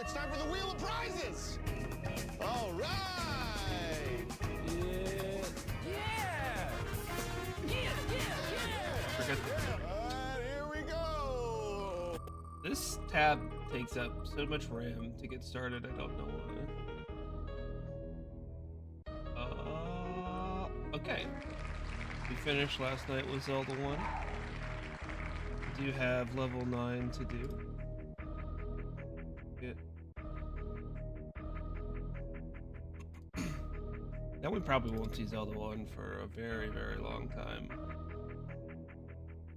it's time for the Wheel of Prizes! All right! Forget Here we go! this tab takes up so much RAM to get started. I don't know why. Okay. We finished last night with Zelda 1. We do have level 9 to do. Yeah. Now we probably won't see Zelda 1 for a very, very long time.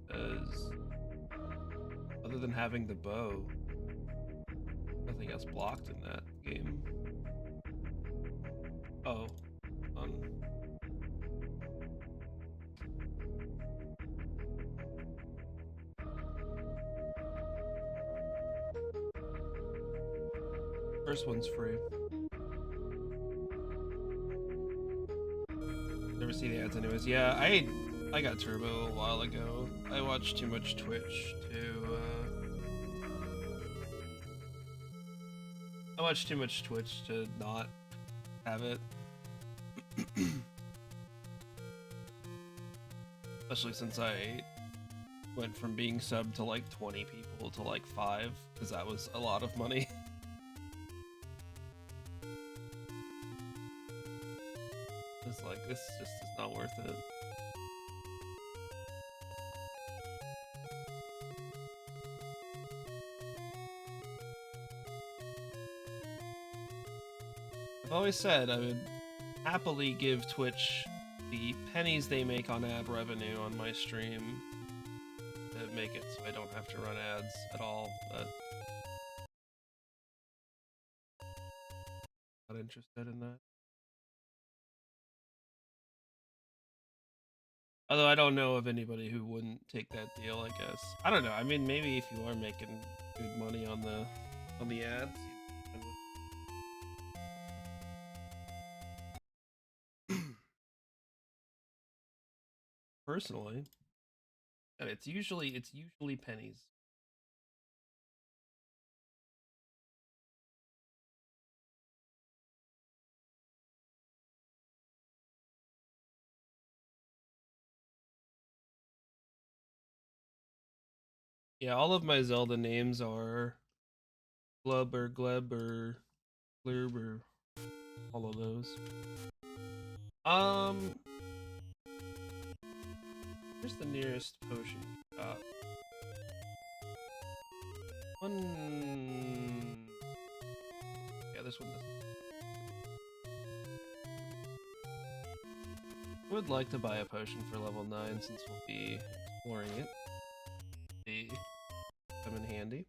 Because other than having the bow, nothing else blocked in that game. Oh. First one's free. Never see the ads anyways. Yeah, I got Turbo a while ago. I watched too much Twitch to I watched too much Twitch to not have it. Especially since I went from being subbed to like 20 people to like 5, because that was a lot of money. It's like, this just is not worth it. I've always said I would happily give Twitch the pennies they make on ad revenue on my stream to make it so I don't have to run ads at all, but not interested in that. Although I don't know of anybody who wouldn't take that deal, I guess. I don't know. I mean, maybe if you are making good money on the ads. Personally, and it's usually pennies. Yeah, all of my Zelda names are Glub or Gleb or Glurb or all of those. Where's the nearest potion shop? Yeah, this one doesn't. I would like to buy a potion for level 9 since we'll be exploring it. They come in handy.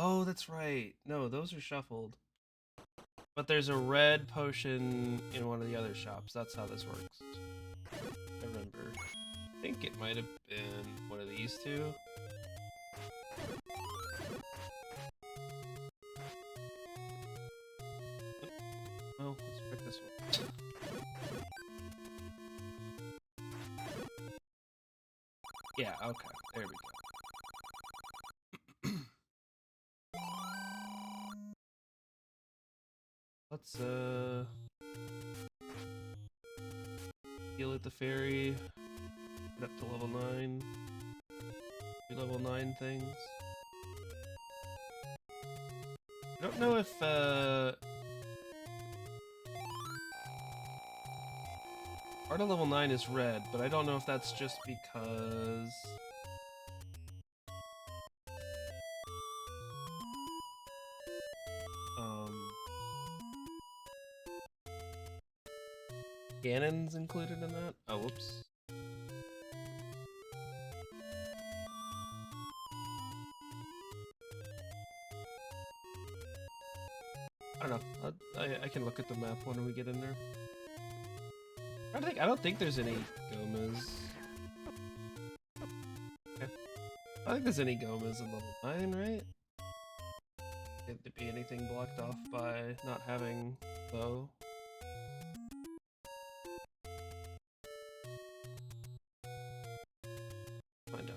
Oh, that's right. No, those are shuffled. But there's a red potion in one of the other shops. That's how this works. I remember. I think it might have been one of these two. Oh, let's pick this one. Yeah, okay. There we go. Let's heal at the ferry, get up to level 9, do level 9 things. I don't know if part of level 9 is red, but I don't know if that's just because Ganon's included in that? Oh, whoops. I don't know. I can look at the map when we get in there. I don't think there's any Gomas. Okay. I don't think there's any Gomas in level 9, right? It to be anything blocked off by not having bow. Find out.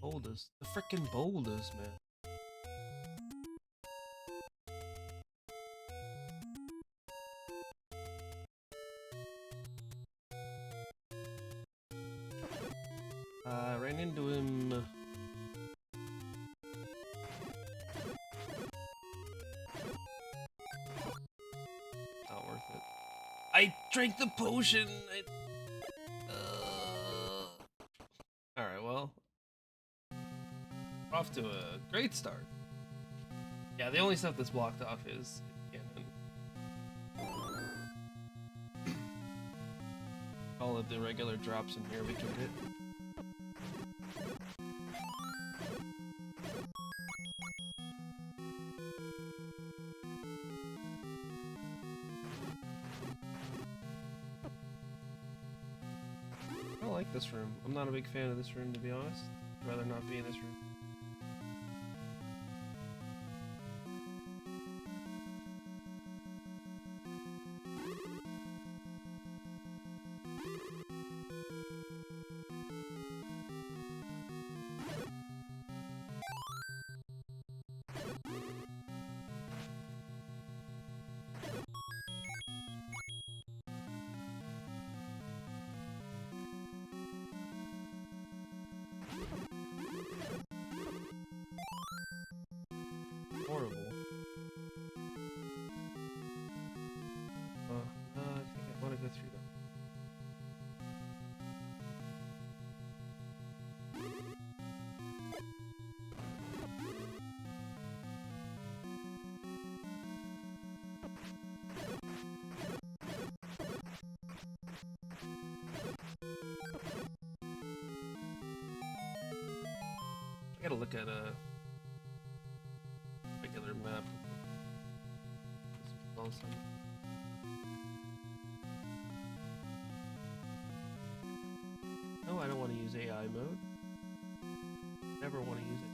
Boulders. The frickin' boulders, man. I ran into him. Not worth it. I drank the potion! Alright, well. Off to a great start. Yeah, the only stuff that's blocked off is cannon. All of the regular drops in here we can hit. I don't like this room. I'm not a big fan of this room, to be honest. I'd rather not be in this room. Horrible. I think I want to go through them. I gotta look at a regular map. No, I don't want to use AI mode. Never want to use it.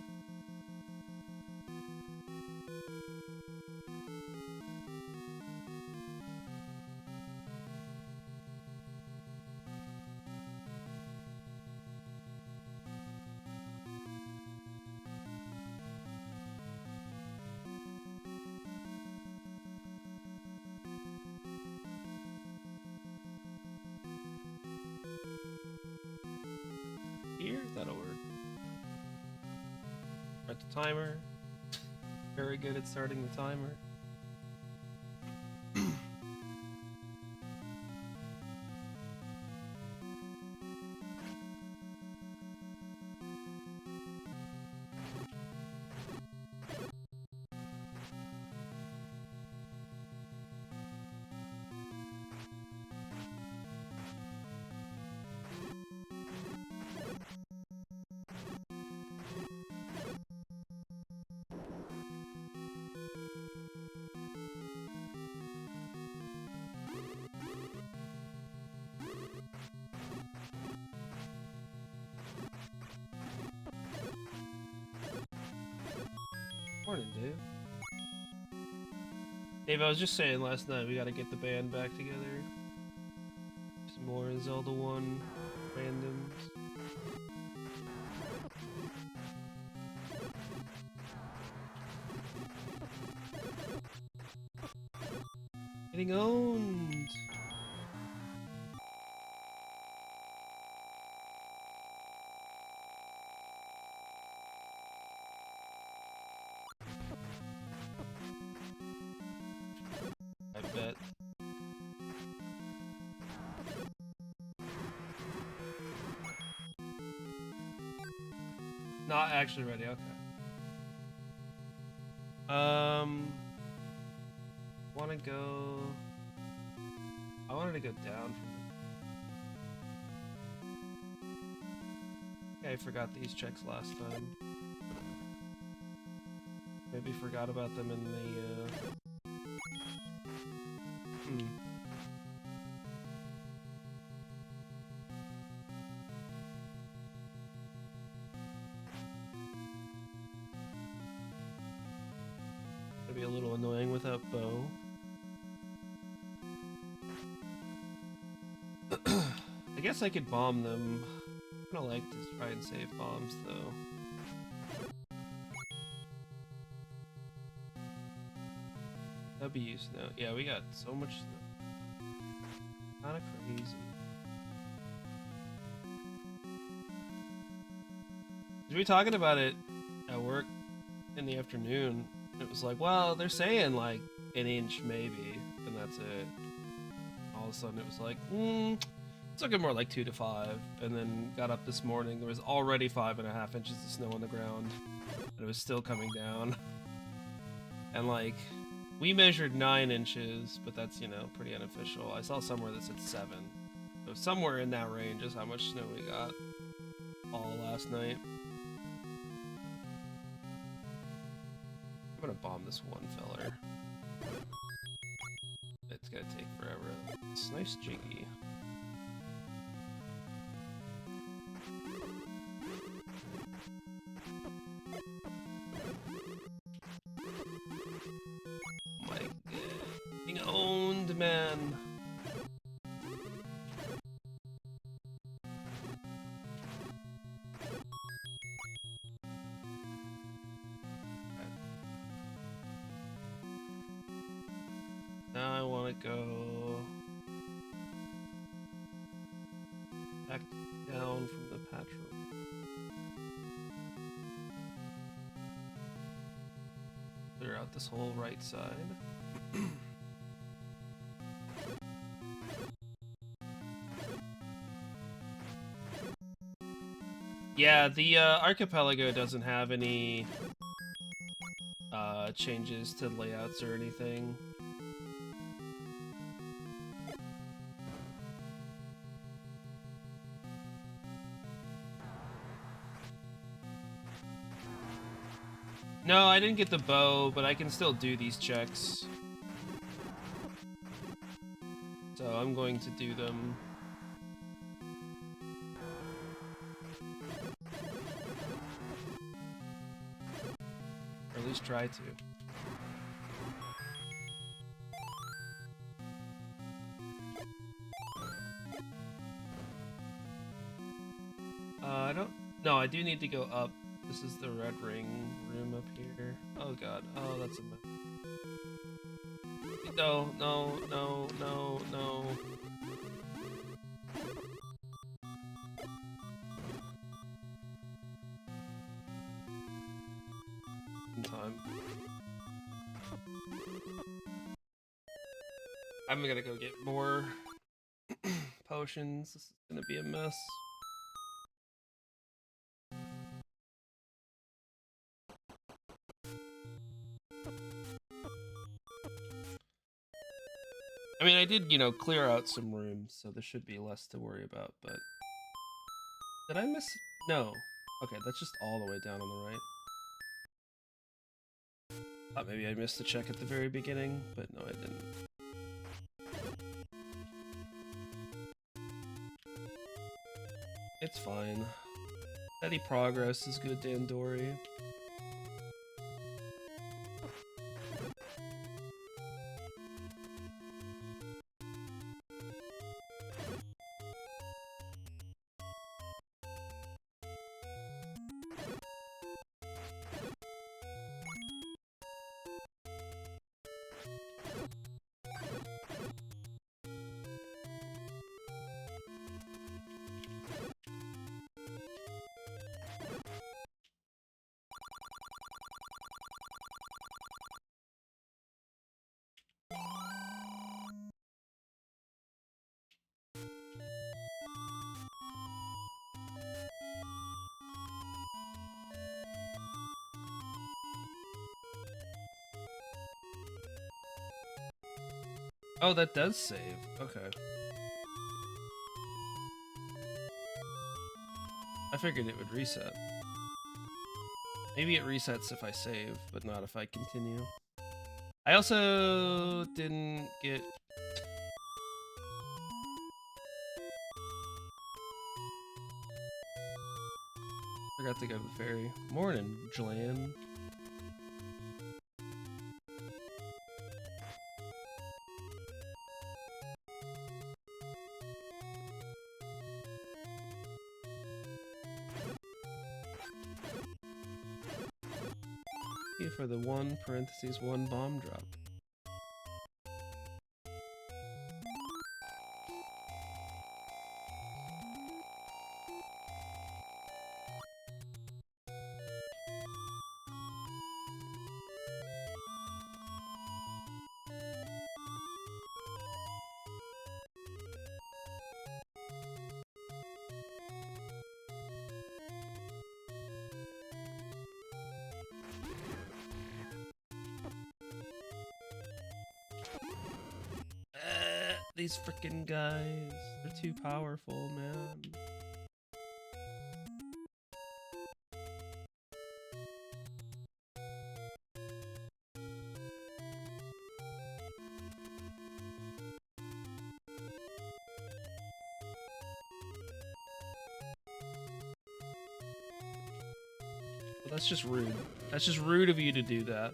Here, that'll work. Start the timer. Very good at starting the timer. Morning, Dave. Dave, I was just saying last night we gotta get the band back together. Some more Zelda 1 randoms. Getting owned! I bet. Not actually ready, okay. Wanna go... I wanted to go down from I forgot these checks last time. Maybe forgot about them in the, It'd be a little annoying without Bo. I guess I could bomb them. I kinda like to try and save bombs, though. W snow. Yeah, we got so much snow. Kinda crazy. We were talking about it at work in the afternoon. It was like, well, they're saying like an inch maybe, and that's it. All of a sudden it was like, it's looking more like 2 to 5. And then got up this morning, there was already 5.5 inches of snow on the ground. And it was still coming down. And like, we measured 9 inches, but that's, you know, pretty unofficial. I saw somewhere that said 7. So somewhere in that range is how much snow we got all last night. I'm gonna bomb this one feller. It's gonna take forever. It's nice jiggy. My god. Being owned, man. Now I want to go back down from the patch room. Clear out this whole right side. Yeah, the Archipelago doesn't have any changes to layouts or anything. No, I didn't get the bow, but I can still do these checks. So I'm going to do them. Or at least try to. I don't... No, I do need to go up. This is the red ring room up here. Oh god. Oh, that's a mess. No, no, no, no, no. In time. I'm gonna go get more potions. This is gonna be a mess. I mean, I did, you know, clear out some rooms, so there should be less to worry about, but... Did I miss... No. Okay, that's just all the way down on the right. Thought maybe I missed the check at the very beginning, but no, I didn't. It's fine. Steady progress is good, Dandori. Oh, that does save. Okay. I figured it would reset. Maybe it resets if I save, but not if I continue. I also didn't get... Forgot to go to the ferry. Morning, Jlan. For the 1 bomb drop. These freaking guys, they're too powerful, man. Well, that's just rude. That's just rude of you to do that.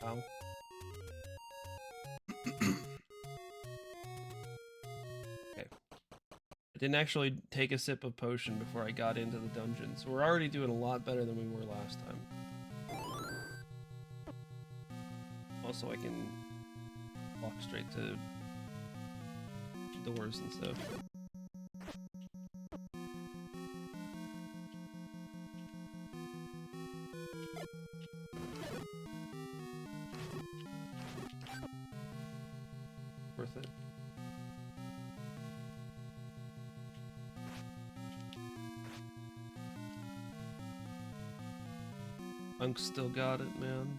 Ow. Okay. I didn't actually take a sip of potion before I got into the dungeon, so we're already doing a lot better than we were last time. Also, I can walk straight to doors and stuff. Worth it. Unk's still got it, man.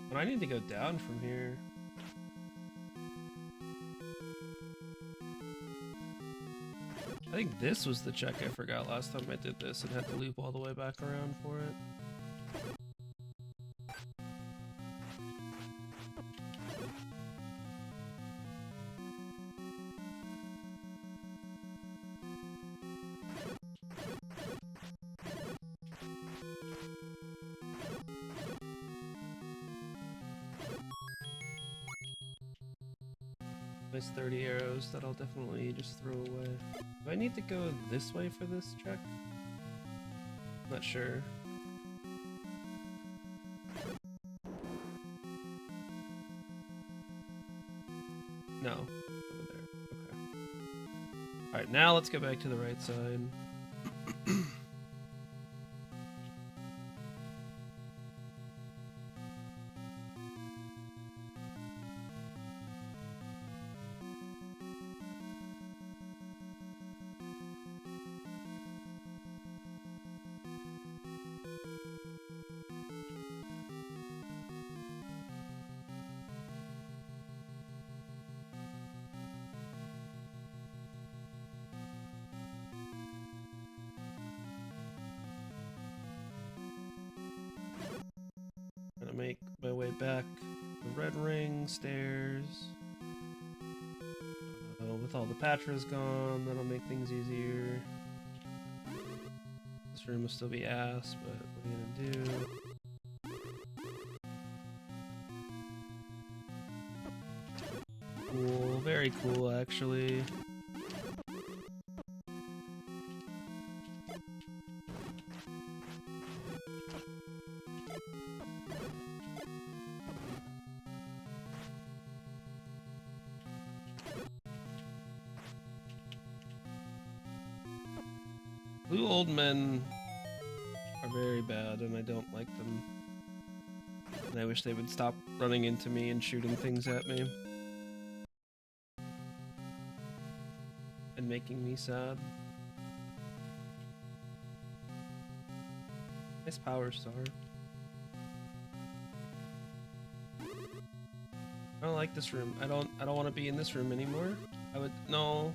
But I need to go down from here. I think this was the check I forgot last time I did this and had to loop all the way back around for it. Nice 30 arrows that I'll definitely just throw away. Do I need to go this way for this check? Not sure. No, over there. Okay. Alright, now let's go back to the right side. Make my way back the red ring stairs. With all the Patras gone, that'll make things easier. This room will still be ass, but what are you gonna do? Cool, very cool actually. Blue old men are very bad, and I don't like them. And I wish they would stop running into me and shooting things at me. And making me sad. Nice power star. I don't like this room. I don't want to be in this room anymore. I would no.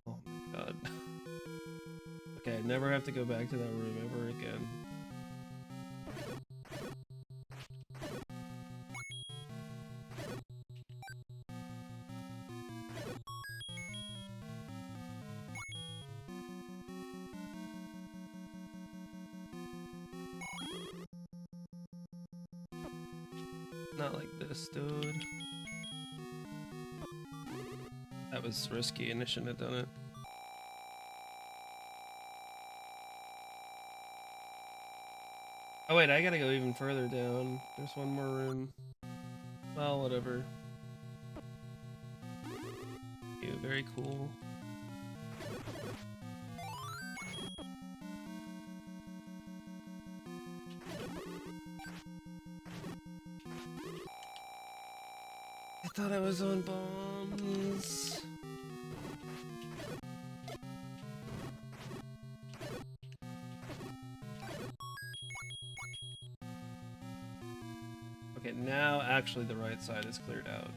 Oh my god. Okay, I never have to go back to that room ever again. Not like this, dude. That was risky and I shouldn't have done it. Oh wait, I gotta go even further down. There's one more room. Well, whatever. Ew, very cool. I thought I was on bombs. Okay, now actually the right side is cleared out.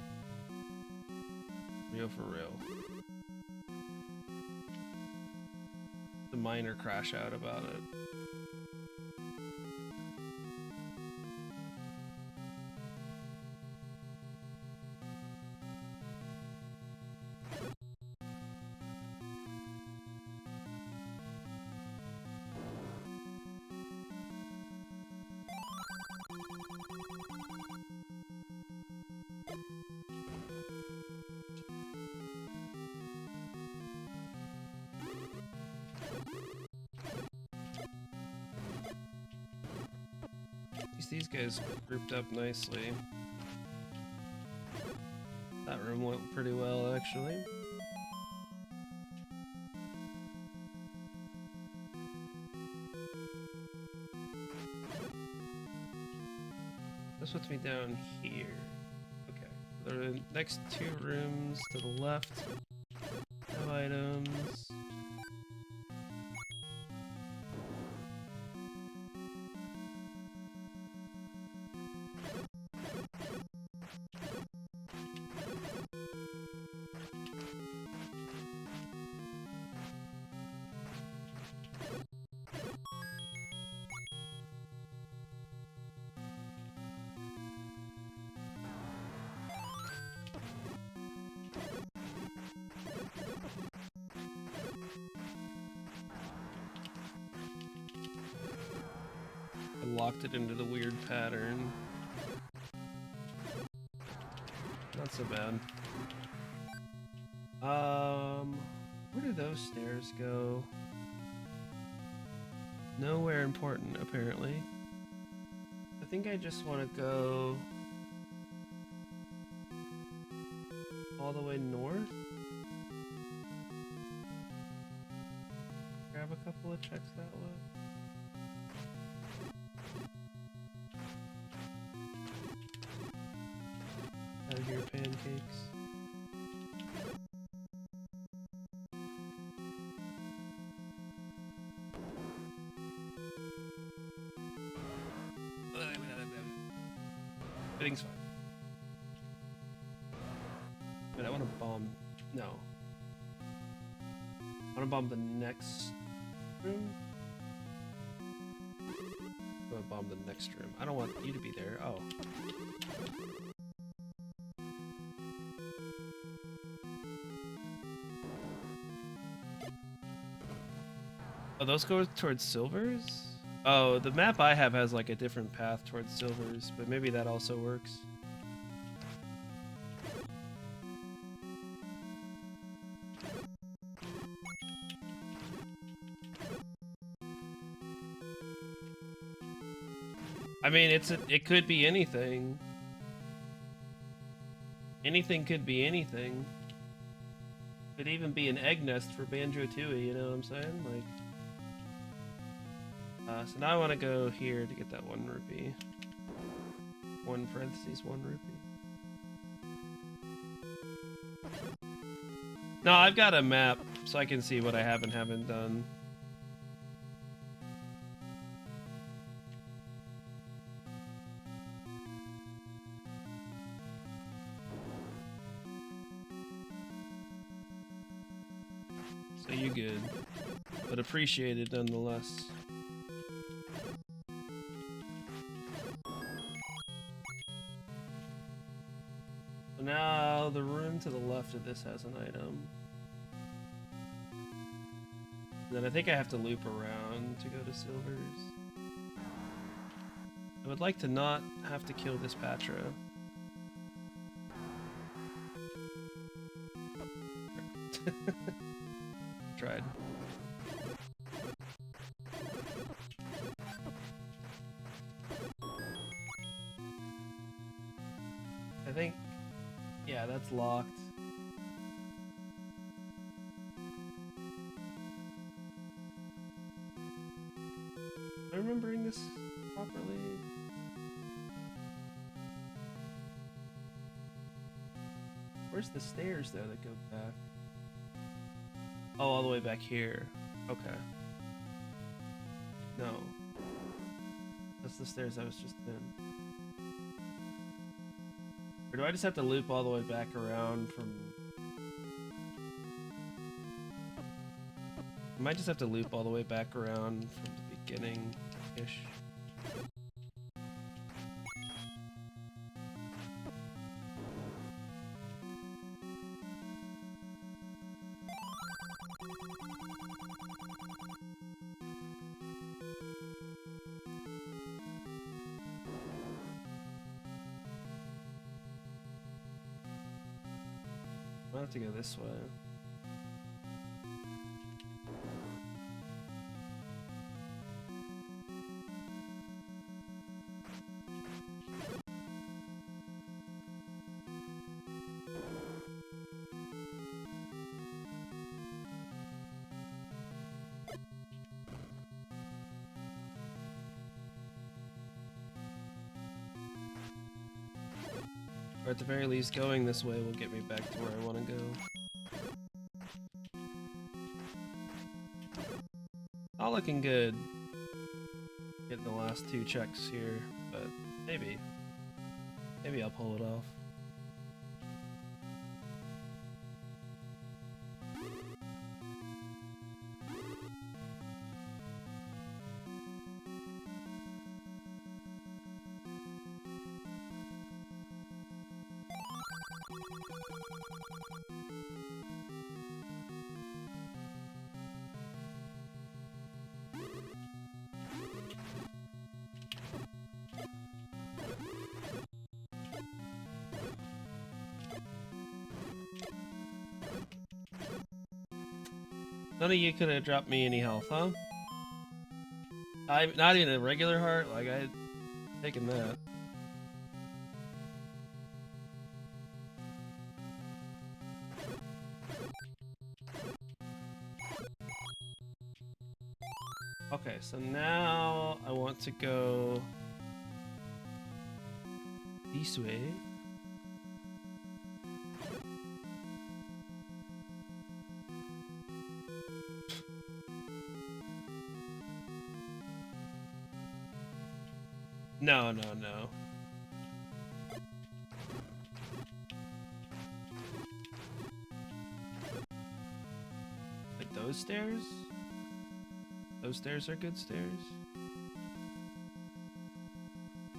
Real for real. The minor crash out about it. These guys grouped up nicely. That room went pretty well, actually. This puts me down here. Okay. The next two rooms to the left have items. Locked it into the weird pattern. Not so bad. Where do those stairs go? Nowhere important, apparently. I think I just want to go all the way north. Grab a couple of checks that way. Out of here, pancakes. Everything's fine. But I want to bomb. No. I want to bomb the next room. I'm going to bomb the next room. I don't want you to be there. Oh. Oh, those go towards silvers? Oh, the map I have has like a different path towards silvers, but maybe that also works. I mean, it could be anything. anything could be anything. Could even be an egg nest for Banjo-Tooie, you know what I'm saying? Like, so now I want to go here to get that 1 rupee. 1 parentheses, 1 rupee. No, I've got a map so I can see what I have and haven't done. So you good, but appreciated nonetheless. So now the room to the left of this has an item. And then I think I have to loop around to go to Silver's. I would like to not have to kill this Patra. Tried. I think, yeah, that's locked. Am I remembering this properly? Where's the stairs though that go back? Oh, all the way back here. Okay. No. That's the stairs I was just in. Or do I just have to loop all the way back around from... I might just have to loop all the way back around from the beginning-ish. I'll have to go this way. Or at the very least, going this way will get me back to where I want to go. All looking good. Getting the last 2 checks here, but maybe I'll pull it off. None of you could have dropped me any health, huh? Not even a regular heart? Like, I had taken that. Okay, so now I want to go this way. No. Like those stairs? Those stairs are good stairs?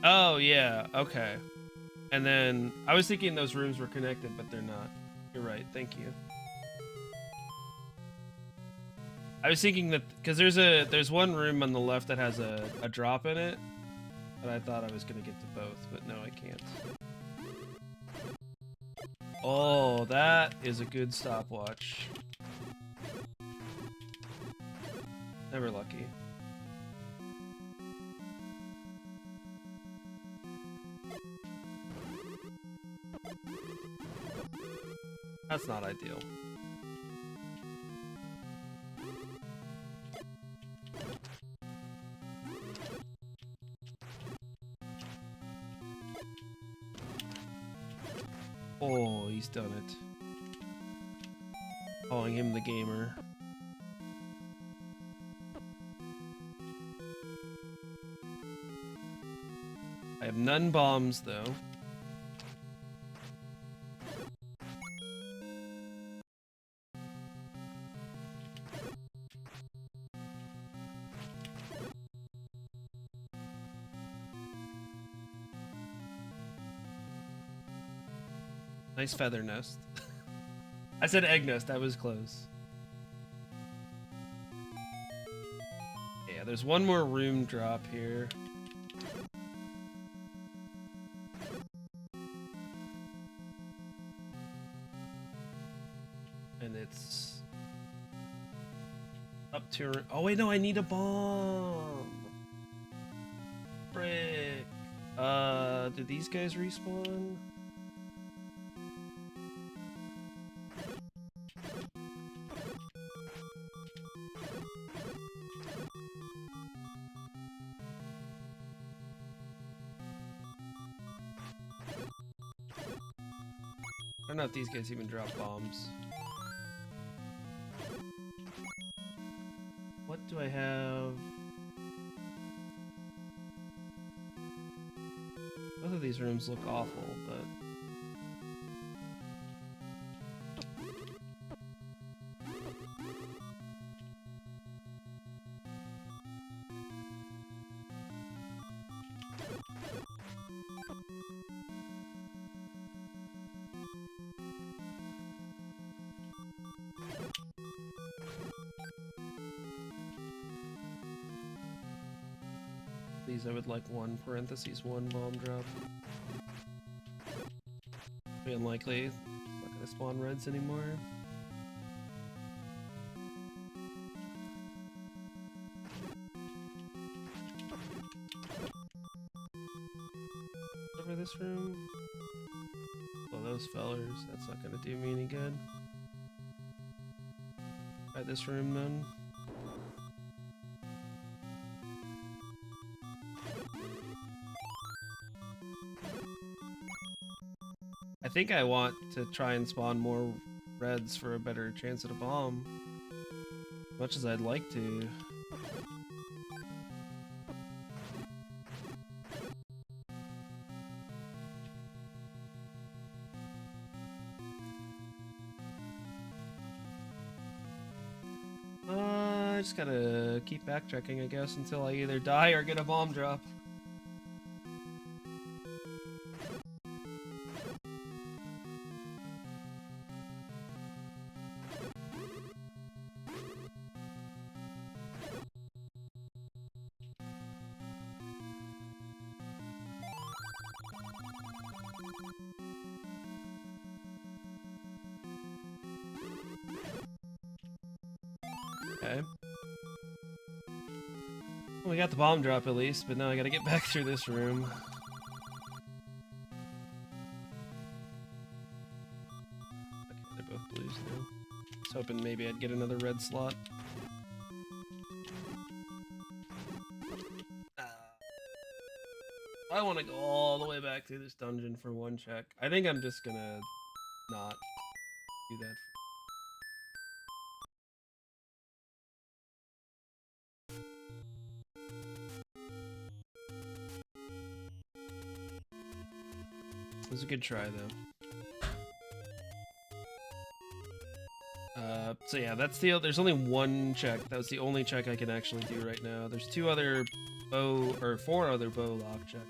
Oh, yeah, okay. And then, I was thinking those rooms were connected, but they're not. You're right, thank you. I was thinking that, because there's one room on the left that has a drop in it, and I thought I was going to get to both, but no, I can't. Oh, that is a good stopwatch. Never lucky. That's not ideal. Oh, he's done it. Calling him the gamer. I have none bombs though. Nice feather nest. I said egg nest, I was close. Yeah, there's one more room drop here. And it's up to... Oh wait, no, I need a bomb! Frick! Did these guys respawn? I don't know if these guys even drop bombs. What do I have? Both of these rooms look awful, but... These I would like 1 parentheses 1 bomb drop. Be unlikely. Not gonna spawn reds anymore. Over this room. Well, those fellers. That's not gonna do me any good. Try this room then. I think I want to try and spawn more reds for a better chance at a bomb. As much as I'd like to. I just gotta keep backtracking, I guess, until I either die or get a bomb drop. Okay. Well, we got the bomb drop at least, but now I gotta get back through this room. Okay, they're both blues now. I was hoping maybe I'd get another red slot. I want to go all the way back through this dungeon for 1 check. I think I'm just gonna not do that. It was a good try, though. So yeah, that's the... There's only 1 check. That was the only check I can actually do right now. There's 4 other bow lock checks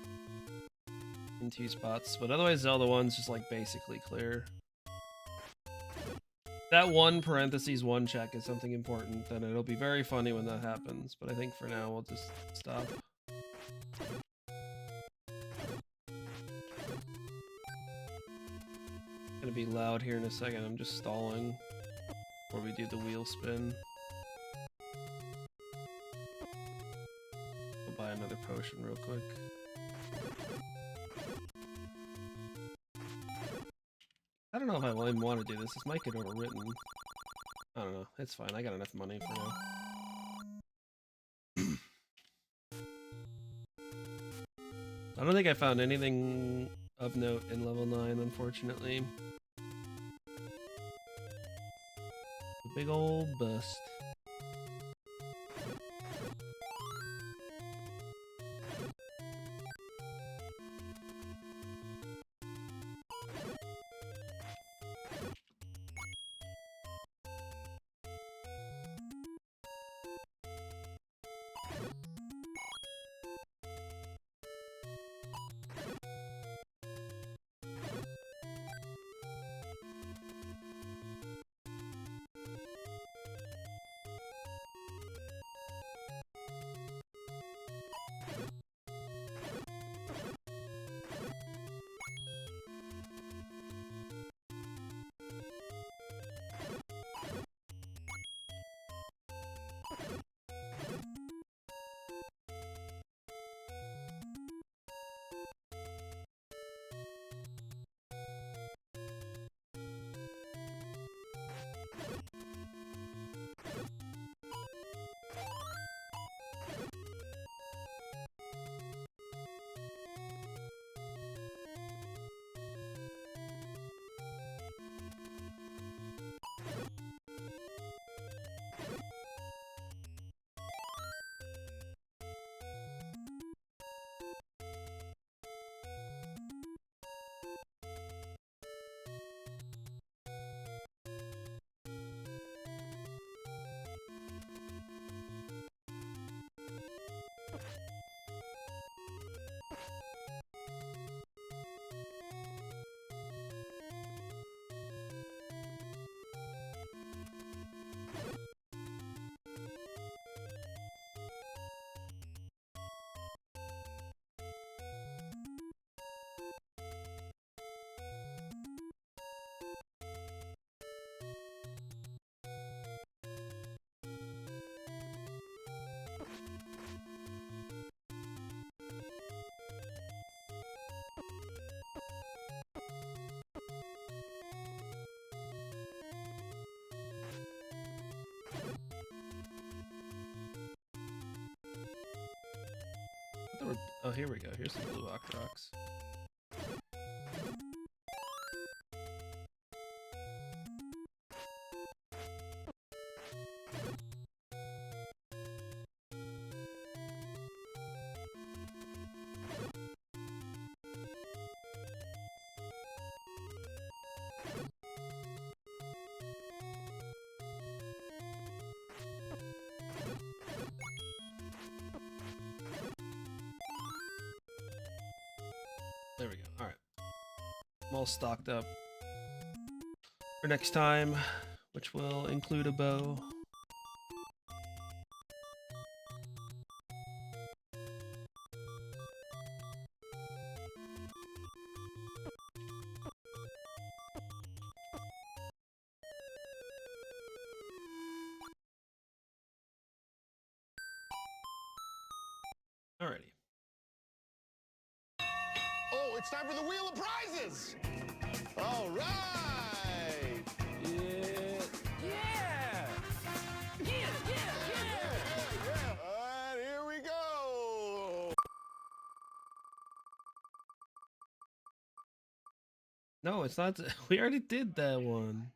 in 2 spots, but otherwise Zelda 1's just like basically clear. That 1 parentheses 1 check is something important, then it'll be very funny when that happens, but I think for now we'll just stop. Gonna be loud here in a second, I'm just stalling before we do the wheel spin. I'll buy another potion real quick. I don't know if I even want to do this. This might get overwritten. I don't know. It's fine. I got enough money for now. I don't think I found anything of note in level 9, unfortunately. A big old bust. Oh, here we go. Here's some blue rocks. There we go. All right. I'm all stocked up for next time, which will include a bow. Alrighty. Oh, it's time for the Wheel of Prizes! All right! Yeah! And here we go! No, it's not. We already did that one.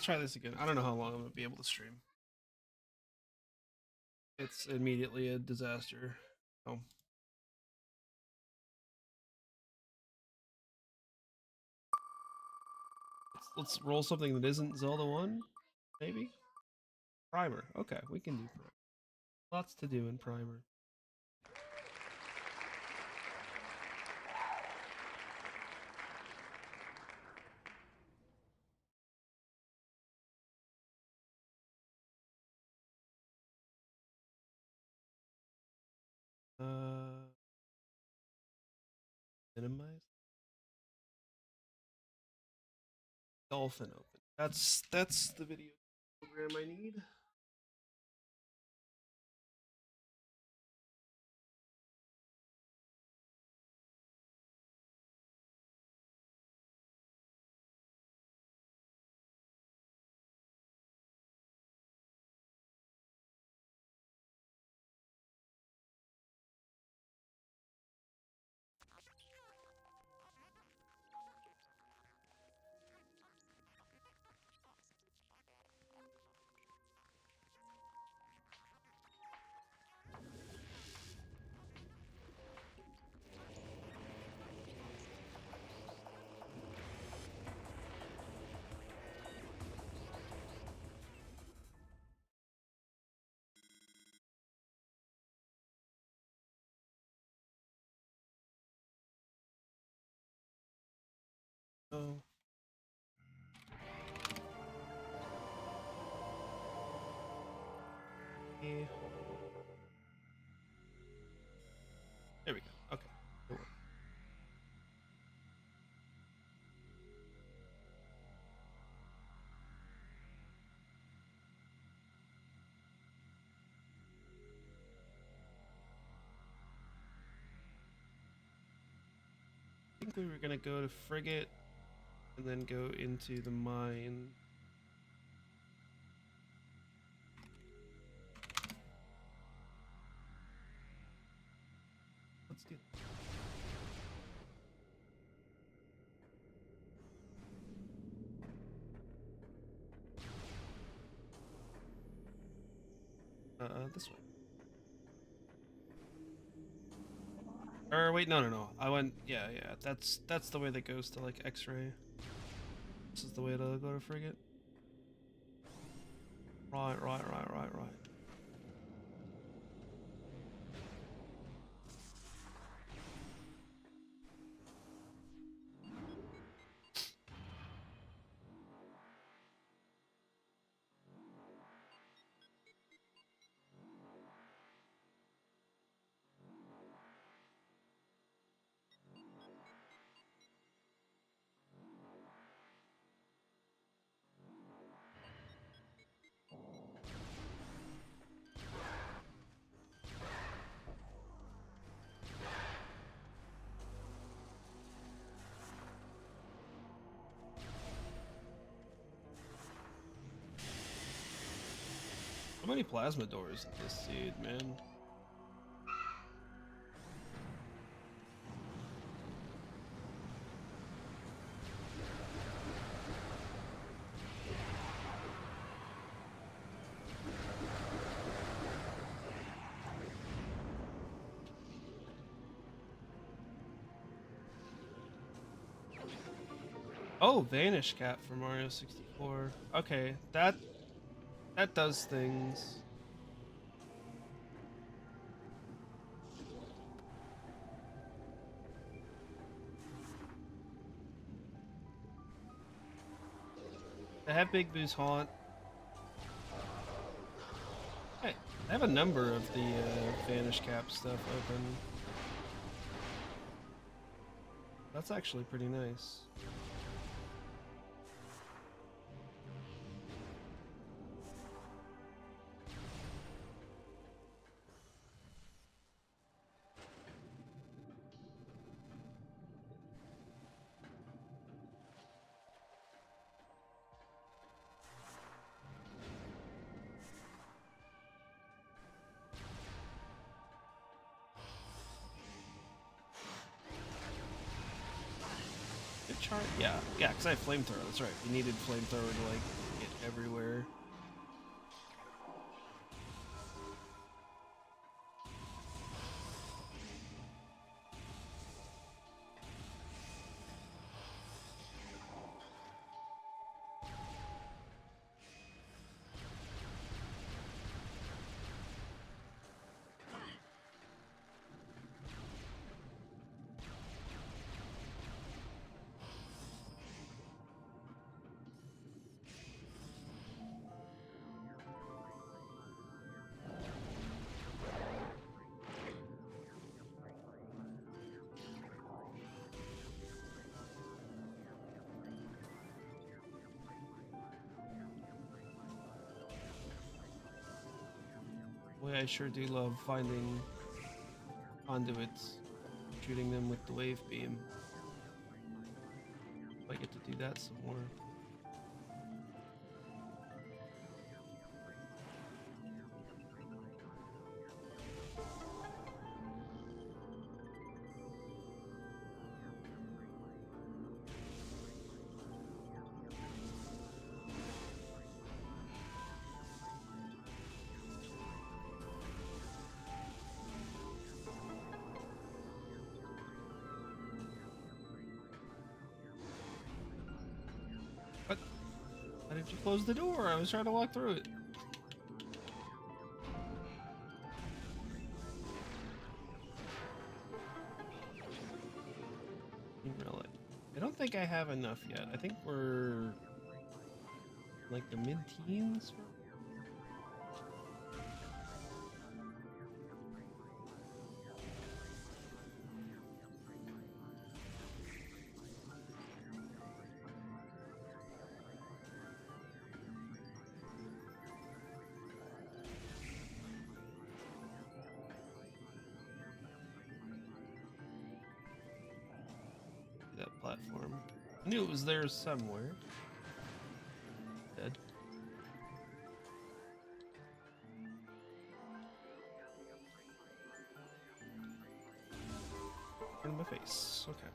let's try this again. I don't know how long I'm gonna be able to stream. It's immediately a disaster. Oh. Let's roll something that isn't Zelda 1, maybe? Primer. Okay, we can do Primer. Lots to do in Primer. Minimize. Dolphin open. That's the video program I need. Oh. Yeah. There we go. Okay. It worked. I think we were gonna go to Frigate and then go into the mine. Let's do that. This way. Or wait, no. I went. Yeah. That's the way that goes to like X-ray. This is the way to go to Frigate. Right. So many plasma doors in this seed, man. Oh, Vanish Cap from Mario 64. Okay, that does things. They have Big Boo's Haunt. Hey, I have a number of the Vanish Cap stuff open. That's actually pretty nice. Yeah, because I have flamethrower. That's right. We needed flamethrower to like get everywhere. Boy, I sure do love finding conduits, shooting them with the wave beam. I get to do that some more. What? Why did you close the door? I was trying to walk through it. Really? I don't think I have enough yet. I think we're like the mid-teens. That platform. I knew it was there somewhere. Dead. In my face. Okay.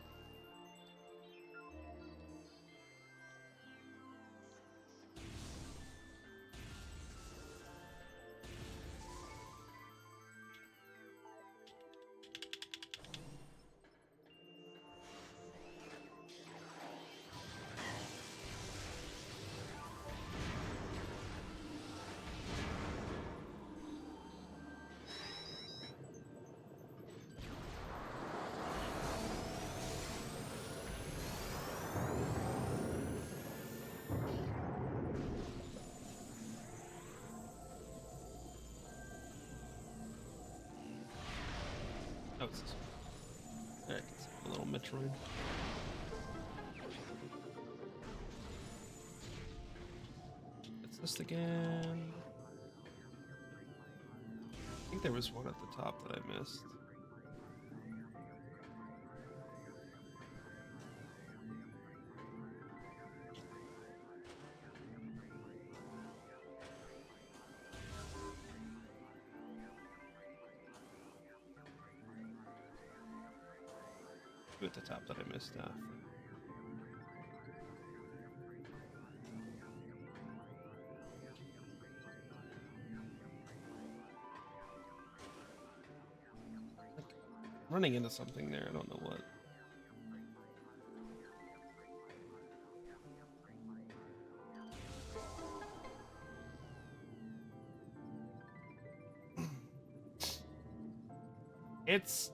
Oh, it's this one. Alright, it's a little Metroid. It's this again. I think there was one at the top that I missed. Two at the top that I missed. Running into something there, I don't know what.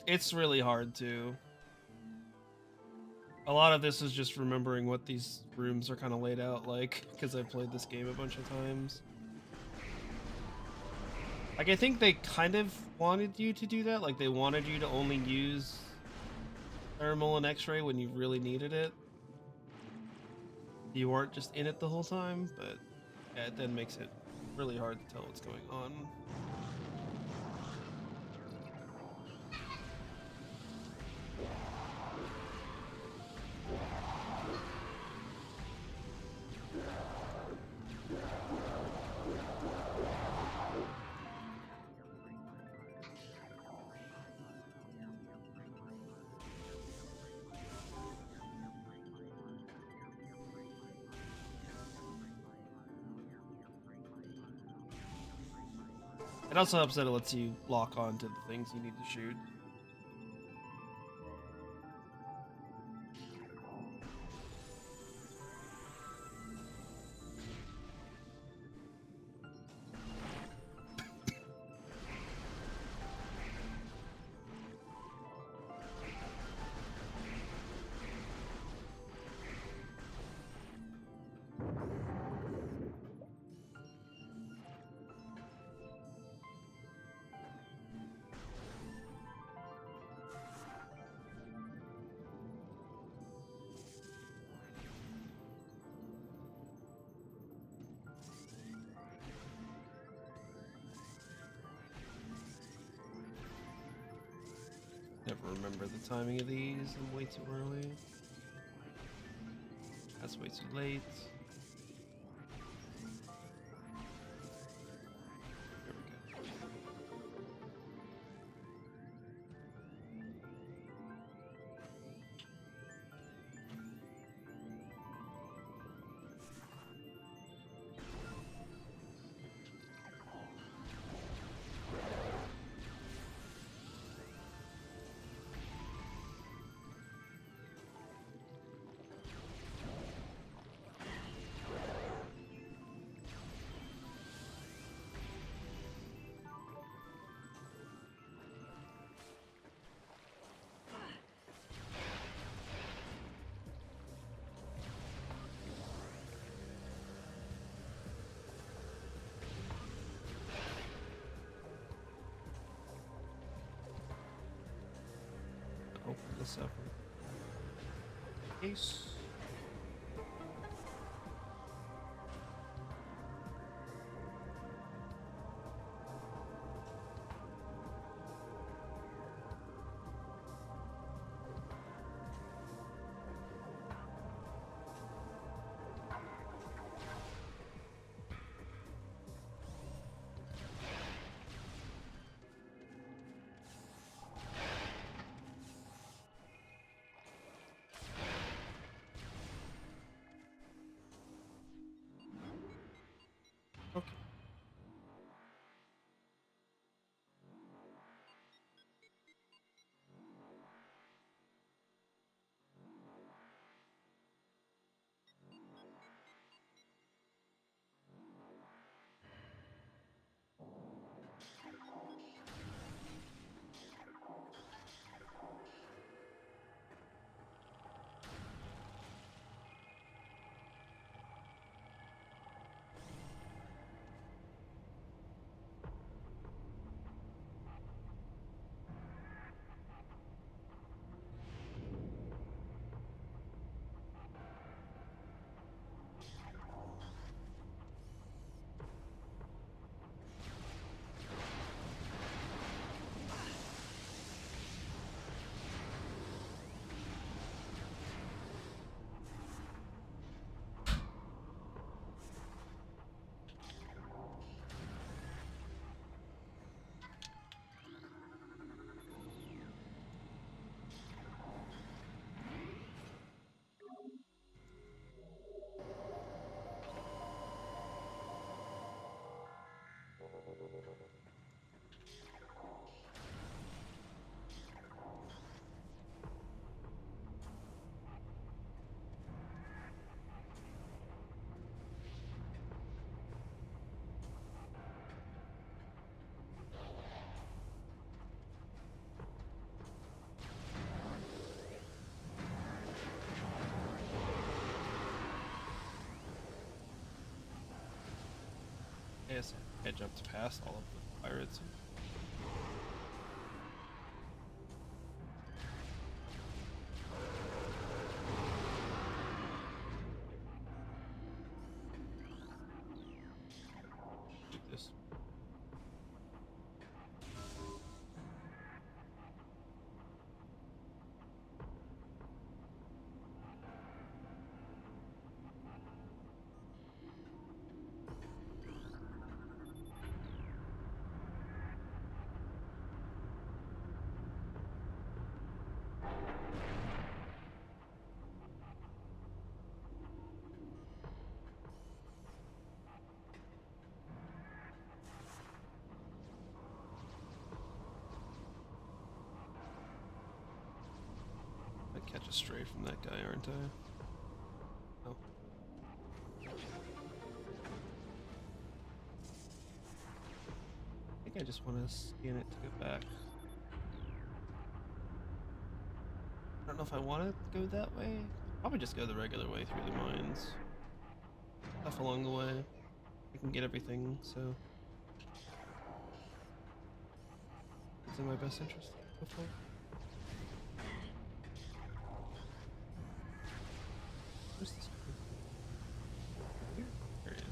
It's really hard to. A lot of this is just remembering what these rooms are kind of laid out like, because I've played this game a bunch of times. Like, I think they kind of wanted you to do that. Like, they wanted you to only use thermal and x-ray when you really needed it. You weren't just in it the whole time, but yeah, it then makes it really hard to tell what's going on. It also helps that it lets you lock on to the things you need to shoot. Never remember the timing of these. I'm way too early. That's way too late. There we go. Open this up. Case. Okay. Yes, I jumped past all of the pirates. Do this. such a stray from that guy, aren't I? Oh. I think I just want to scan it to go back. I don't know if I want to go that way. Probably just go the regular way through the mines. Stuff along the way. I can get everything, so it's in my best interest before. Where's this? Here? There he is.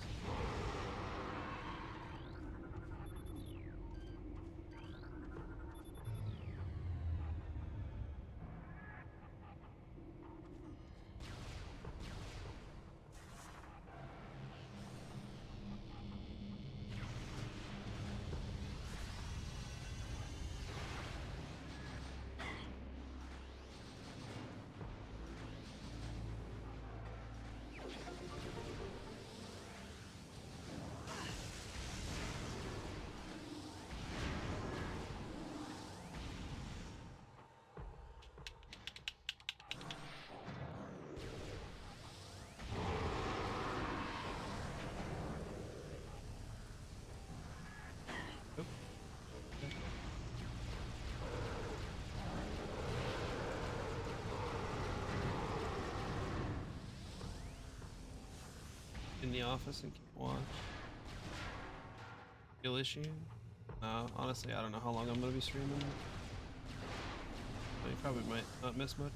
In the office and keep watch. Real issue? No, honestly, I don't know how long I'm gonna be streaming. But you probably might not miss much.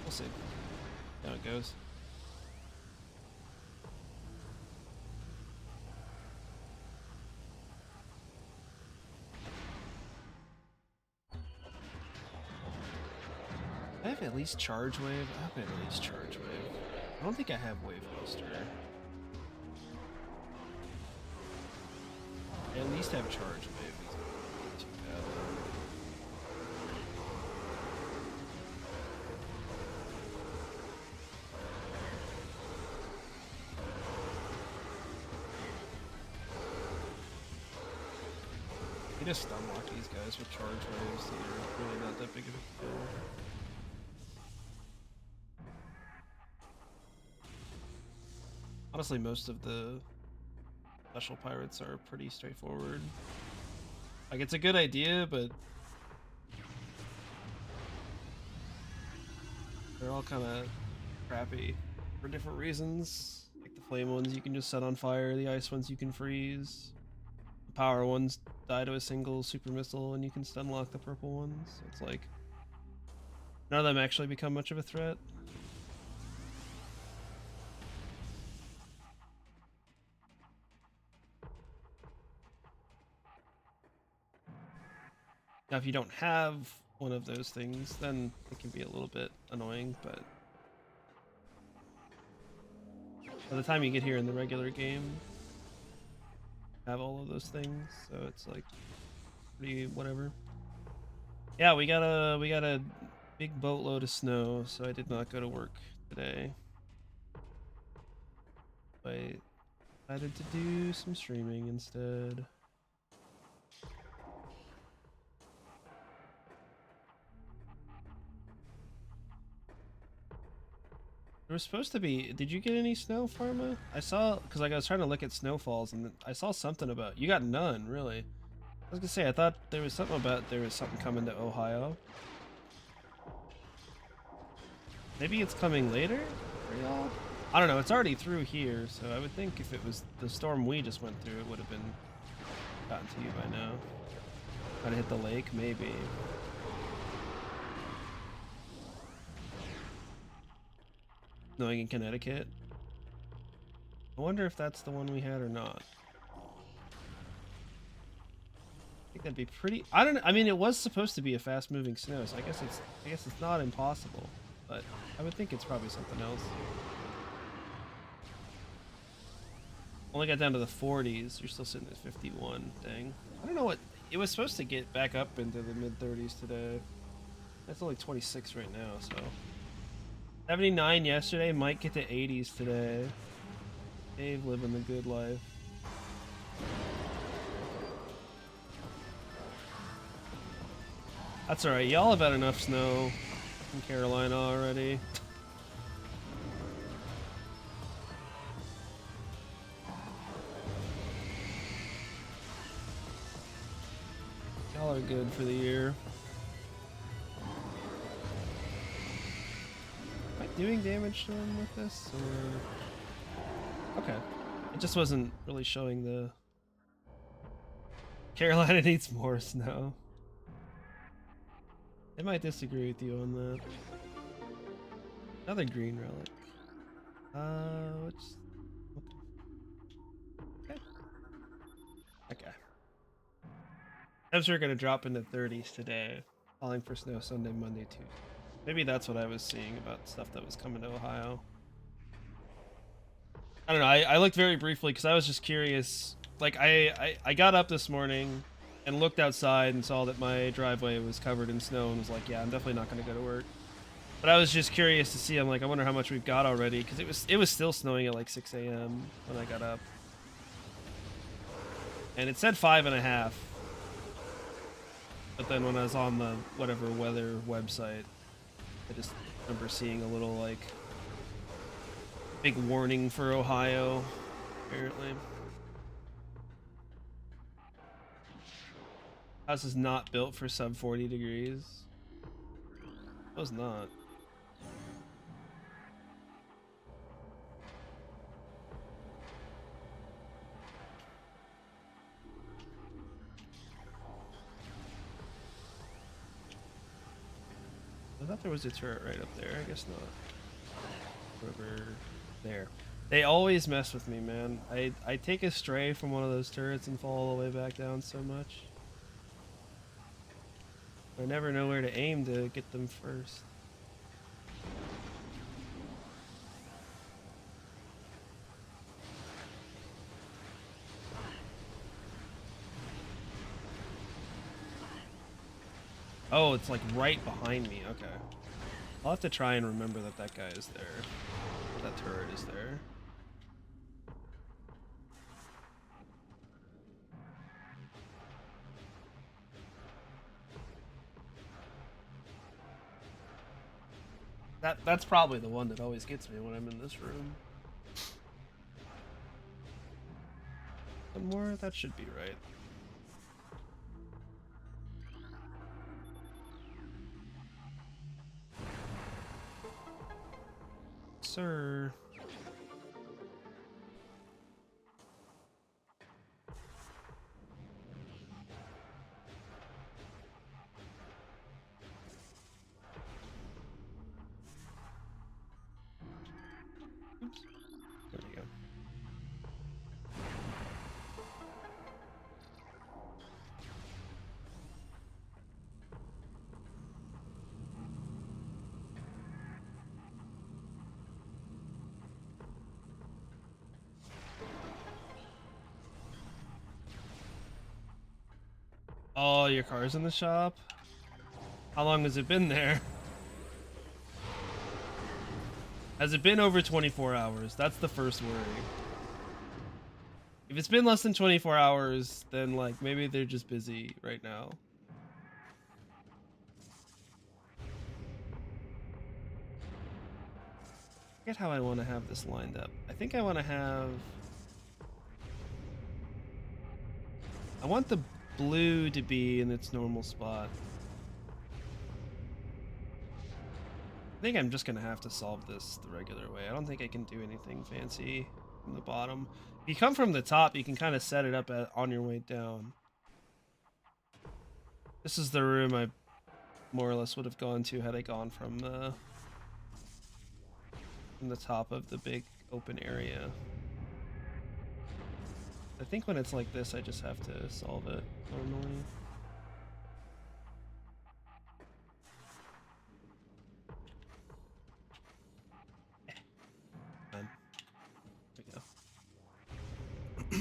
We'll see how it goes. I have at least Charge Wave. I have at least Charge Wave. I don't think I have Wave Buster. I at least have Charge Wave. It's not too bad. You just stun lock these guys with Charge Waves, so they're really not that big of a deal. Honestly, most of the special pirates are pretty straightforward. Like, it's a good idea, but they're all kind of crappy for different reasons. Like the flame ones you can just set on fire, the ice ones you can freeze. The power ones die to a single super missile and you can stun lock the purple ones. So it's like, none of them actually become much of a threat. Now, if you don't have one of those things, then it can be a little bit annoying, but by the time you get here in the regular game, have all of those things, so it's like pretty whatever. Yeah, we got a big boatload of snow, so I did not go to work today. I decided to do some streaming instead. There was supposed to be. Did you get any snow, Pharma? I saw, because like I was trying to look at snowfalls, and I saw something about. You got none, really. I was gonna say I thought there was something about there was something coming to Ohio. Maybe it's coming later for y'all. I don't know. It's already through here, so I would think if it was the storm we just went through, it would have been gotten to you by now. Might have hit the lake, maybe. Snowing in Connecticut. I wonder if that's the one we had or not. I think that'd be pretty. I don't know. I mean, it was supposed to be a fast-moving snow, so I guess it's not impossible. But I would think it's probably something else. Only got down to the 40s. You're still sitting at 51. Dang. I don't know what. It was supposed to get back up into the mid-30s today. That's only 26 right now, so. 79 yesterday, might get to 80s today. Dave living the good life. That's alright, y'all have had enough snow in Carolina already. Y'all are good for the year. Am I doing damage to him with this? Or... Okay. It just wasn't really showing the... Carolina needs more snow. I might disagree with you on that. Another green relic. What's... Okay. Okay. Temps are gonna drop into 30s today. Calling for snow Sunday, Monday, Tuesday. Maybe that's what I was seeing about stuff that was coming to Ohio. I don't know, I looked very briefly because I was just curious. Like, I got up this morning and looked outside and saw that my driveway was covered in snow and was like, yeah, I'm definitely not going to go to work. But I was just curious to see. I'm like, I wonder how much we've got already, because it was still snowing at like 6 a.m. when I got up. And it said 5.5. But then when I was on the whatever weather website, I just remember seeing a little like big warning for Ohio, apparently. House is not built for sub 40 degrees. It was not. I thought there was a turret right up there. I guess not. Over there. They always mess with me, man. I take a stray from one of those turrets and fall all the way back down so much. I never know where to aim to get them first. Oh, it's like right behind me. Okay. I'll have to try and remember that that guy is there. That turret is there. That's probably the one that always gets me when I'm in this room. One more? That should be right. Sir. Oops. There we go. Oh, your car's in the shop? How long has it been there? Has it been over 24 hours? That's the first worry. If it's been less than 24 hours, then like maybe they're just busy right now. I forget how I want to have this lined up. I think I want to have... I want the blue to be in its normal spot. I think I'm just gonna have to solve this the regular way. I don't think I can do anything fancy from the bottom. If you come from the top, you can kind of set it up on your way down. This is the room I more or less would have gone to had I gone from the top of the big open area. I think when it's like this, I just have to solve it normally. There we go. I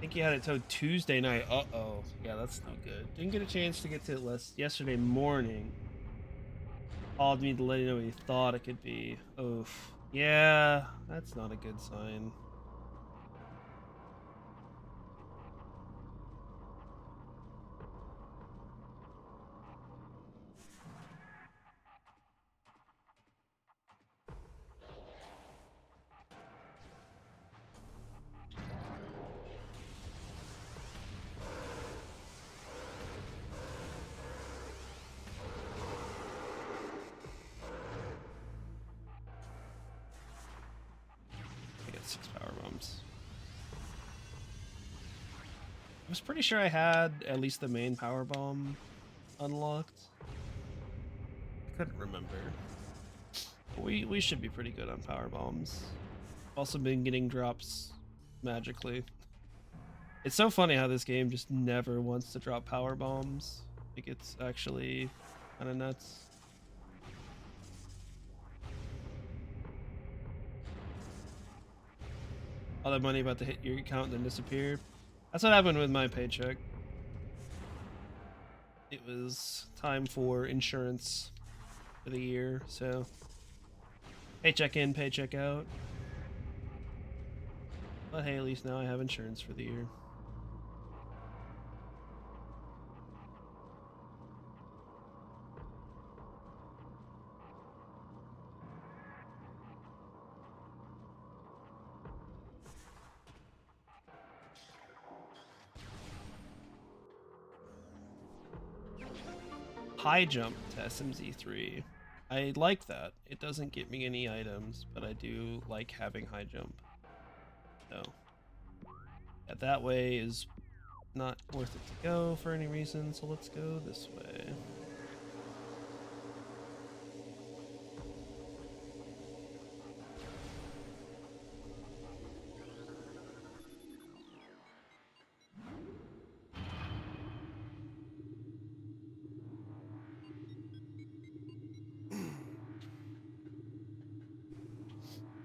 think you had it towed Tuesday night. Uh-oh. Yeah, that's no good. Didn't get a chance to get to it yesterday morning. Called me to let you know what he thought it could be. Oof. Yeah, that's not a good sign. was pretty sure I had at least the main power bomb unlocked. I couldn't remember. But we should be pretty good on power bombs. Also been getting drops magically. It's so funny how this game just never wants to drop power bombs. Like, it's actually kind of nuts. All that money about to hit your account and then disappear. That's what happened with my paycheck. It was time for insurance for the year, so paycheck in, paycheck out. But hey, at least now I have insurance for the year. High jump to SMZ3. I like that. It doesn't get me any items, but I do like having high jump. So yeah, that way is not worth it to go for any reason, so let's go this way.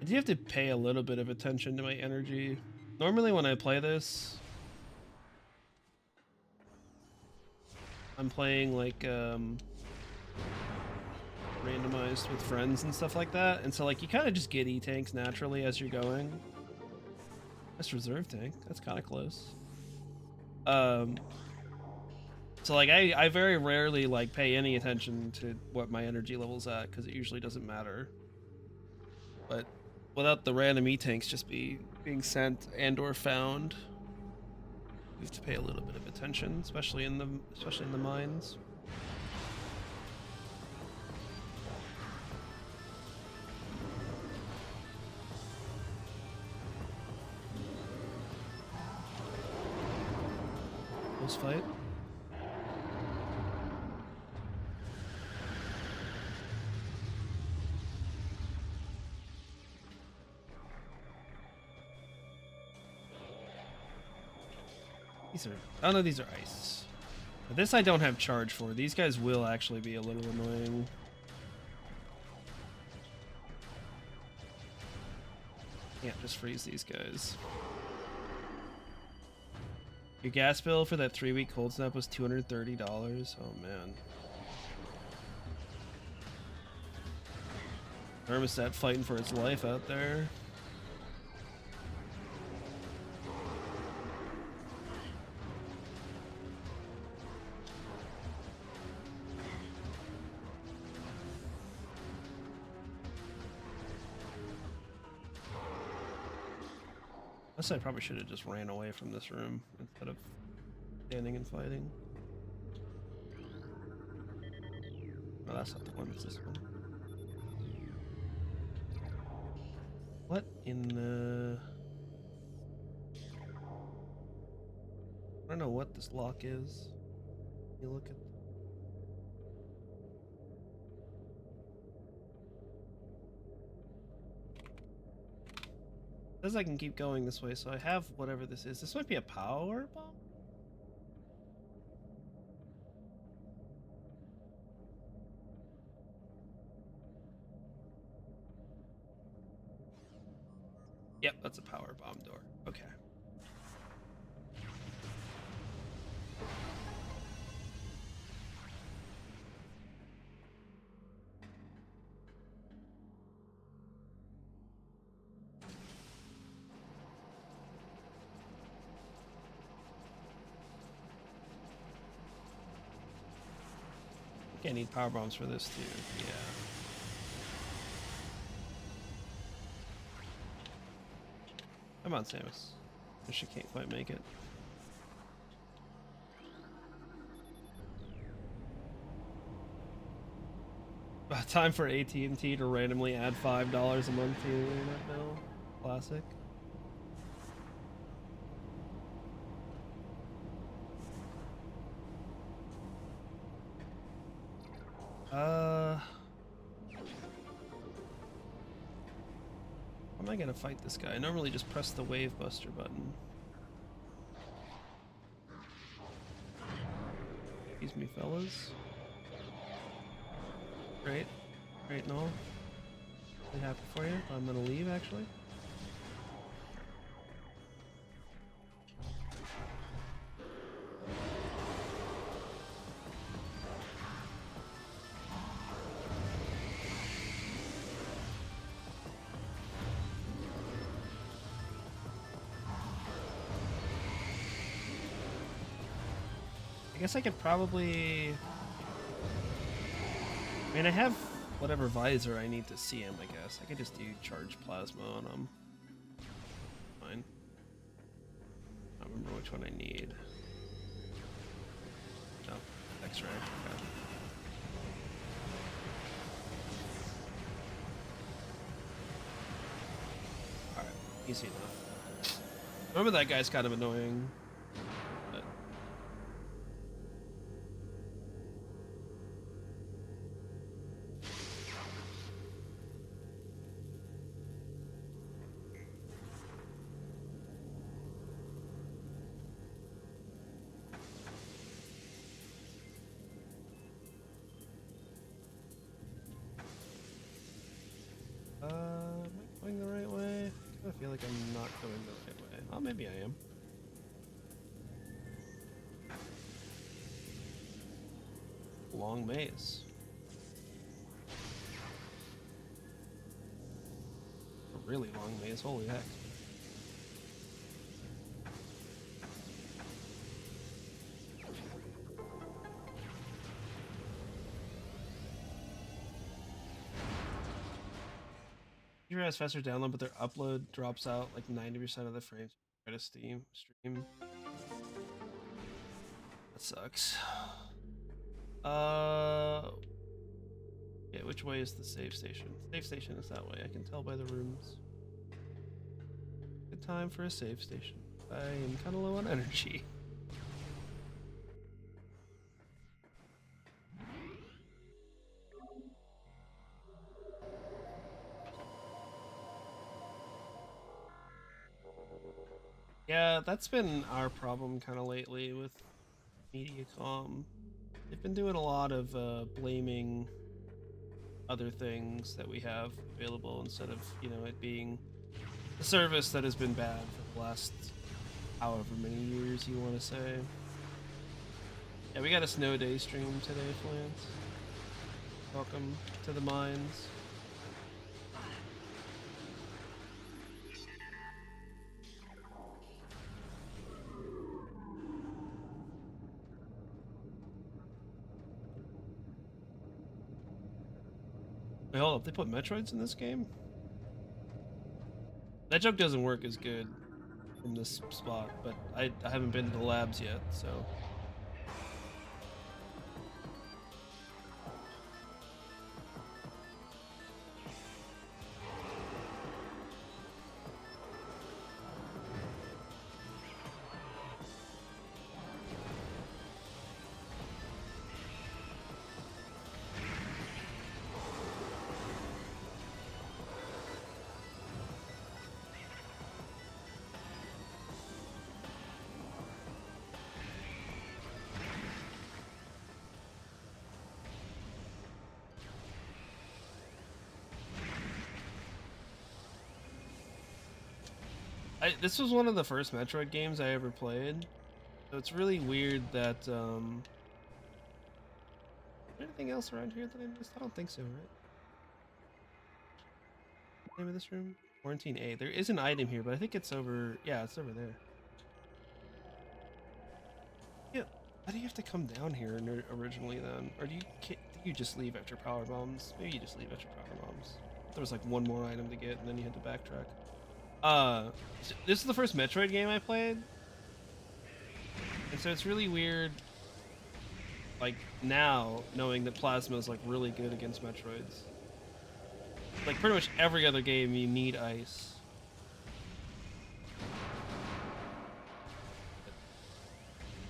I do have to pay a little bit of attention to my energy. Normally when I play this, I'm playing like randomized with friends and stuff like that, and so like you kind of just get E-tanks naturally as you're going. That's reserve tank. That's kind of close. So like I very rarely like pay any attention to what my energy level's at because it usually doesn't matter. But without the random E-tanks just being sent and or found, we have to pay a little bit of attention, especially in the mines. Close fight. These are, oh no, these are ice. But this I don't have charge for. These guys will actually be a little annoying. Can't just freeze these guys. Your gas bill for that 3-week cold snap was $230. Oh man. Thermostat fighting for its life out there. Guess I probably should have just ran away from this room instead of standing and fighting. Oh, that's not the one, it's this one. What in the... I don't know what this lock is. You look at... Says I can keep going this way, so I have whatever this is. This might be a power bomb? Yep, that's a power bomb door. Okay. I need power bombs for this too. Yeah. Come on, Samus. She can't quite make it. Time for AT&T to randomly add $5 a month to your internet bill. Classic. How am I gonna fight this guy? I normally just press the wave buster button. Excuse me, fellas. Great. Great and all. Really happy for you. I'm gonna leave, actually. I guess I could probably... I mean, I have whatever visor I need to see him, I guess. I could just do charge plasma on him. Fine. I don't remember which one I need. No, X-ray. Okay. Alright, easy enough. Remember that guy's kind of annoying. Am I going the right way? I feel like I'm not going the right way. Oh, maybe I am. Long maze. A really long maze, holy heck. Computer has faster download, but their upload drops out like 90% of the frames. Try to stream. That sucks. Yeah, which way is the save station? Save station is that way. I can tell by the rooms. Good time for a save station. I am kind of low on energy. Yeah, that's been our problem kind of lately with Mediacom. They've been doing a lot of blaming other things that we have available instead of, you know, it being a service that has been bad for the last however many years you want to say. Yeah, we got a snow day stream today, Flance. Welcome to the mines. Wait, hold up, they put Metroids in this game? That joke doesn't work as good from this spot, but I haven't been to the labs yet, so... This was one of the first Metroid games I ever played, so it's really weird that, is there anything else around here that I missed? I don't think so, right? Name of this room? Quarantine A. There is an item here, but I think it's over, yeah, it's over there. Yeah, why do you have to come down here originally then? Or do you just leave after power bombs? Maybe you just leave after power bombs. There was like one more item to get, and then you had to backtrack. This is the first Metroid game I played, and so it's really weird, like, now, knowing that Plasma is, like, really good against Metroids. Like, pretty much every other game you need ice.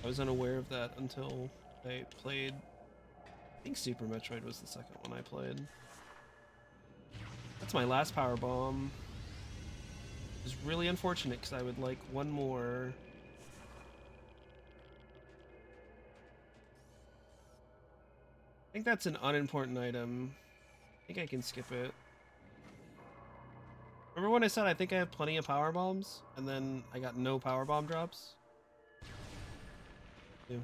I was unaware of that until I played think Super Metroid was the second one I played. That's my last power bomb. It's really unfortunate because I would like one more. I think that's an unimportant item. I think I can skip it. Remember when I said I think I have plenty of power bombs and then I got no power bomb drops? Yeah.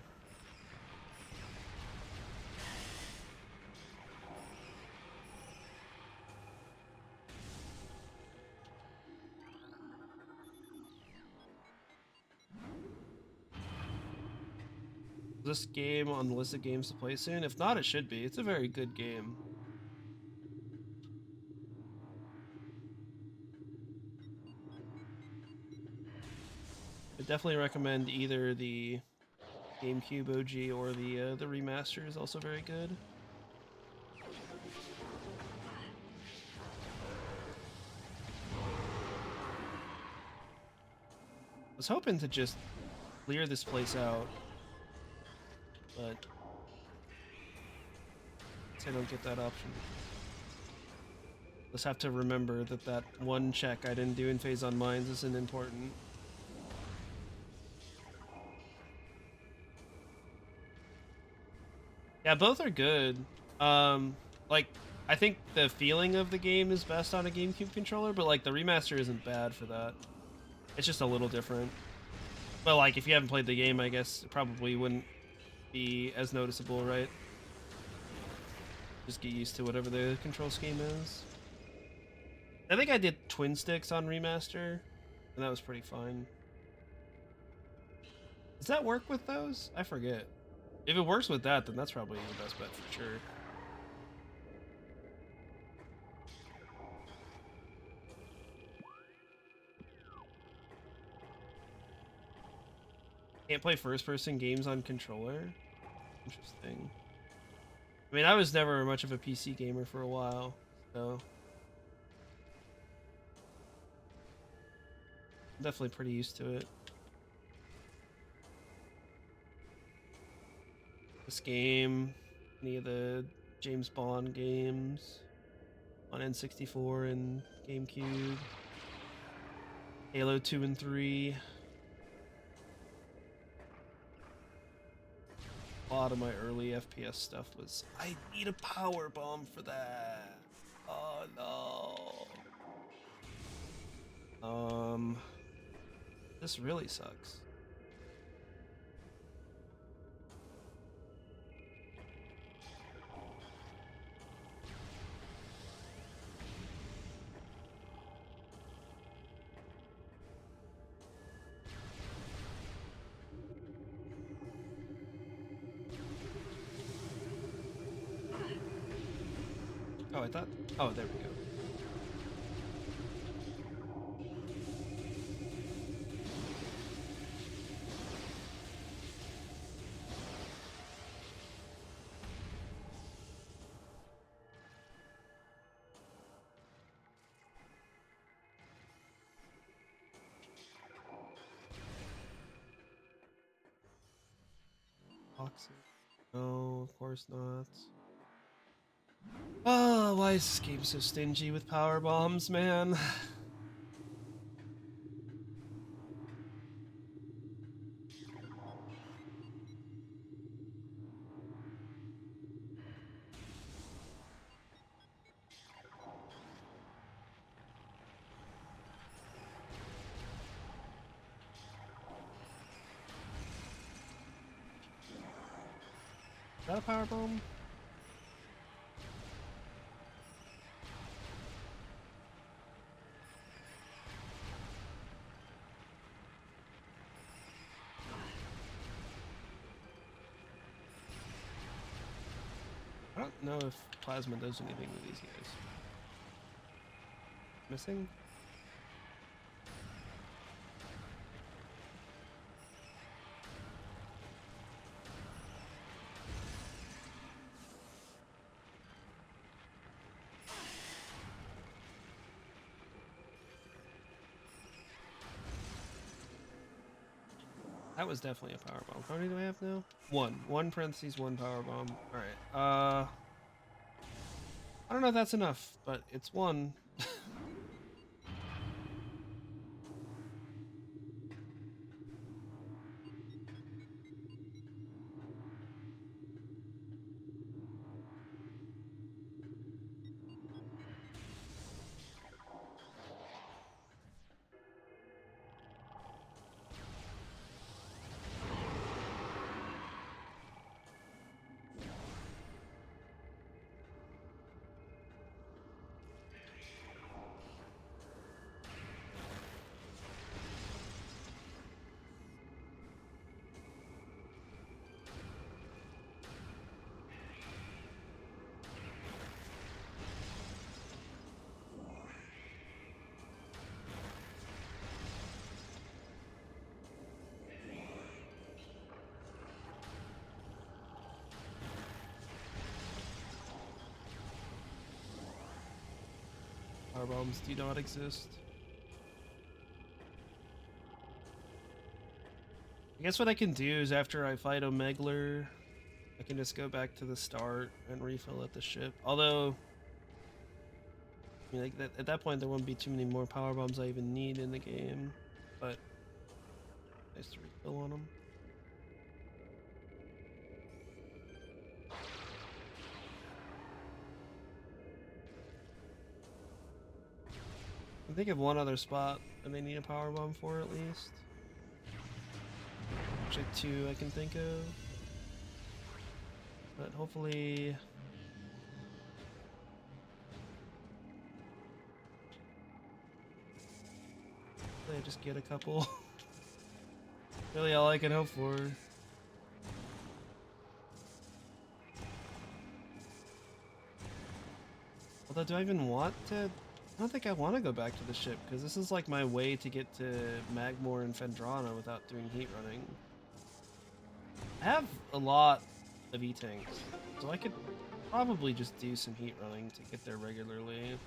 Is this game on the list of games to play soon? If not, it should be. It's a very good game. I definitely recommend either the GameCube OG or the remaster is also very good. I was hoping to just clear this place out, but I don't get that option. Just have to remember that that one check I didn't do in Phase on Mines isn't important. Yeah, both are good. Like, I think the feeling of the game is best on a GameCube controller, but like the remaster isn't bad for that. It's just a little different. But like, if you haven't played the game, I guess it probably wouldn't be as noticeable, right? Just get used to whatever the control scheme is. I think I did twin sticks on remaster, and that was pretty fine. Does that work with those? I forget. If it works with that, then that's probably the best bet for sure. Can't play first-person games on controller? Interesting. I mean, I was never much of a PC gamer for a while, so I'm definitely pretty used to it. This game, any of the James Bond games on N64 and GameCube, Halo 2 and 3. A lot of my early FPS stuff was, I need a power bomb for that. Oh no. This really sucks. Oh, I thought, oh, there we go. Toxic. No, of course not. Oh, why is this game so stingy with power bombs, man? Is that a power bomb? I don't know if plasma does anything with these guys. Missing? That was definitely a power bomb. How many do I have now? One. One parentheses, one power bomb. Alright. I don't know if that's enough, but it's one. Power bombs do not exist. I guess what I can do is after I fight Omegler, I can just go back to the start and refill at the ship. Although, I mean, like at that point there won't be too many more power bombs I even need in the game. But nice to refill on them. I think of one other spot that I need a power bomb for at least. Actually, two I can think of. But hopefully I just get a couple. Really all I can hope for. Although, do I even want to? I don't think I want to go back to the ship, because this is like my way to get to Magmore and Phendrana without doing heat running. I have a lot of E-tanks, so I could probably just do some heat running to get there regularly.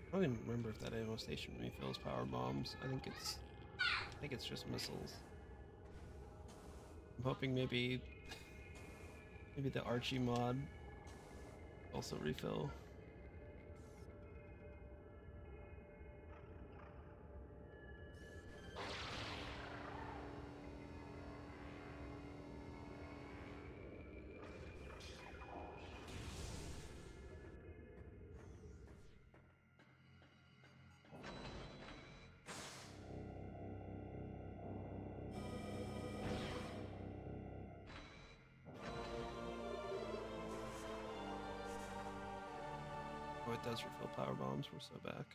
I don't even remember if that ammo station refills power bombs. I think it's just missiles. I'm hoping maybe the Archi mod also refill. Oh, it does refill power bombs. We're so back.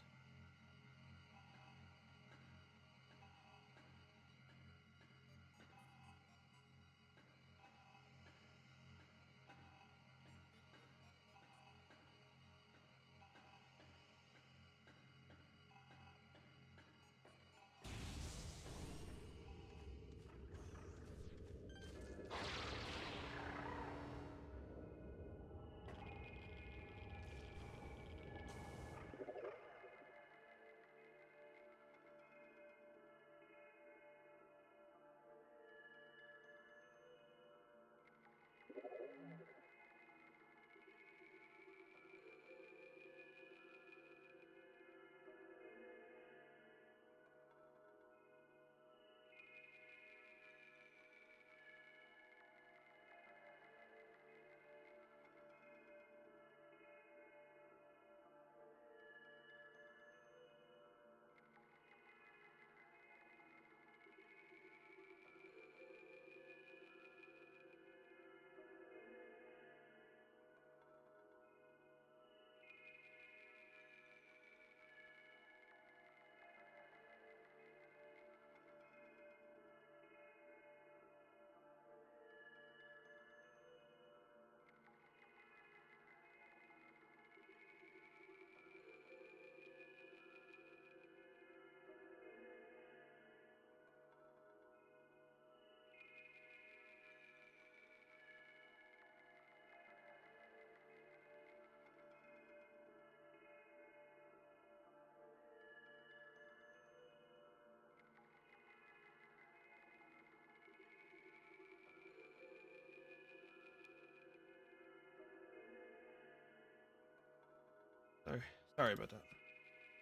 Sorry about that.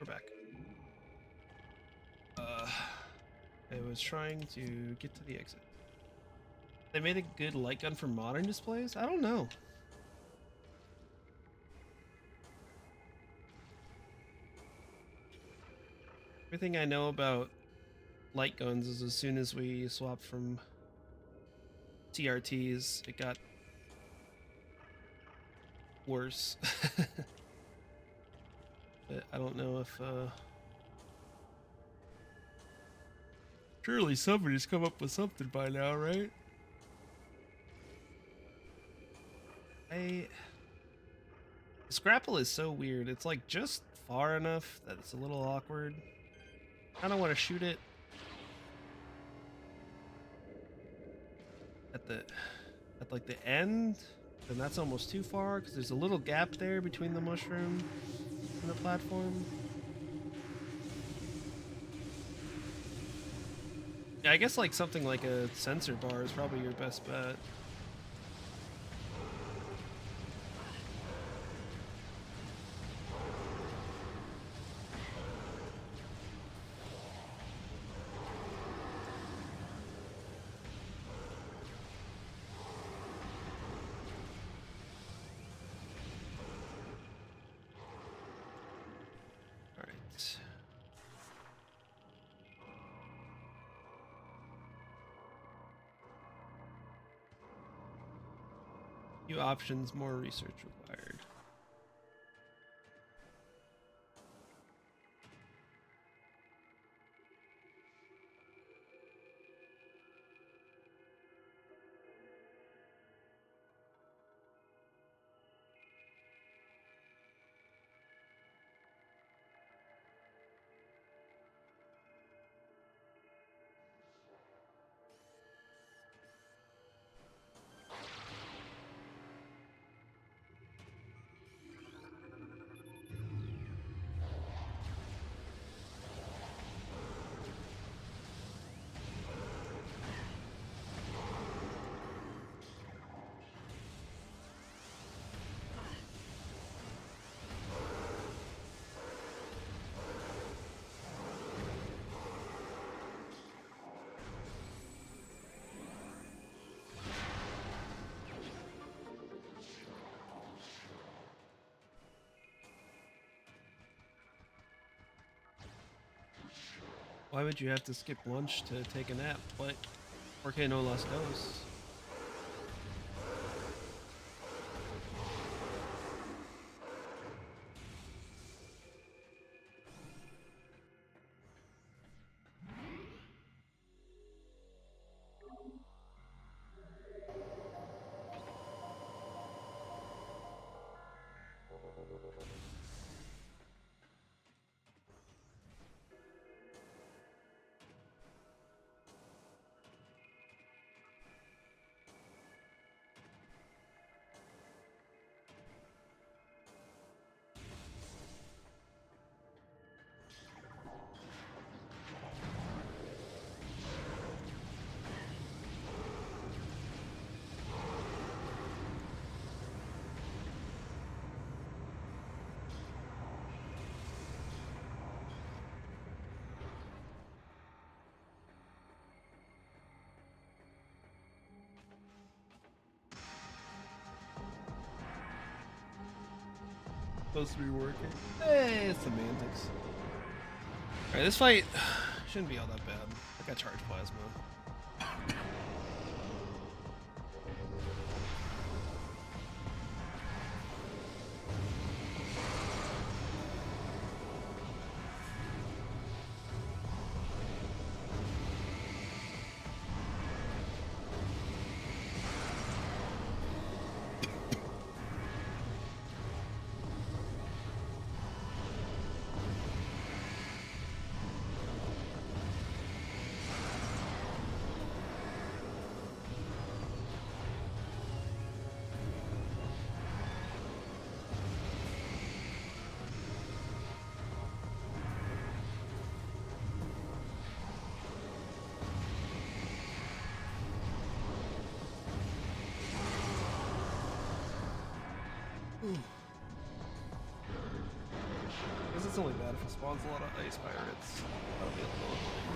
We're back. I was trying to get to the exit. They made a good light gun for modern displays? I don't know. Everything I know about light guns is as soon as we swapped from CRTs, it got worse. But I don't know if surely somebody's come up with something by now, right? The Scrapple is so weird. It's like just far enough that it's a little awkward. I don't want to shoot it at like the end, and that's almost too far because there's a little gap there between the mushroom and the platform. Yeah, I guess like something like a sensor bar is probably your best bet. Few options, more research required. Why would you have to skip lunch to take a nap? What? Porque no las dos? Supposed to be working. Hey, it's semantics. Alright, this fight shouldn't be all that bad. I got charged plasma. It's only bad if it spawns a lot of ice pirates. That'll be a little annoying.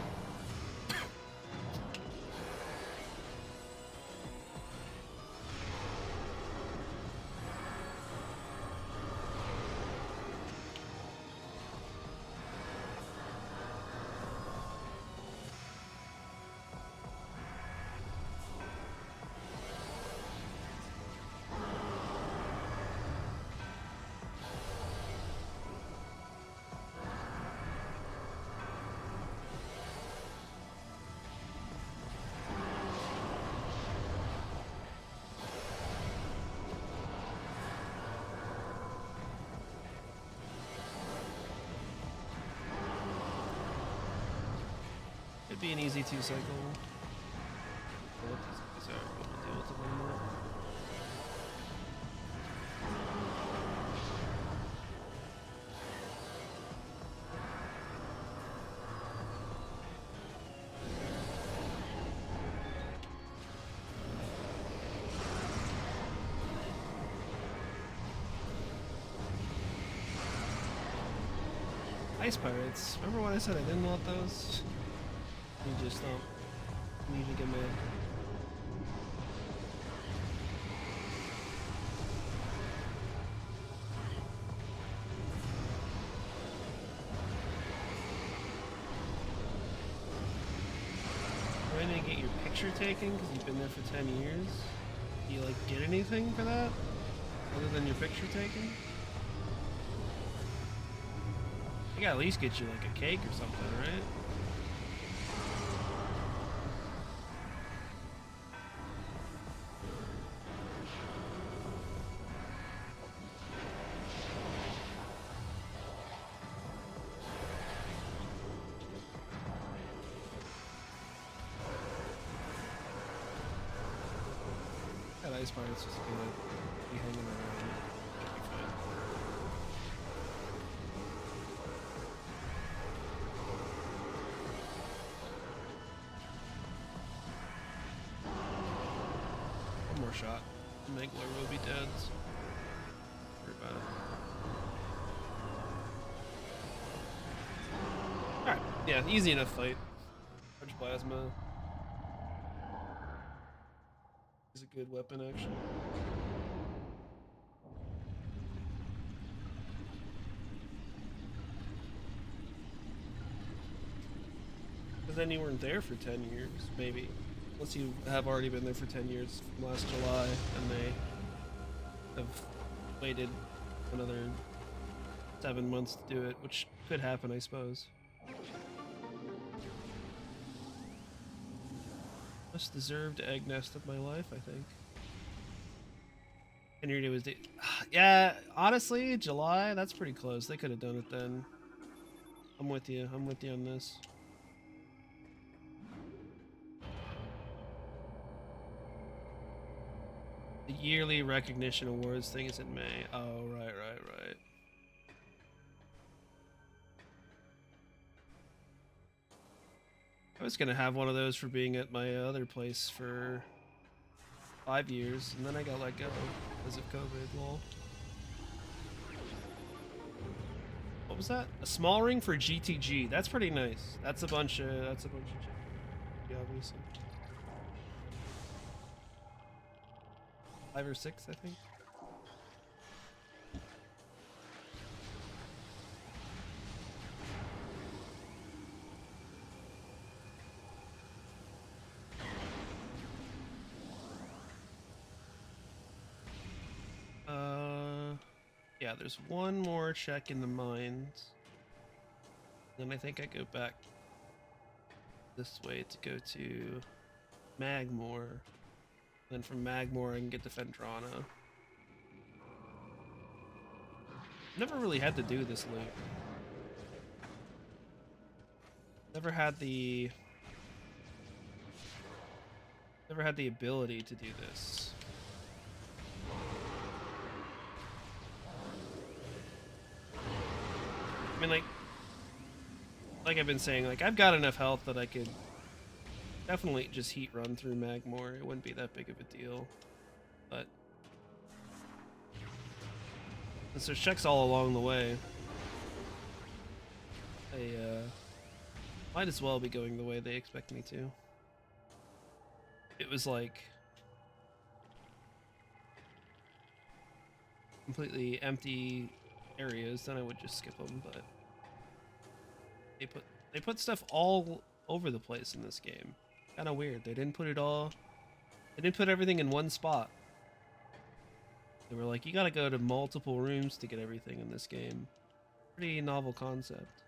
It'd be an easy 2-cycle. Sorry, we'll deal with it in a minute. Ice pirates. Remember when I said I didn't want those? You just don't need to get mad. Are you going to get your picture taken because you've been there for 10 years? Do you like get anything for that? Other than your picture taken? I gotta at least get you like a cake or something, right? That ice pirate's just gonna be hanging around. Be fine. One more shot. Megler will be dead. Worry about it. Alright, yeah, easy enough fight. Charge plasma is a good weapon, actually. Because then you weren't there for 10 years, maybe. Unless you have already been there for 10 years from last July, and they have waited another 7 months to do it, which could happen, I suppose. Most deserved egg nest of my life, I think. And your day was yeah, honestly, July, that's pretty close. They could have done it then. I'm with you. I'm with you on this. The yearly recognition awards thing is in May. Oh, right. I was gonna have one of those for being at my other place for 5 years, and then I got let go because of COVID. Lol. What was that? A small ring for GTG. That's pretty nice. That's a bunch of yeah, obviously. 5 or 6, I think. Yeah, there's one more check in the mines. Then I think I go back this way to go to Magmore. Then from Magmore I can get to Fendrana. Never really had to do this loop. Never had the ability to do this. I mean, like I've been saying, like I've got enough health that I could definitely just heat run through Magmore. It wouldn't be that big of a deal, but and so checks all along the way. They might as well be going the way they expect me to. It was like completely empty areas, then I would just skip them, but they put stuff all over the place in this game. Kind of weird. They didn't put everything in one spot. They were like, you gotta go to multiple rooms to get everything in this game. Pretty novel concept.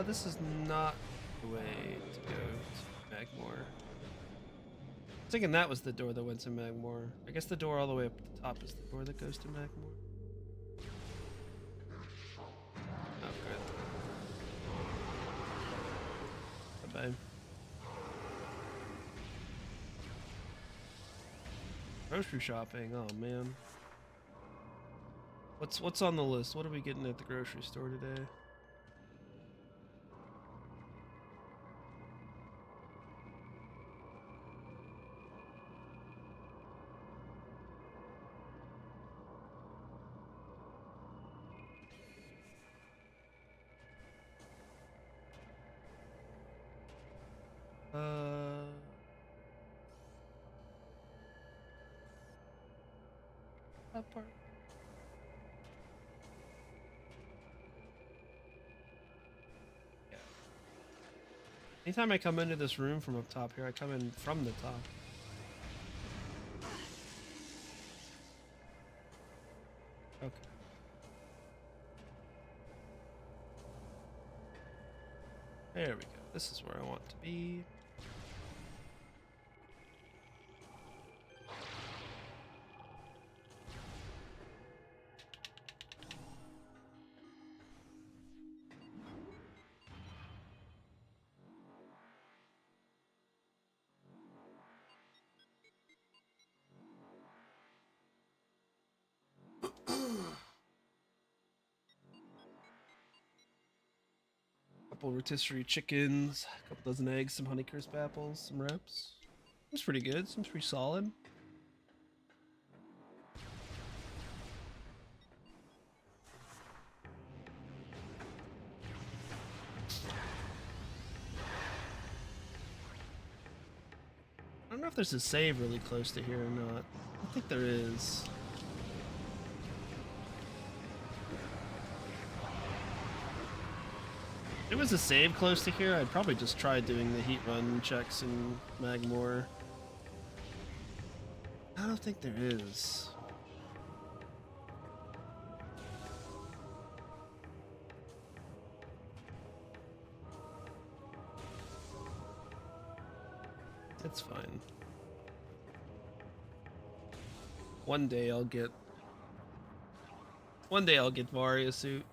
This is not the way to go to Magmore. I was thinking that was the door that went to Magmore. I guess the door all the way up at the top is the door that goes to Magmore. Oh, good. Bye-bye. Grocery shopping, oh man. What's on the list? What are we getting at the grocery store today? That part. Yeah. Anytime I come into this room from up top here, I come in from the top. Okay. There we go. This is where I want to be. Couple rotisserie chickens, a couple dozen eggs, some Honeycrisp apples, some wraps. Seems pretty good. Seems pretty solid. I don't know if there's a save really close to here or not. I think there is. If there was a save close to here, I'd probably just try doing the heat run checks in Magmore. I don't think there is. It's fine. One day I'll get Varia Suit.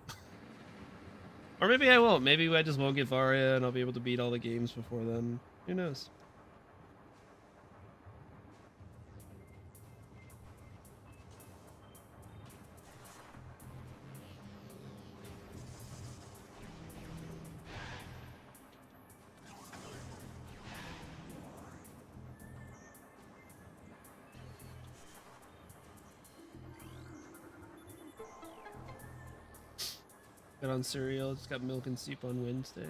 Or maybe I won't. Maybe I just won't get Varia and I'll be able to beat all the games before then. Who knows? Got on cereal, just got milk and soup on Wednesday.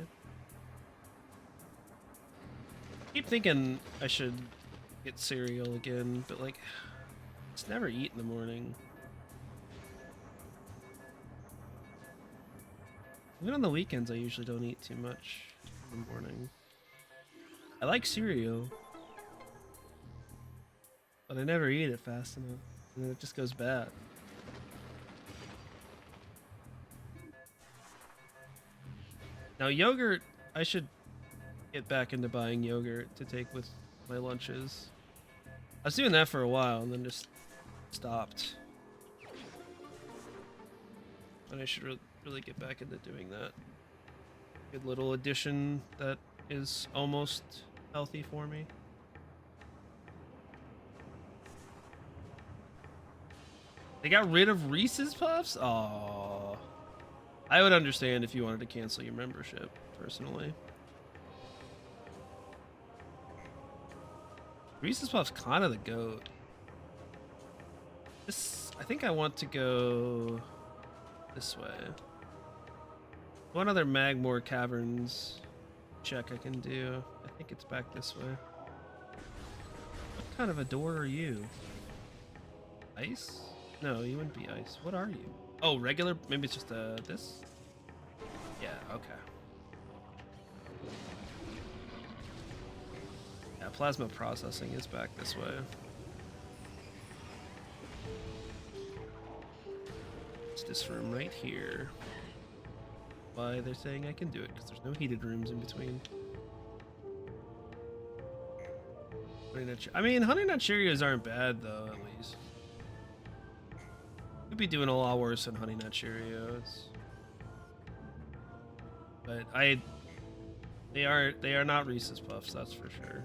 Keep thinking I should get cereal again, but like, it's never eat in the morning. Even on the weekends, I usually don't eat too much in the morning. I like cereal, but I never eat it fast enough, and then it just goes bad. Now yogurt, I should get back into buying yogurt to take with my lunches. I was doing that for a while and then just stopped. and I should really get back into doing that. Good little addition that is almost healthy for me. They got rid of Reese's Puffs? Aww. I would understand if you wanted to cancel your membership, personally. Reese's Puffs kind of the GOAT. I think I want to go this way. One other Magmore Caverns check I can do. I think it's back this way. What kind of a door are you? Ice? No, you wouldn't be ice. What are you? Oh, regular? Maybe it's just this? Yeah, okay. Yeah, plasma processing is back this way. It's this room right here. Why they're saying I can do it, because there's no heated rooms in between. I mean, Honey Nut Cheerios aren't bad, though, at least. Could be doing a lot worse than Honey Nut Cheerios. But they are not Reese's Puffs, that's for sure.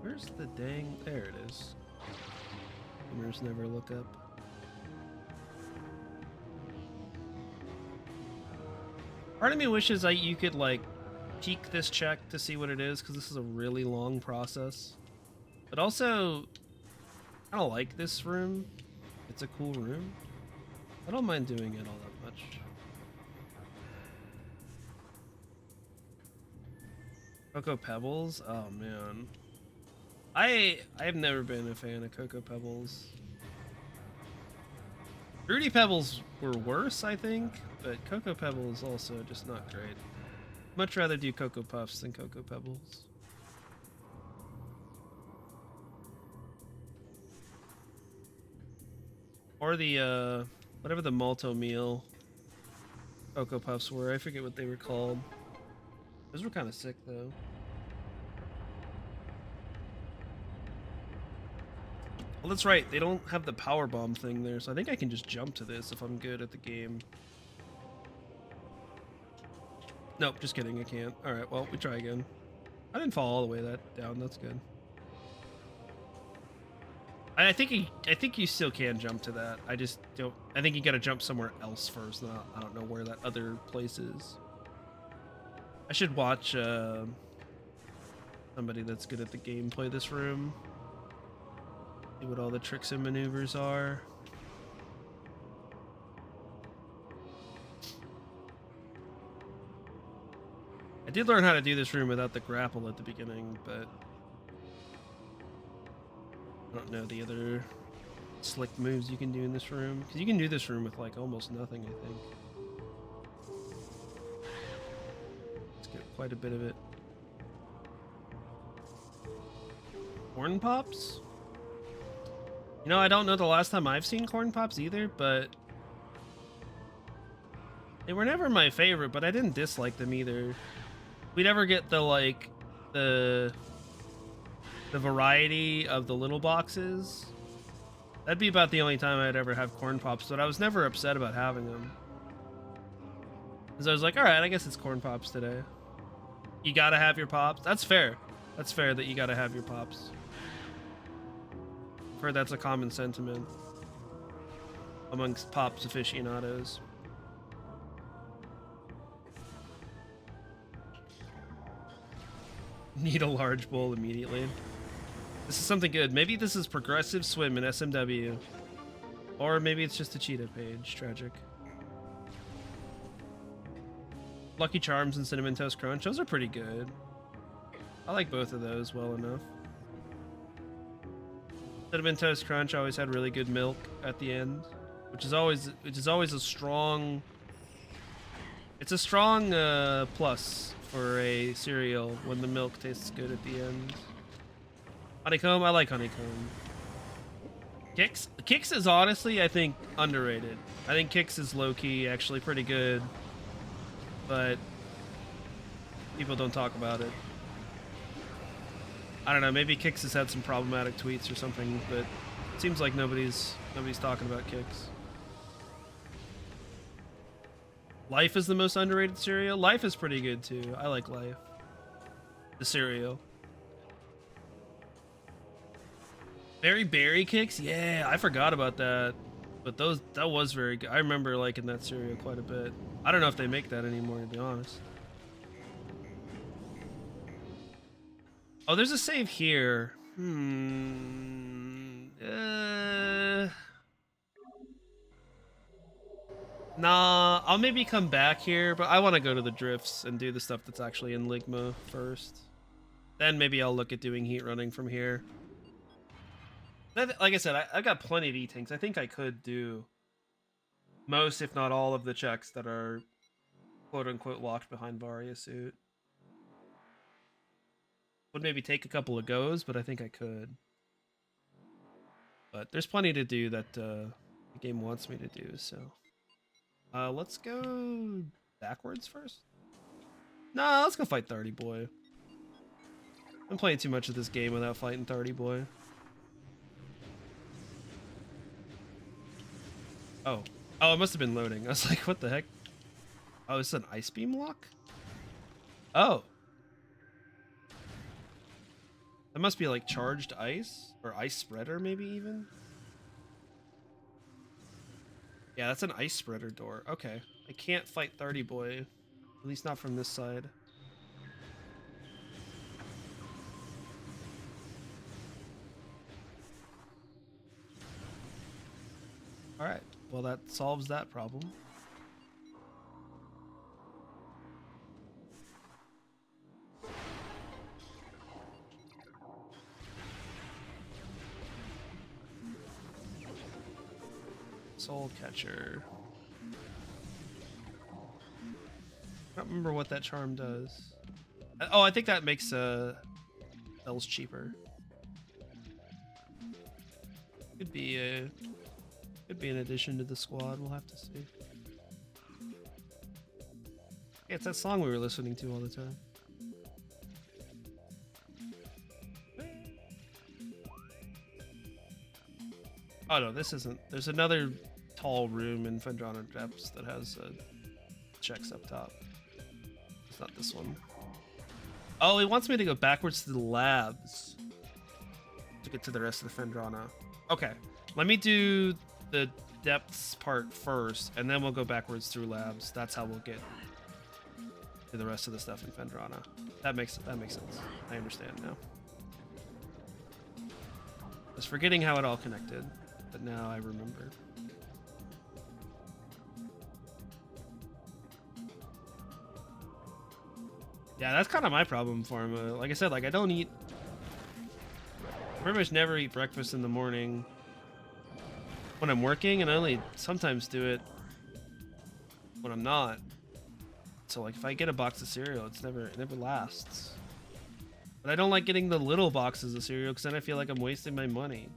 Where's the dang... There it is. Gamers never look up. Part of me wishes you could, like, peek this check to see what it is, because this is a really long process. But also, I don't like this room. It's a cool room. I don't mind doing it all that much. Cocoa Pebbles? Oh, man. I've never been a fan of Cocoa Pebbles. Fruity Pebbles were worse, I think, but Cocoa Pebbles also just not great. Much rather do Cocoa Puffs than Cocoa Pebbles. Or the, whatever the Malto meal Cocoa Puffs were. I forget what they were called. Those were kind of sick, though. Well, that's right. They don't have the power bomb thing there, so I think I can just jump to this if I'm good at the game. Nope, just kidding. I can't. All right, well, we try again. I didn't fall all the way down. That's good. I think you still can jump to that. I just don't. I think you got to jump somewhere else first. I don't know where that other place is. I should watch somebody that's good at the game play this room. See what all the tricks and maneuvers are. I did learn how to do this room without the grapple at the beginning, but I don't know the other slick moves you can do in this room. Because you can do this room with like almost nothing, I think. Let's get quite a bit of it. Corn Pops? You know, I don't know the last time I've seen Corn Pops either, but they were never my favorite, but I didn't dislike them either. We never get the, like, the variety of the little boxes. That'd be about the only time I'd ever have Corn Pops, but I was never upset about having them. Because I was like, alright, I guess it's Corn Pops today. You gotta have your Pops. That's fair. That's fair that you gotta have your Pops. I've heard that's a common sentiment amongst Pops aficionados. Need a large bowl immediately. This is something good. Maybe this is Progressive Swim in SMW. Or maybe it's just a cheetah page. Tragic. Lucky Charms and Cinnamon Toast Crunch. Those are pretty good. I like both of those well enough. Cinnamon Toast Crunch always had really good milk at the end, which is always a strong. It's a strong plus for a cereal when the milk tastes good at the end. Honeycomb, I like honeycomb. Kix is honestly, I think, underrated. I think Kix is low-key actually pretty good, but people don't talk about it. I don't know, maybe Kix has had some problematic tweets or something, but it seems like nobody's talking about Kix. Life is the most underrated cereal. Life is pretty good too. I like Life. The cereal. Berry Kicks? Yeah, I forgot about that. But that was very good. I remember liking that cereal quite a bit. I don't know if they make that anymore, to be honest. Oh, there's a save here. Nah, I'll maybe come back here, but I want to go to the drifts and do the stuff that's actually in Ligma first. Then maybe I'll look at doing heat running from here. Like I said, I've got plenty of E-Tanks. I think I could do most, if not all, of the checks that are quote-unquote locked behind Varia Suit. Would maybe take a couple of goes, but I think I could. But there's plenty to do that the game wants me to do, so... let's go backwards first? Nah, let's go fight 30 Boy. I'm playing too much of this game without fighting 30 Boy. Oh. Oh, it must have been loading. I was like, what the heck? Oh, this is an ice beam lock? Oh. That must be like charged ice? Or ice spreader, maybe even? Yeah, that's an ice spreader door. Okay. I can't fight 30 Boy. At least not from this side. Alright. Well, that solves that problem. Soul Catcher. I don't remember what that charm does. Oh, I think that makes bells cheaper. Could be an addition to the squad. We'll have to see. Yeah, it's that song we were listening to all the time. Oh no, this isn't. There's another tall room in Phendrana Depths that has checks up top. It's not this one. Oh, he wants me to go backwards to the labs to get to the rest of the Phendrana. Okay, let me do the depths part first, and then we'll go backwards through labs. That's how we'll get to the rest of the stuff in Phendrana. That makes sense. I understand now. I was forgetting how it all connected, but now I remember. Yeah, that's kind of my problem for him. Like I said, like I don't eat. I pretty much never eat breakfast in the morning when I'm working, and I only sometimes do it when I'm not. So like if I get a box of cereal, it never lasts. But I don't like getting the little boxes of cereal because then I feel like I'm wasting my money.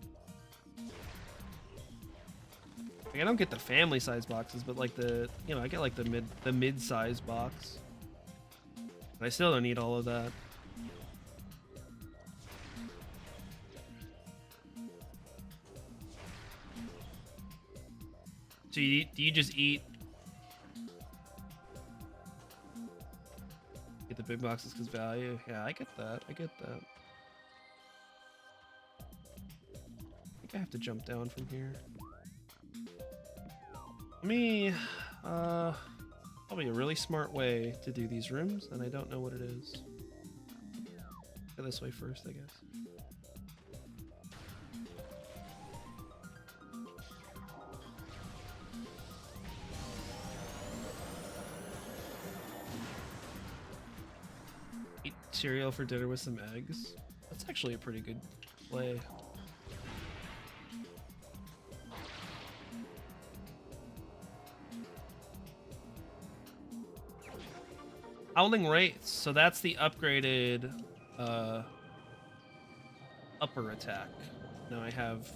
Like I don't get the family size boxes, but like I get like the mid-size box. But I still don't need all of that. So do you just eat? Get the big boxes because value. Yeah, I get that. I think I have to jump down from here. Probably a really smart way to do these rooms, and I don't know what it is. Go this way first, I guess. Eat cereal for dinner with some eggs. That's actually a pretty good play. Howling Wraiths, so that's the upgraded upper attack. Now I have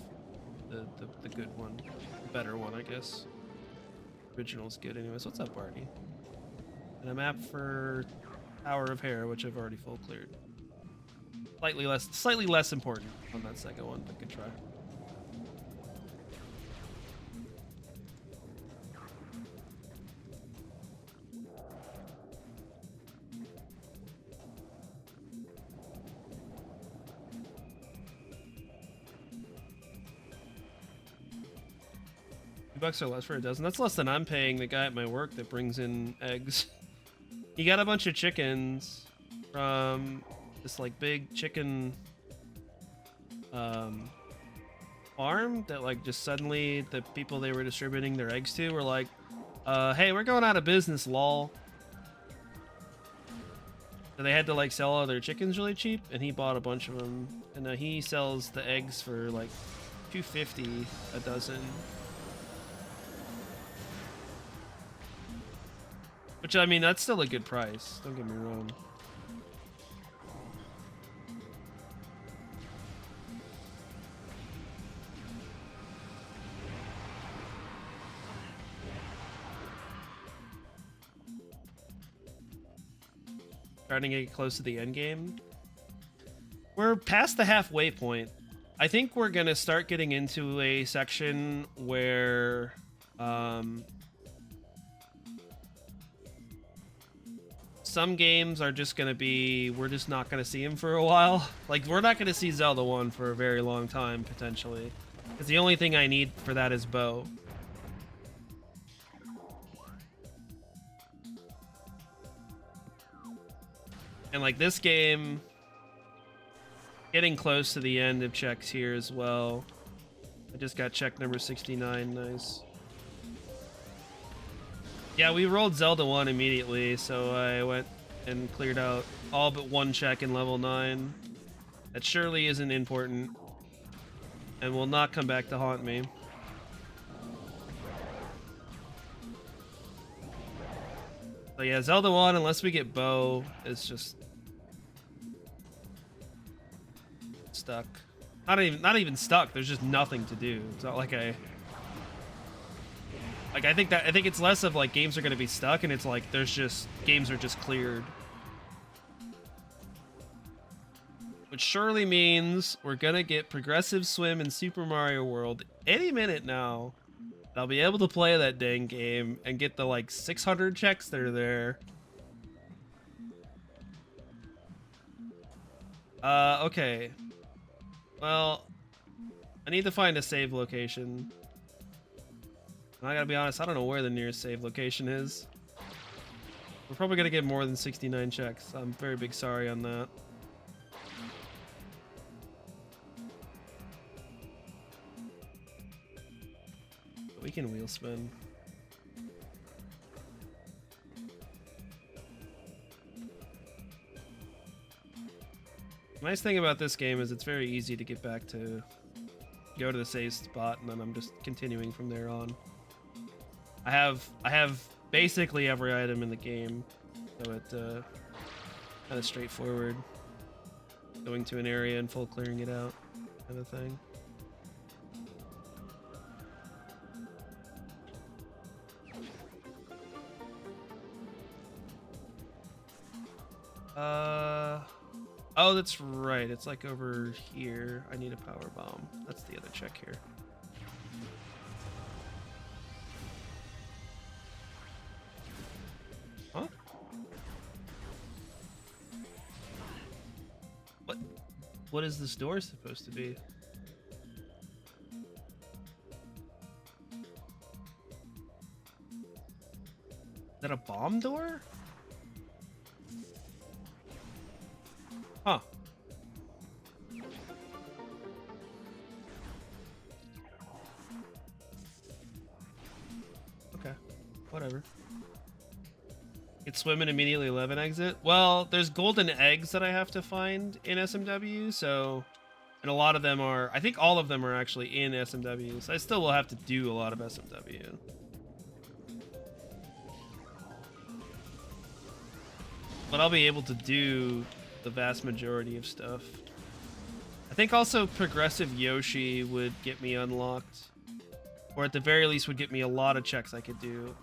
the good one, the better one, I guess. Original's good anyways. What's up, Barney? And a map for Tower of Hair, which I've already full cleared. Slightly less important on that second one, but good try. $2 or less for a dozen. That's less than I'm paying the guy at my work that brings in eggs. He got a bunch of chickens from this like big chicken farm that like just suddenly the people they were distributing their eggs to were like, hey, we're going out of business, lol. So they had to like sell all their chickens really cheap, and he bought a bunch of them, and he sells the eggs for like $2.50 a dozen. Which, I mean, that's still a good price. Don't get me wrong. Starting to get close to the end game. We're past the halfway point. I think we're going to start getting into a section where... some games are just gonna be, we're just not gonna see him for a while. Like, we're not gonna see Zelda 1 for a very long time, potentially. Because the only thing I need for that is bow. And like this game, getting close to the end of checks here as well. I just got check number 69, nice. Yeah, we rolled Zelda 1 immediately, so I went and cleared out all but one check in level 9. That surely isn't important, and will not come back to haunt me. So yeah, Zelda 1, unless we get bow, is just... stuck. Not even stuck, there's just nothing to do. It's not like I think it's less of like games are gonna be stuck, and it's like there's just games are just cleared. Which surely means we're gonna get Progressive Swim in Super Mario World any minute now. I'll be able to play that dang game and get the like 600 checks that are there. Okay. Well, I need to find a save location. I gotta be honest, I don't know where the nearest save location is. We're probably gonna get more than 69 checks. I'm very big sorry on that. But we can wheel spin. Nice thing about this game is it's very easy to get back to, go to the save spot, and then I'm just continuing from there on. I have basically every item in the game, so it kind of straightforward. Going to an area and full clearing it out, kind of thing. Oh, that's right. It's like over here. I need a power bomb. That's the other check here. Huh? What is this door supposed to be? Is that a bomb door? Huh. Okay. Whatever. Get swim and immediately 11 exit. Well, there's golden eggs that I have to find in SMW, so... And a lot of them are... I think all of them are actually in SMW, so I still will have to do a lot of SMW. But I'll be able to do the vast majority of stuff. I think also Progressive Yoshi would get me unlocked. Or at the very least would get me a lot of checks I could do.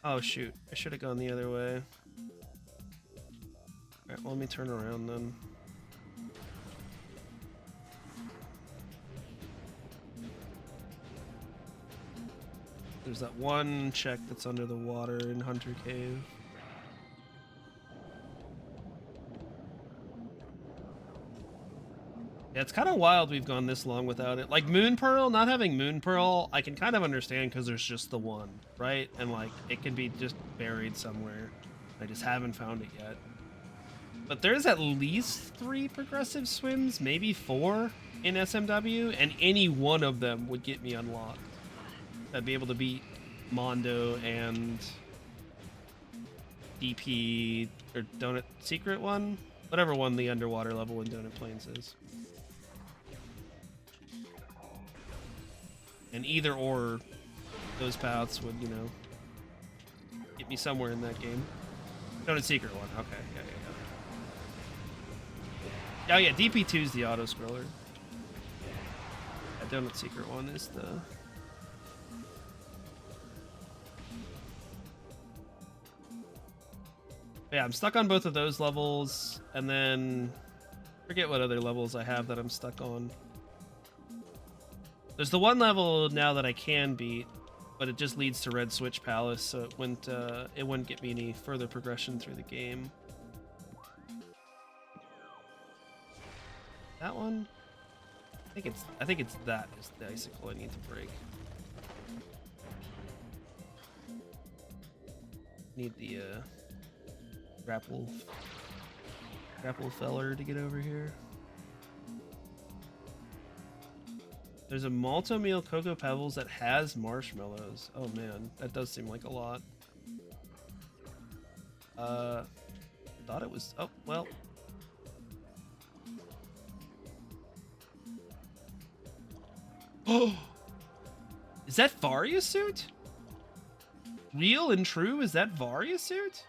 Oh shoot, I should have gone the other way. Alright, well, let me turn around then. There's that one check that's under the water in Hunter Cave. Yeah, it's kind of wild we've gone this long without it. Like Moon Pearl, not having Moon Pearl, I can kind of understand because there's just the one, right? And like it can be just buried somewhere. I just haven't found it yet. But there's at least 3 progressive swims, maybe 4 in SMW, and any one of them would get me unlocked. I'd be able to beat Mondo and DP or Donut Secret one, whatever one the underwater level in Donut Plains is. And either or those paths would, you know, get me somewhere in that game. Donut Secret one, okay, yeah. Oh yeah, DP2 is the auto scroller. Yeah, Donut Secret one is the. Yeah, I'm stuck on both of those levels, and then forget what other levels I have that I'm stuck on. There's the one level now that I can beat, but it just leads to Red Switch Palace, so it wouldn't get me any further progression through the game. That one? I think it's that is the icicle I need to break. Need the grapple feller to get over here. There's a Malto Meal Cocoa Pebbles that has marshmallows. Oh man, that does seem like a lot. I thought it was, oh, well. Oh! Is that Varia Suit? Real and true, is that Varia Suit?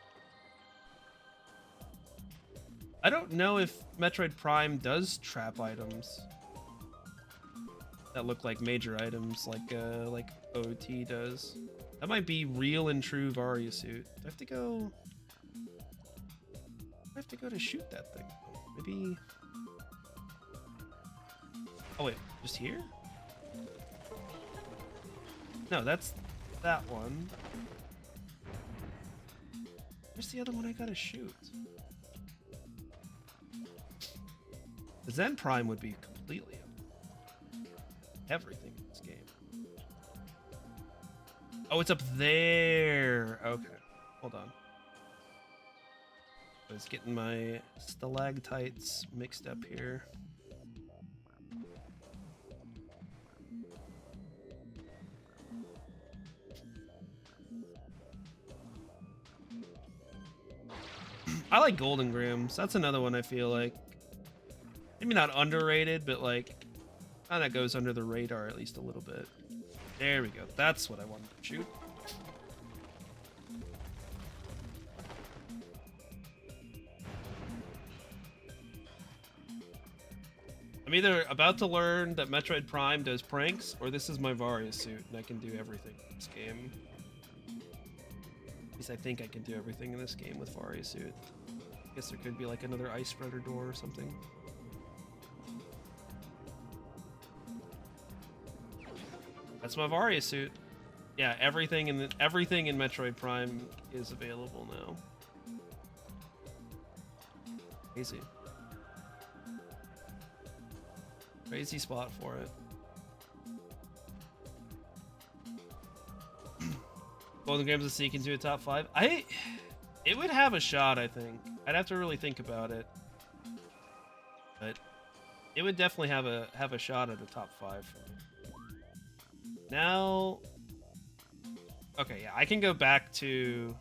I don't know if Metroid Prime does trap items that look like major items like OT does. That might be real and true Varia Suit. Do I have to go? I have to go to shoot that thing. Maybe. Oh wait, just here? No, that's that one. Where's the other one I gotta shoot? The Zen Prime would be completely everything in this game. Oh, it's up there. Okay, hold on. I was getting my stalactites mixed up here. I like Golden Grams. That's another one I feel like. Maybe not underrated, but like kind of goes under the radar at least a little bit. There we go. That's what I wanted to shoot. I'm either about to learn that Metroid Prime does pranks, or this is my Varia Suit, and I can do everything in this game. At least I think I can do everything in this game with Varia Suit. I guess there could be like another ice spreader door or something. That's my Varia Suit. Yeah, everything in Metroid Prime is available now. Crazy. Crazy spot for it. Golden Grams to sneak into a top 5. It would have a shot, I think. I'd have to really think about it. But it would definitely have a shot at a top 5 for me. Now, okay, yeah, I can go back to,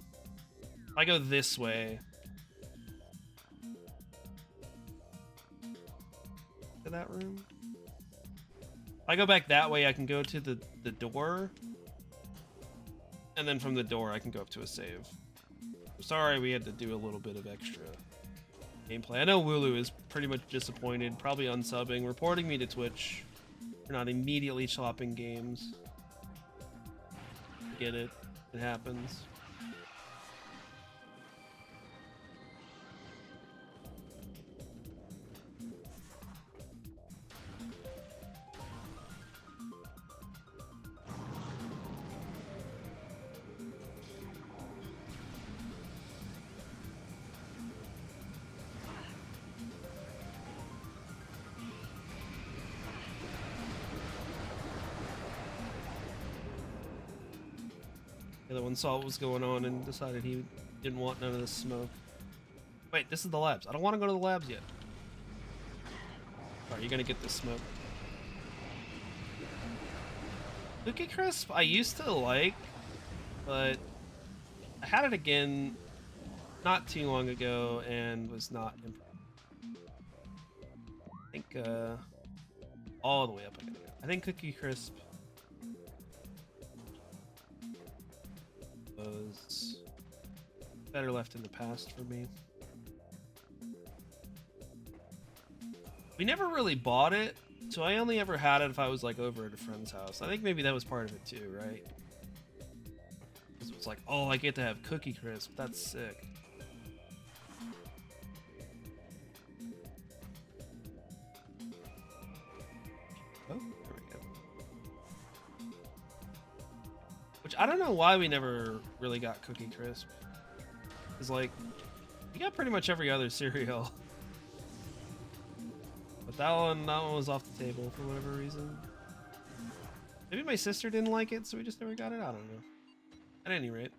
if I go this way to that room. If I go back that way, I can go to the door, and then from the door, I can go up to a save. I'm sorry we had to do a little bit of extra gameplay. I know Wooloo is pretty much disappointed, probably unsubbing, reporting me to Twitch. We're not immediately chopping games. Get it. It happens. The other one saw what was going on and decided he didn't want none of this smoke. Wait, this is the labs. I don't want to go to the labs yet. Alright, you're gonna get this smoke. Cookie Crisp I used to like, but I had it again not too long ago and was not impressed. I think all the way up. I think Cookie Crisp was better left in the past for me. We never really bought it, so I only ever had it if I was like over at a friend's house. I think maybe that was part of it too, right? Because it was like, oh, I get to have Cookie Crisp. That's sick. Oh, there we go. Which I don't know why we never really got Cookie Crisp. It's like, we got pretty much every other cereal. But that one was off the table for whatever reason. Maybe my sister didn't like it, so we just never got it. I don't know. At any rate.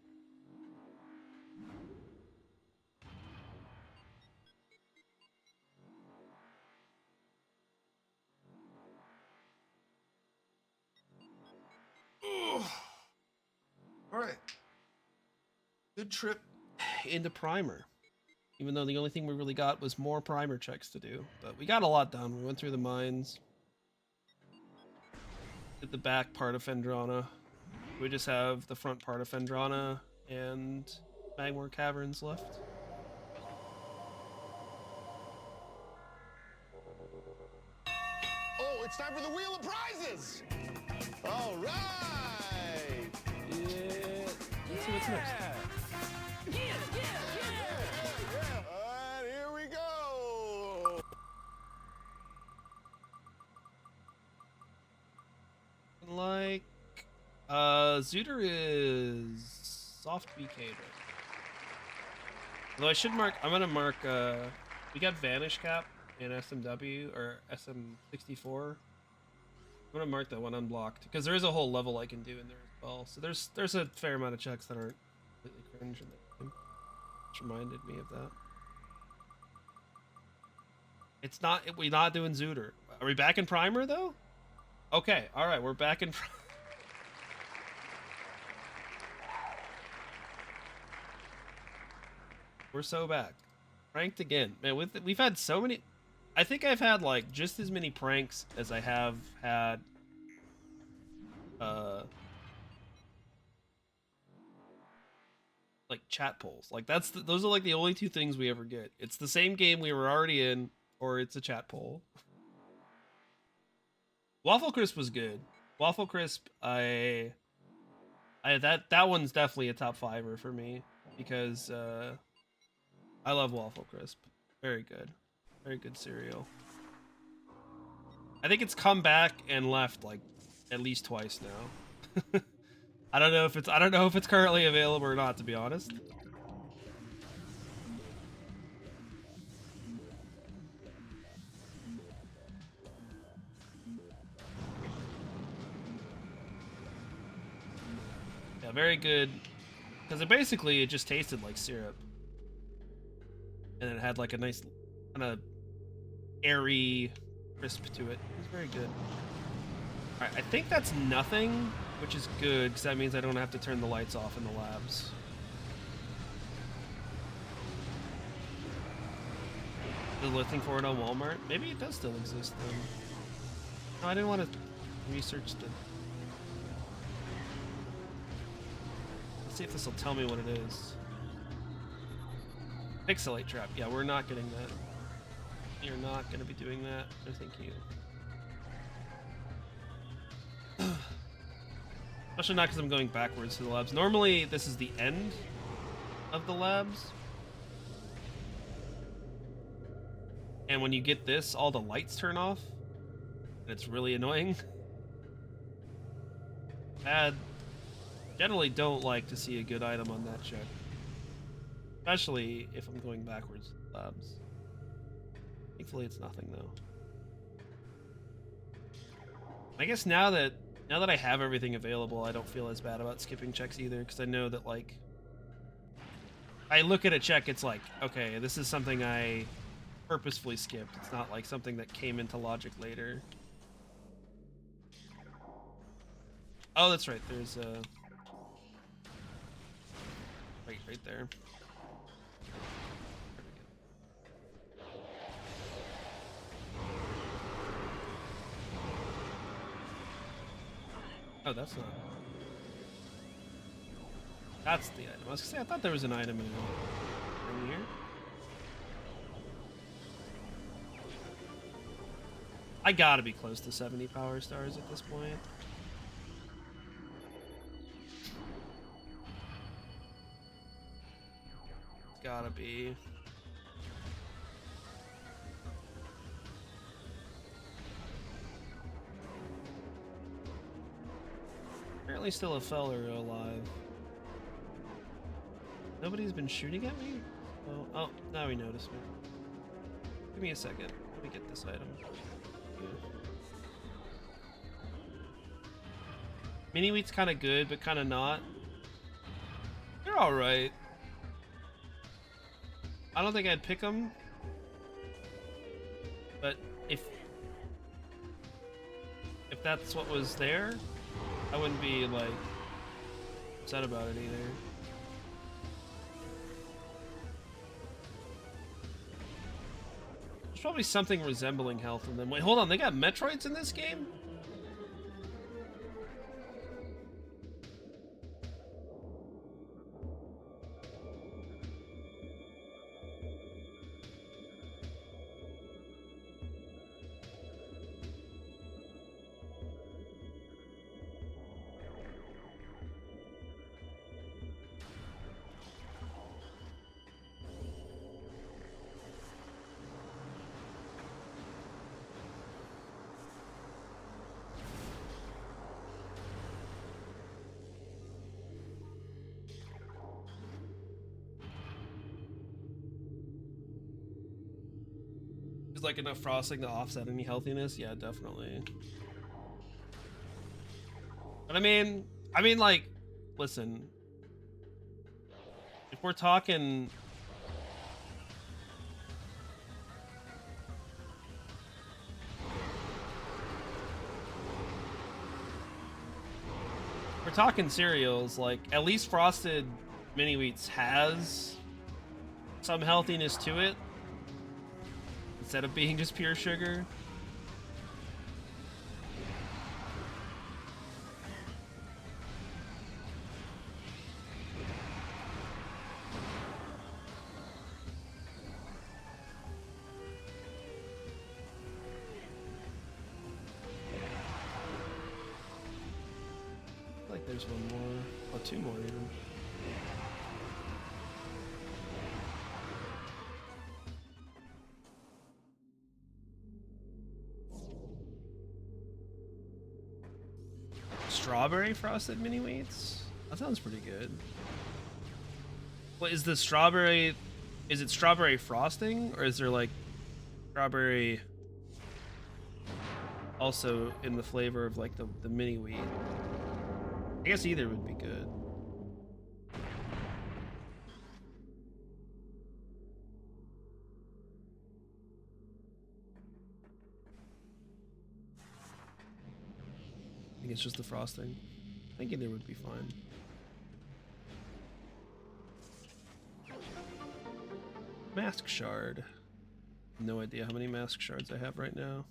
All right. Good trip into Primer. Even though the only thing we really got was more Primer checks to do. But we got a lot done. We went through the mines. Did the back part of Fendrana. We just have the front part of Fendrana and Magmore Caverns left. Oh, it's time for the Wheel of Prizes! All right! Yeah. Let's see what's next. And here we go! Like, Zooter is soft BK. Although I should mark, I'm gonna mark, we got Vanish Cap in SMW, or SM64. I'm gonna mark that one unblocked, because there is a whole level I can do in there as well. So there's a fair amount of checks that aren't completely cringe in that game. Which reminded me of that. It's not, we're not doing Zooter. Are we back in Primer, though? Okay, alright, we're back in Primer. We're so back. Pranked again. Man, we've had so many... I think I've had, like, just as many pranks as I have had... like, chat polls. Like, those are, like, the only two things we ever get. It's the same game we were already in, or it's a chat poll. Waffle Crisp was good. Waffle Crisp, that one's definitely a top fiver for me, because, I love Waffle Crisp. Very good. Very good cereal. I think it's come back and left like at least twice now. I don't know if it's currently available or not, to be honest. Yeah, very good. Because it just tasted like syrup. And it had like a nice kind of airy crisp to it. It was very good. Alright, I think that's nothing, which is good, because that means I don't have to turn the lights off in the labs. Still looking for it on Walmart? Maybe it does still exist then. No, I didn't want to research the... Let's see if this will tell me what it is. Pixelate trap. Yeah, we're not getting that. You're not going to be doing that. No, thank you. Especially not because I'm going backwards to the labs. Normally, this is the end of the labs. And when you get this, all the lights turn off. And it's really annoying. I generally don't like to see a good item on that check. Especially if I'm going backwards to the labs. Thankfully, it's nothing, though. I guess now that Now that I have everything available, I don't feel as bad about skipping checks either, because I know that, like, I look at a check, it's like, okay, this is something I purposefully skipped. It's not like something that came into logic later. Oh, that's right. There's a right there. Oh, that's not. That's the item. I was gonna say I thought there was an item in here. I gotta be close to 70 power stars at this point. Gotta be. Apparently still a feller alive. Nobody's been shooting at me? Oh, now he noticed me. Give me a second. Let me get this item. Mini wheat's kind of good, but kind of not. They're all right. I don't think I'd pick them, but if that's what was there, I wouldn't be like upset about it either. There's probably something resembling health in them. Wait, hold on, they got Metroids in this game? Is like enough frosting to offset any healthiness? Yeah, definitely. But I mean like, listen, if we're talking cereals, like at least Frosted Mini Wheats has some healthiness to it instead of being just pure sugar. I feel like there's one more. Oh, two more even. Strawberry frosted mini wheats? That sounds pretty good. What is the strawberry? Is it strawberry frosting, or is there like strawberry also in the flavor of like the mini wheat? I guess either would be good. I think it's just the frosting. I think either would be fine. Mask shard. No idea how many mask shards I have right now.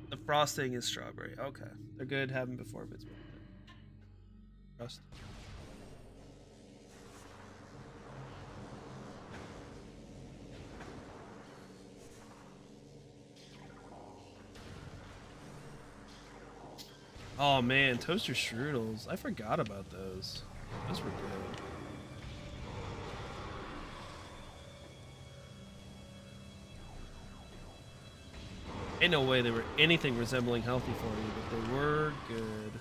The frosting is strawberry. Okay. They're good. Haven't before, but it's good. Trust. Oh man, toaster strudels. I forgot about those. Those were good. Ain't no way they were anything resembling healthy for you, but they were good.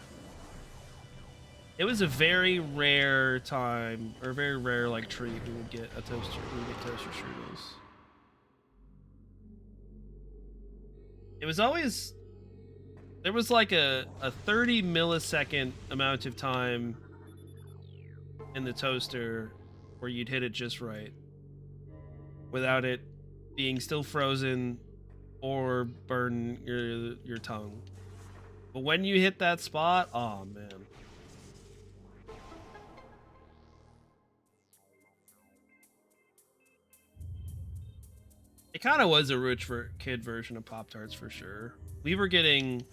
It was a very rare time, or very rare like treat. We would get a toaster. We would get toaster strudels. It was always, there was like a 30 millisecond amount of time in the toaster where you'd hit it just right without it being still frozen or burn your tongue. But when you hit that spot, oh man. It kind of was a rich kid version of Pop-Tarts for sure. We were getting,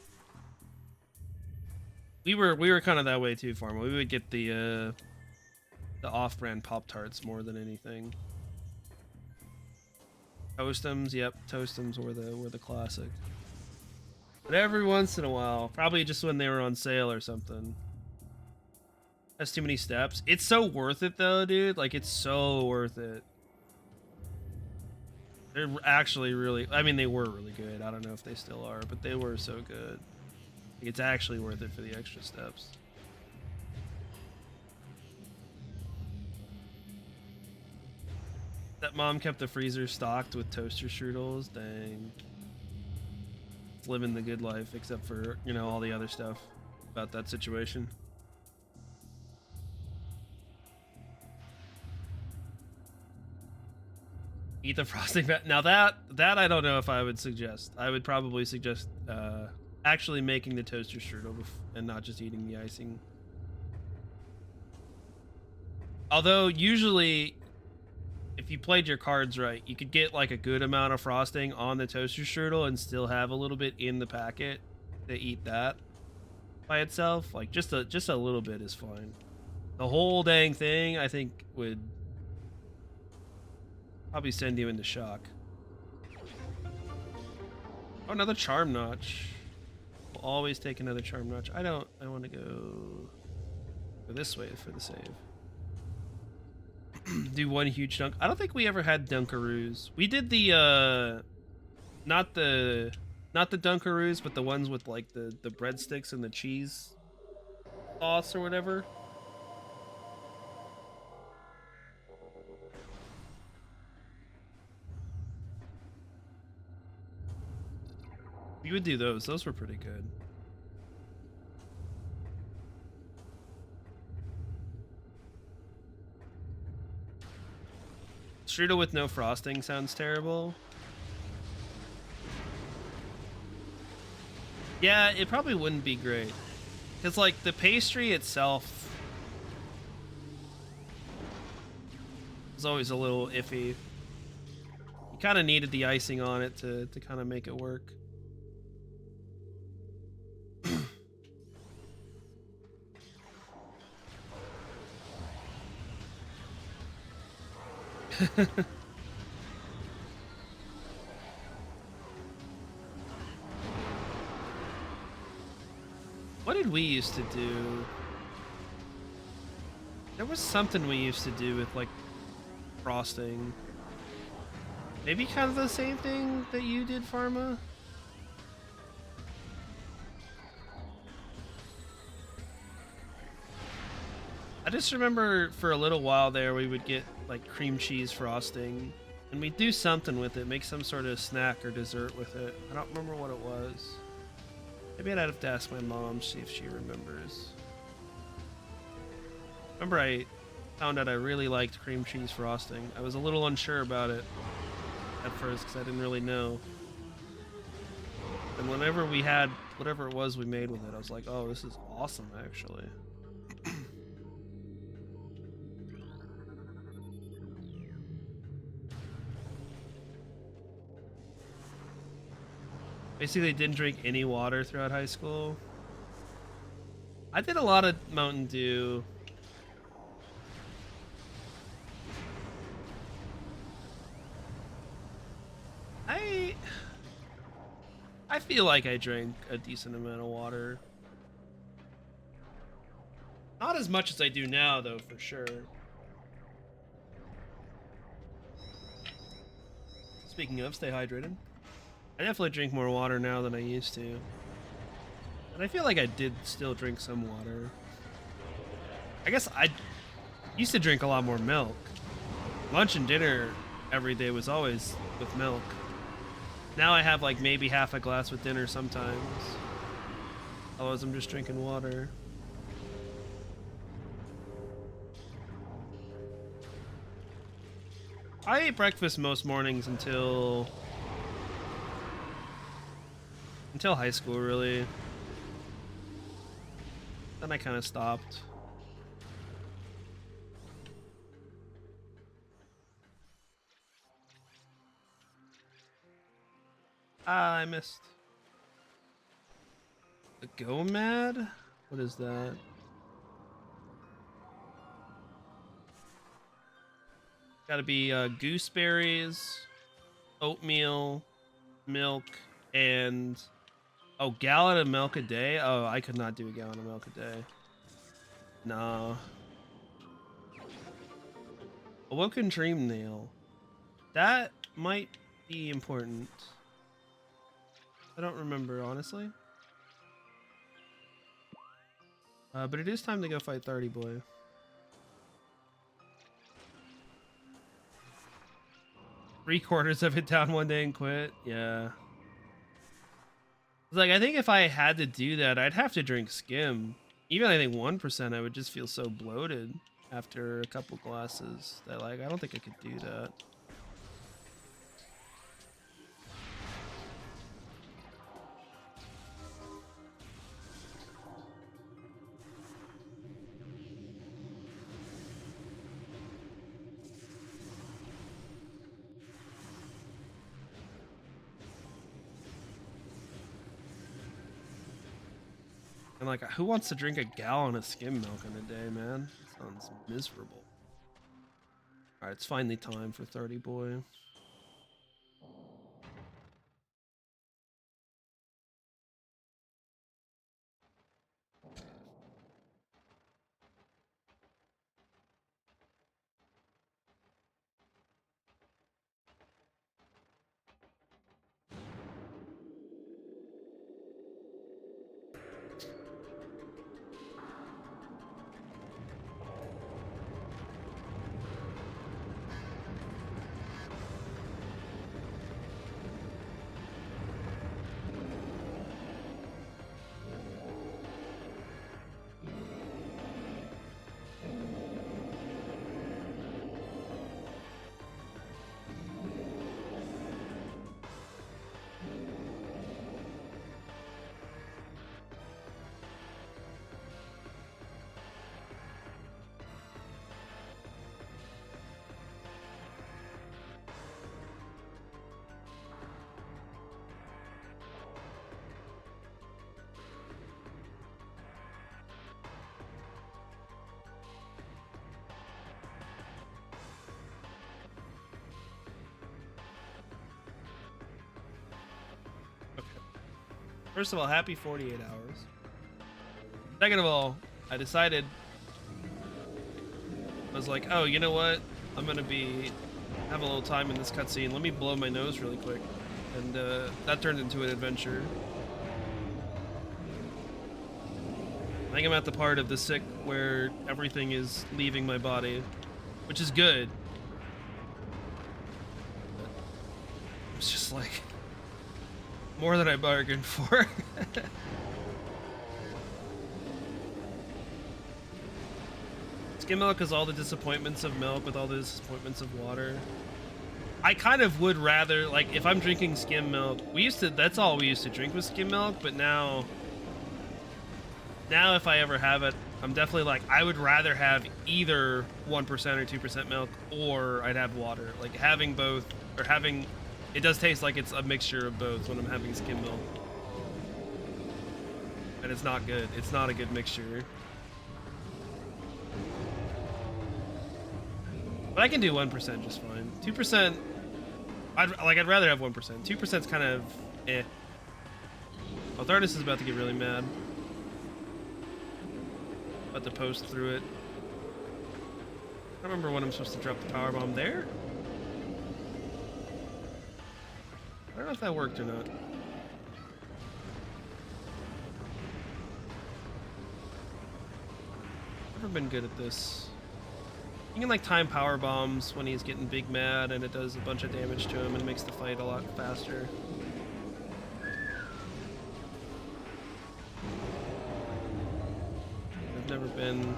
we were kind of that way too, Pharma. We would get the off-brand Pop-Tarts more than anything. Toastums, yep, Toastums were the classic. But every once in a while, probably just when they were on sale or something. That's too many steps. It's so worth it though, dude. Like, it's so worth it. They're actually really, I mean, they were really good. I don't know if they still are, but they were so good. It's actually worth it for the extra steps. That mom kept the freezer stocked with toaster strudels. Dang. It's living the good life, except for, you know, all the other stuff about that situation. Eat the frosting. Now that I don't know if I would suggest. I would probably suggest actually making the toaster strudel and not just eating the icing. Although usually, if you played your cards right, you could get like a good amount of frosting on the toaster strudel and still have a little bit in the packet to eat that by itself. Like just a little bit is fine. The whole dang thing, I think, would probably send you into shock. Oh, another charm notch. We'll always take another charm notch. I want to go this way for the save. Do one huge dunk. I don't think we ever had Dunkaroos. We did the not the Dunkaroos, but the ones with like the breadsticks and the cheese sauce or whatever. We would do those. Those were pretty good. Strudel with no frosting sounds terrible. Yeah, it probably wouldn't be great. Because, like, the pastry itself was always a little iffy. You kind of needed the icing on it to kind of make it work. What did we used to do? There was something we used to do with like frosting. Maybe kind of the same thing that you did, Pharma? I just remember for a little while there we would get like cream cheese frosting and we'd do something with it, make some sort of snack or dessert with it. I don't remember what it was. Maybe I'd have to ask my mom, see if she remembers. Remember I found out I really liked cream cheese frosting. I was a little unsure about it at first because I didn't really know. And whenever we had whatever it was we made with it, I was like, oh, this is awesome actually. Basically didn't drink any water throughout high school. I did a lot of Mountain Dew. I feel like I drank a decent amount of water. Not as much as I do now though, for sure. Speaking of, stay hydrated. I definitely drink more water now than I used to. And I feel like I did still drink some water. I guess I used to drink a lot more milk. Lunch and dinner every day was always with milk. Now I have like maybe half a glass with dinner sometimes. Otherwise I'm just drinking water. I ate breakfast most mornings until high school, really. Then I kind of stopped. Ah, I missed. A Gomad? What is that? Gotta be gooseberries, oatmeal, milk, and... Oh, gallon of milk a day? Oh, I could not do a gallon of milk a day. Nah. Awoken Dream Nail. That might be important. I don't remember, honestly. But it is time to go fight 30 Boy. Three-quarters of it down one day and quit? Yeah. Like, I think if I had to do that, I'd have to drink skim. Even I think 1%, I would just feel so bloated after a couple glasses that, like, I don't think I could do that. And like, who wants to drink a gallon of skim milk in a day, man? That sounds miserable. Alright, it's finally time for 30 Boy. First of all, happy 48 hours. Second of all, I decided, I was like, oh, you know what? I'm gonna have a little time in this cutscene. Let me blow my nose really quick. And that turned into an adventure. I think I'm at the part of the sick where everything is leaving my body, which is good. But it's just like more than I bargained for. Skim milk is all the disappointments of milk with all the disappointments of water. I kind of would rather, like, if I'm drinking skim milk, that's all we used to drink was skim milk, but now if I ever have it, I'm definitely like, I would rather have either 1% or 2% milk, or I'd have water. Like, having both, or having, it does taste like it's a mixture of both when I'm having skim milk. And it's not good. It's not a good mixture. But I can do 1% just fine. 2%, I'd rather have 1%. 2%'s kind of eh. Arthritis is about to get really mad. About to post through it. I don't remember when I'm supposed to drop the power bomb there. I don't know if that worked or not. never been good at this. You can like time power bombs when he's getting big mad, and it does a bunch of damage to him and makes the fight a lot faster. I've never been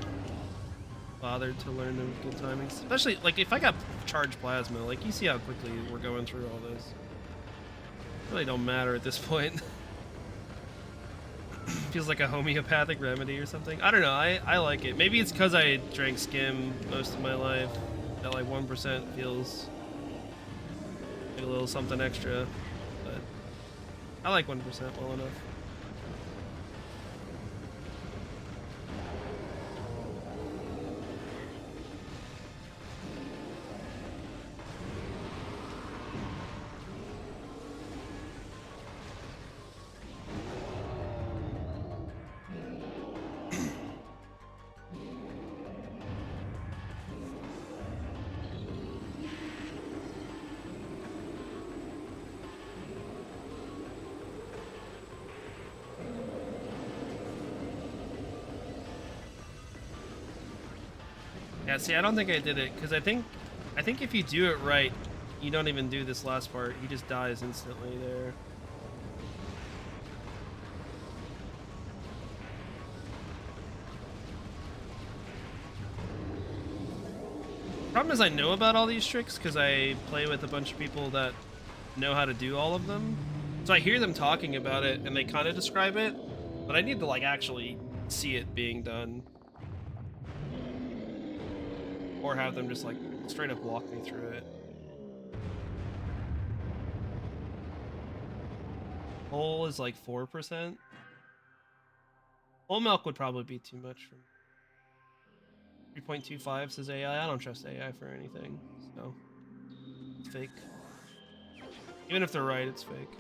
bothered to learn the good timings, especially like if I got charged plasma. Like you see how quickly we're going through all this. It really don't matter at this point. Feels like a homeopathic remedy or something. I don't know. I like it. Maybe it's because I drank skim most of my life. That like 1% feels like a little something extra, but I like 1% well enough. Yeah, see, I don't think I did it, because I think if you do it right, you don't even do this last part. He just dies instantly there. Problem is I know about all these tricks because I play with a bunch of people that know how to do all of them. So I hear them talking about it, and they kind of describe it, but I need to like actually see it being done. Or have them just like straight up walk me through it. Whole is like 4%. Whole milk would probably be too much for me. 3.25 says AI. I don't trust AI for anything, so it's fake. Even if they're right, it's fake.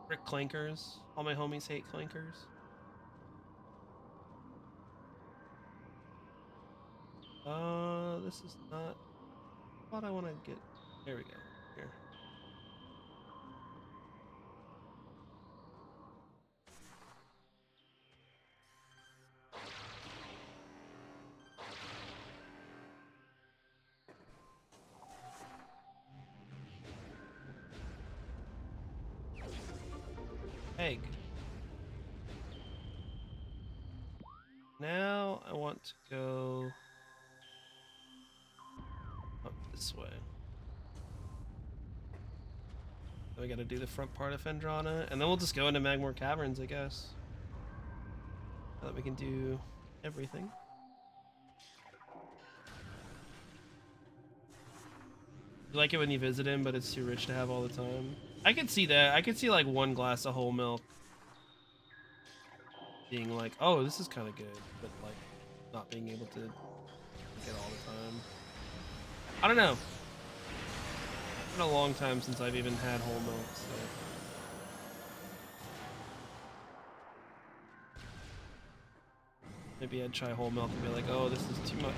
Frick clankers. All my homies hate clankers. This is not what I want to get. There we go. Here. Egg. Now I want to go up this way. We gotta do the front part of Phendrana, and then we'll just go into Magmore Caverns, I guess. Now that we can do everything. You like it when you visit him, but it's too rich to have all the time. I could see that. I could see like one glass of whole milk being like, oh, this is kind of good, but like not being able to get all the time. I don't know. It's been a long time since I've even had whole milk, so. Maybe I'd try whole milk and be like, oh, this is too much.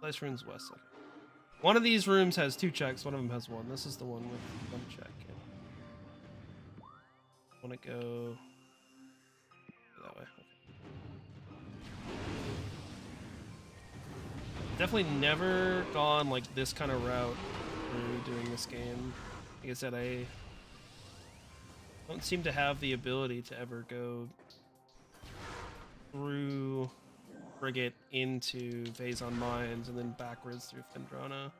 Place runes west. Okay. One of these rooms has 2 checks, one of them has 1. This is the one with 1 check. Yeah. I want to go that way. Okay. Definitely never gone like this kind of route through doing this game. Like I said, I don't seem to have the ability to ever go through Frigate into Phazon Mines and then backwards through Phendrana.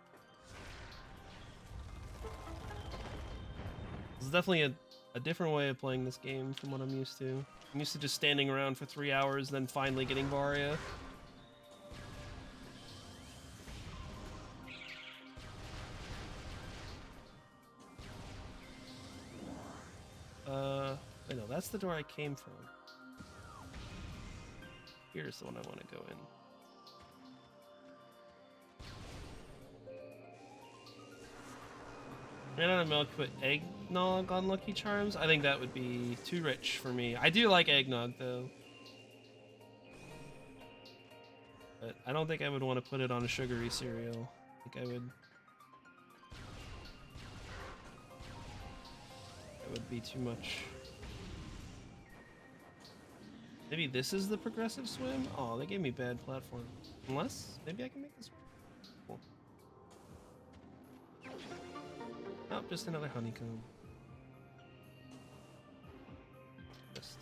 This is definitely a different way of playing this game from what I'm used to. I'm used to just standing around for 3 hours and then finally getting Varia. that's the door I came from. Here's the one I want to go in. Ran out of milk, put eggnog on Lucky Charms. I think that would be too rich for me. I do like eggnog though. But I don't think I would want to put it on a sugary cereal. I think I would... That would be too much. Maybe this is the progressive swim? Oh, they gave me bad platform. Unless, maybe I can make this work. Cool. Oh, just another honeycomb. Missed.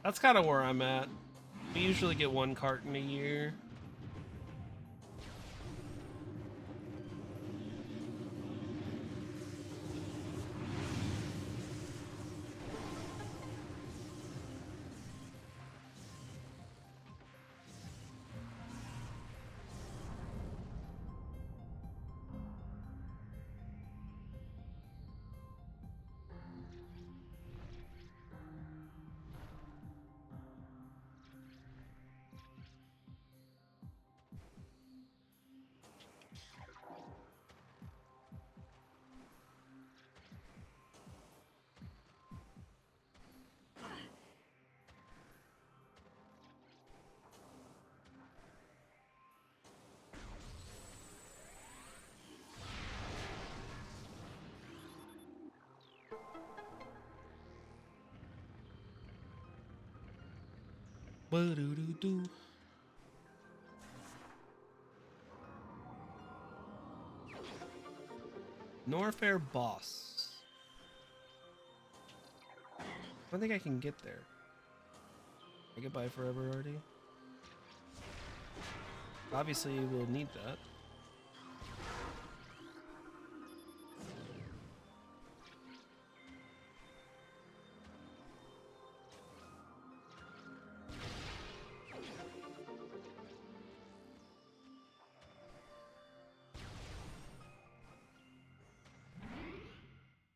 That's kind of where I'm at. We usually get one carton a year. Ba-do-do-do. Norfair boss. I don't think I can get there. I goodbye forever already. Obviously, we'll need that.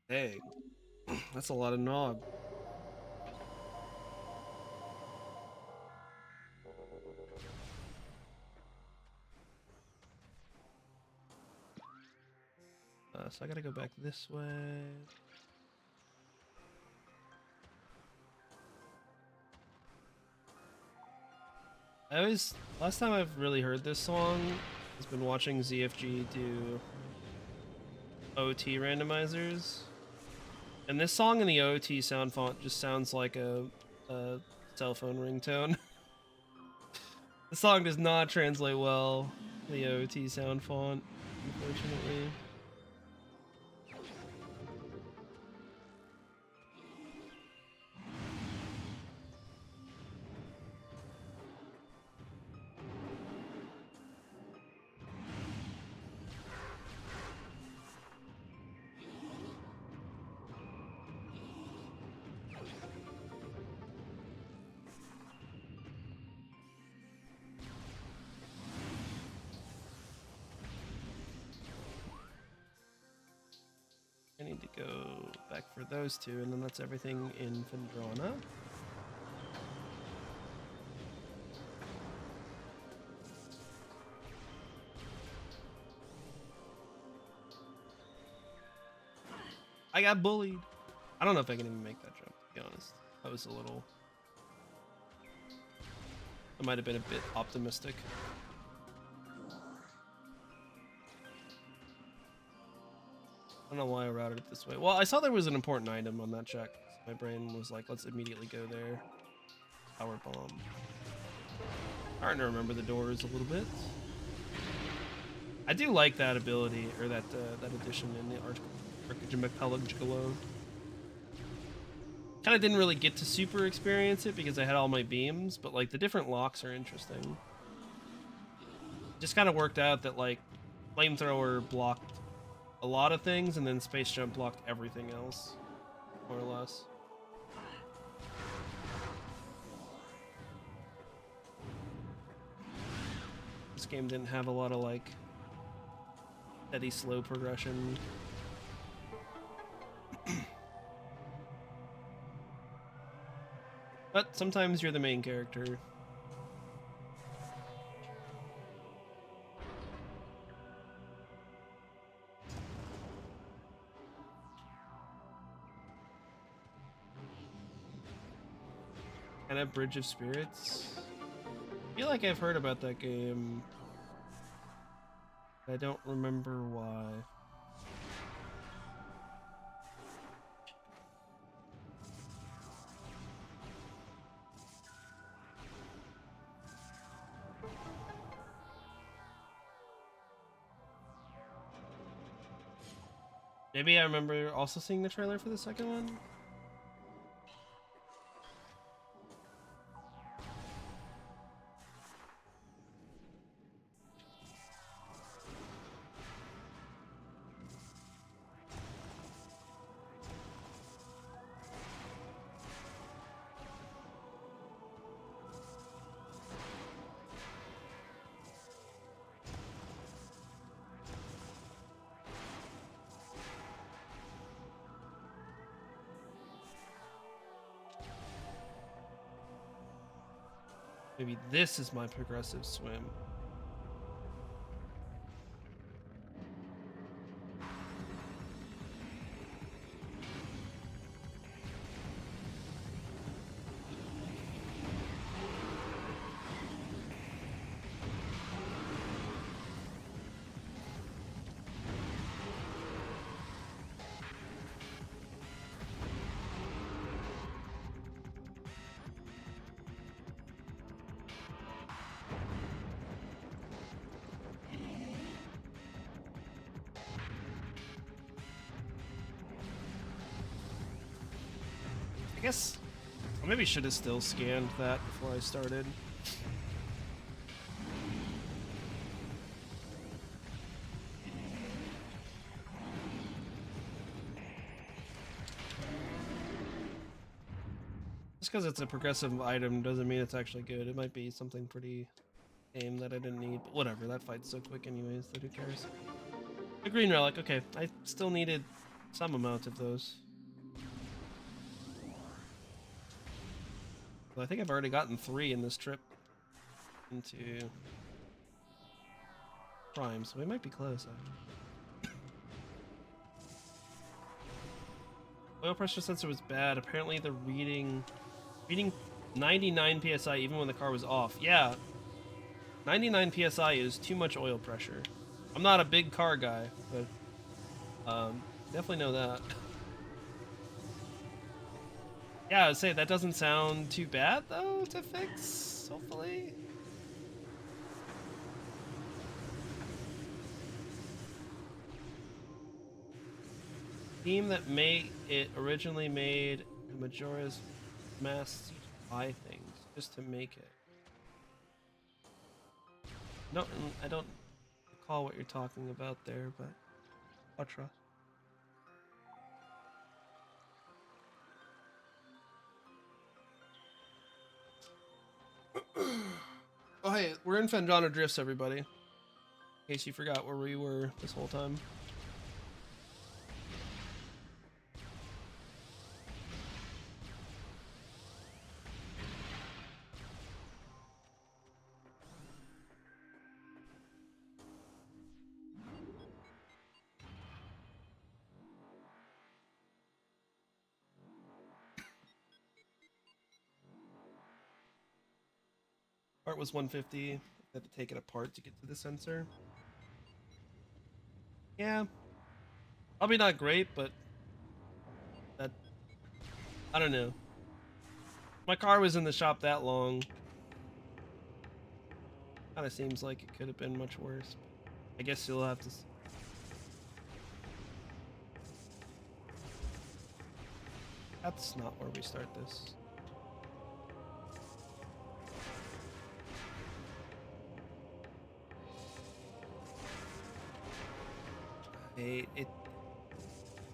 Hey, that's a lot of nog. So I gotta go back this way. Last time I've really heard this song has been watching ZFG do OT randomizers. And this song in the OT sound font just sounds like a cell phone ringtone. The song does not translate well to the OT sound font, unfortunately. I need to go back for those two, and then that's everything in Phendrana. I got bullied. I don't know if I can even make that jump, to be honest. That was a little... I might have been a bit optimistic. I don't know why I routed it this way. Well, I saw there was an important item on that check. My brain was like, let's immediately go there. Power bomb. Starting to remember the doors a little bit. I do like that ability, or that addition in the Archipelago. Kind of didn't really get to super experience it because I had all my beams, but like the different locks are interesting. Just kind of worked out that like flamethrower blocked a lot of things and then space jump blocked everything else, more or less. This game didn't have a lot of like steady slow progression. But sometimes you're the main character. Kind of Bridge of Spirits. I feel like I've heard about that game. I don't remember why. Maybe I remember also seeing the trailer for the second one. Maybe this is my progressive swim. I guess I maybe should have still scanned that before I started. Just because it's a progressive item doesn't mean it's actually good. It might be something pretty tame that I didn't need, but whatever, that fight's so quick anyways that who cares. The green relic, okay, I still needed some amount of those. Well, I think I've already gotten 3 in this trip into Prime, so we might be close. Oil pressure sensor was bad. Apparently the reading 99 psi even when the car was off. Yeah, 99 psi is too much oil pressure. I'm not a big car guy, but definitely know that. Yeah, I would say that doesn't sound too bad though to fix, hopefully. Team that originally made Majora's Mask buy things just to make it. No, I don't recall what you're talking about there, but I'll trust. Oh hey, we're in Fendrana Drifts, everybody. In case you forgot where we were this whole time. Part was 150. I had to take it apart to get to the sensor. Yeah, probably not great, but that, I don't know. My car was in the shop that long. Kind of seems like it could have been much worse. I guess you'll have to. That's not where we start this.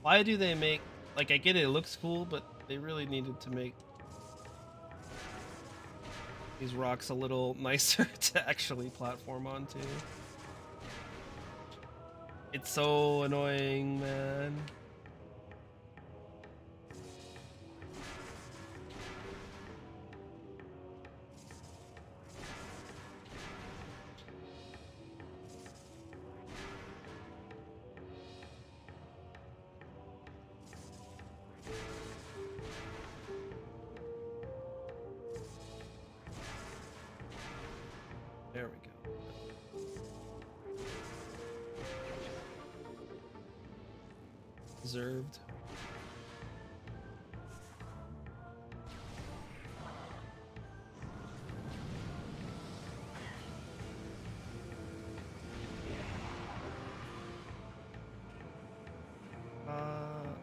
Why do they make, like, I get it looks cool, but they really needed to make these rocks a little nicer to actually platform onto. It's so annoying, man. There we go. Deserved.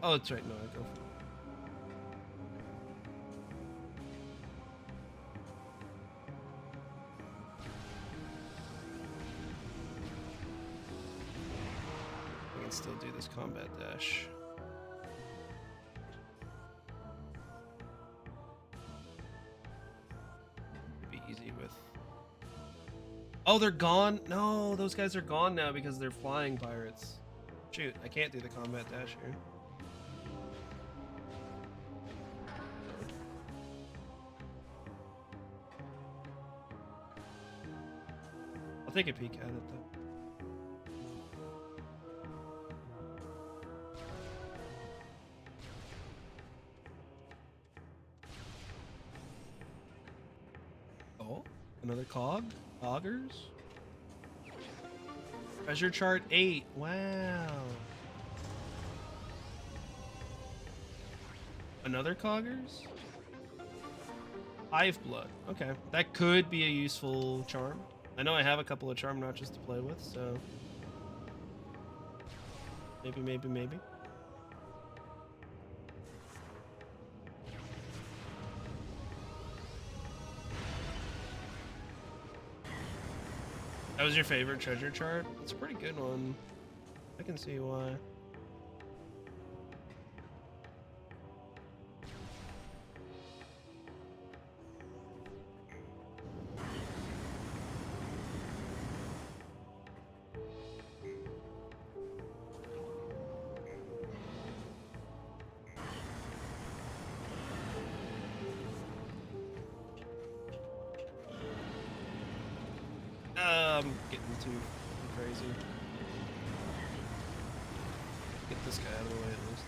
Oh, that's right. No, I go for it. I can still do this combat dash. It'd be easy with. Oh, they're gone? No, those guys are gone now because they're flying pirates. Shoot, I can't do the combat dash here. I'll take a peek at it though. Oh, another cog? Coggers? Treasure chart 8. Wow. Another coggers? Hive blood. Okay. That could be a useful charm. I know I have a couple of charm notches to play with, so maybe. That was your favorite treasure chart? It's a pretty good one. I can see why. I'm getting too crazy. Get this guy out of the way at least.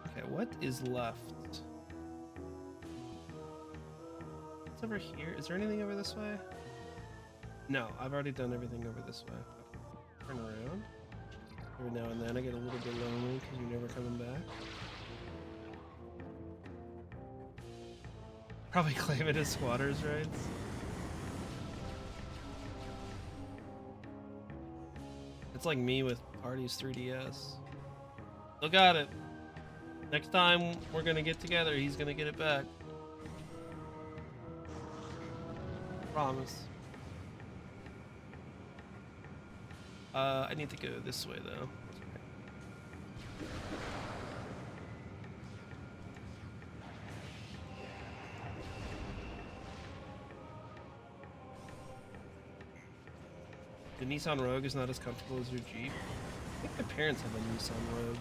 Okay, what is left? Over here? Is there anything over this way? No, I've already done everything over this way. Turn around. Every now and then I get a little bit lonely because you're never coming back. Probably claim it as squatters' rights. It's like me with Artie's 3DS. Look at it. Next time we're gonna get together, he's gonna get it back. Promise. I need to go this way though. The Nissan Rogue is not as comfortable as your Jeep. I think my parents have a Nissan Rogue.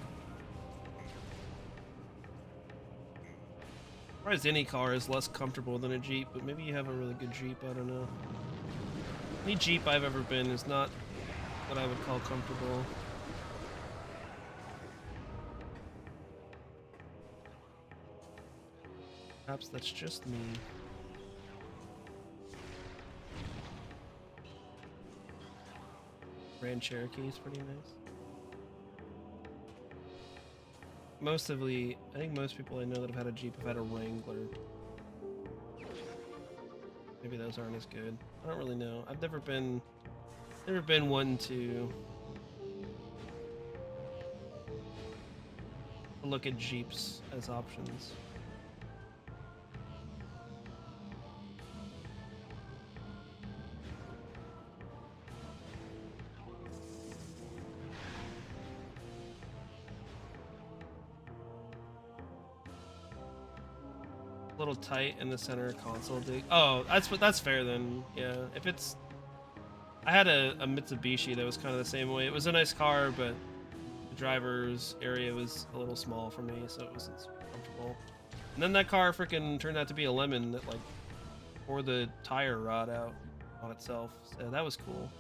Surprised any car is less comfortable than a Jeep, but maybe you have a really good Jeep, I don't know. Any Jeep I've ever been is not what I would call comfortable. Perhaps that's just me. Grand Cherokee is pretty nice. I think most people I know that have had a Jeep have had a Wrangler. Maybe those aren't as good. I don't really know. I've never been one to look at Jeeps as options. A little tight in the center console dig. Oh, that's fair then. Yeah, if it's, I had a Mitsubishi that was kind of the same way. It was a nice car, but the driver's area was a little small for me, so it wasn't super comfortable. And then that car freaking turned out to be a lemon that like tore the tire rod out on itself. So that was cool.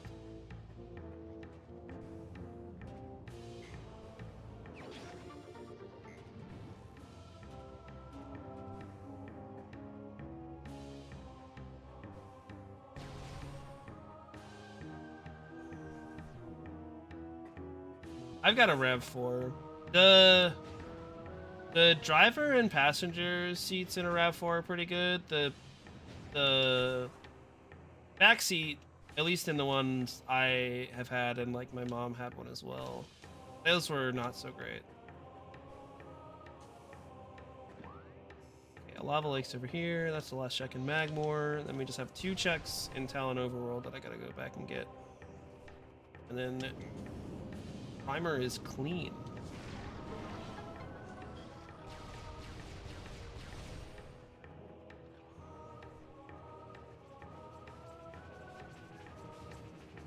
I've got a RAV4. The driver and passenger seats in a RAV4 are pretty good. The back seat, at least in the ones I have had, and like my mom had one as well, those were not so great. Okay, Lava Lake's over here. That's the last check in Magmore. Then we just have 2 checks in Talon Overworld that I gotta go back and get. And then Primer is clean.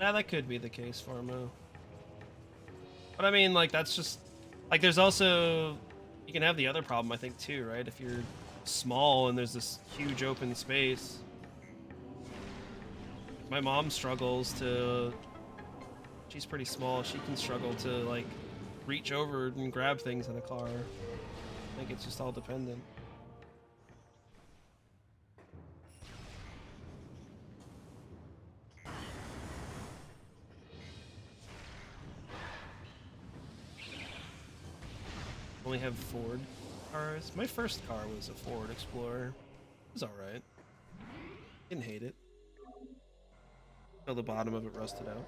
Yeah, that could be the case, Farmo. But I mean, like, that's just like, there's also, you can have the other problem, I think, too, right? If you're small and there's this huge open space. My mom struggles to, she's pretty small, she can struggle to like reach over and grab things in a car. I think it's just all dependent. Only have Ford cars. My first car was a Ford Explorer. It was alright. Didn't hate it. Till the bottom of it rusted out.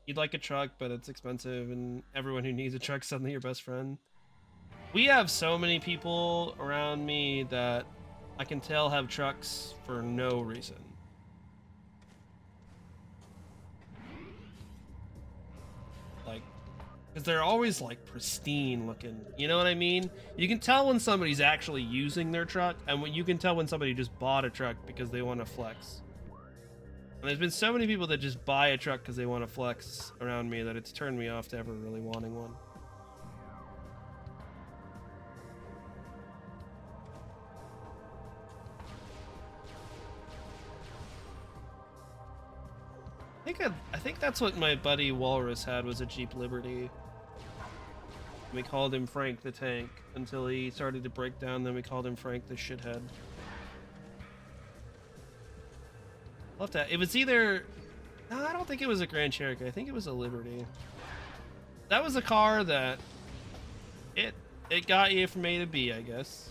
You'd like a truck, but it's expensive, and everyone who needs a truck's suddenly your best friend. We have so many people around me that I can tell have trucks for no reason. Like, because they're always like pristine looking, you know what I mean? You can tell when somebody's actually using their truck, and when you can tell when somebody just bought a truck because they want to flex. And there's been so many people that just buy a truck because they want to flex around me that it's turned me off to ever really wanting one. I think that's what my buddy Walrus had, was a Jeep Liberty. We called him Frank the Tank until he started to break down, then we called him Frank the Shithead. Love that. It was either, no, I don't think it was a Grand Cherokee. I think it was a Liberty. That was a car that it got you from A to B, I guess.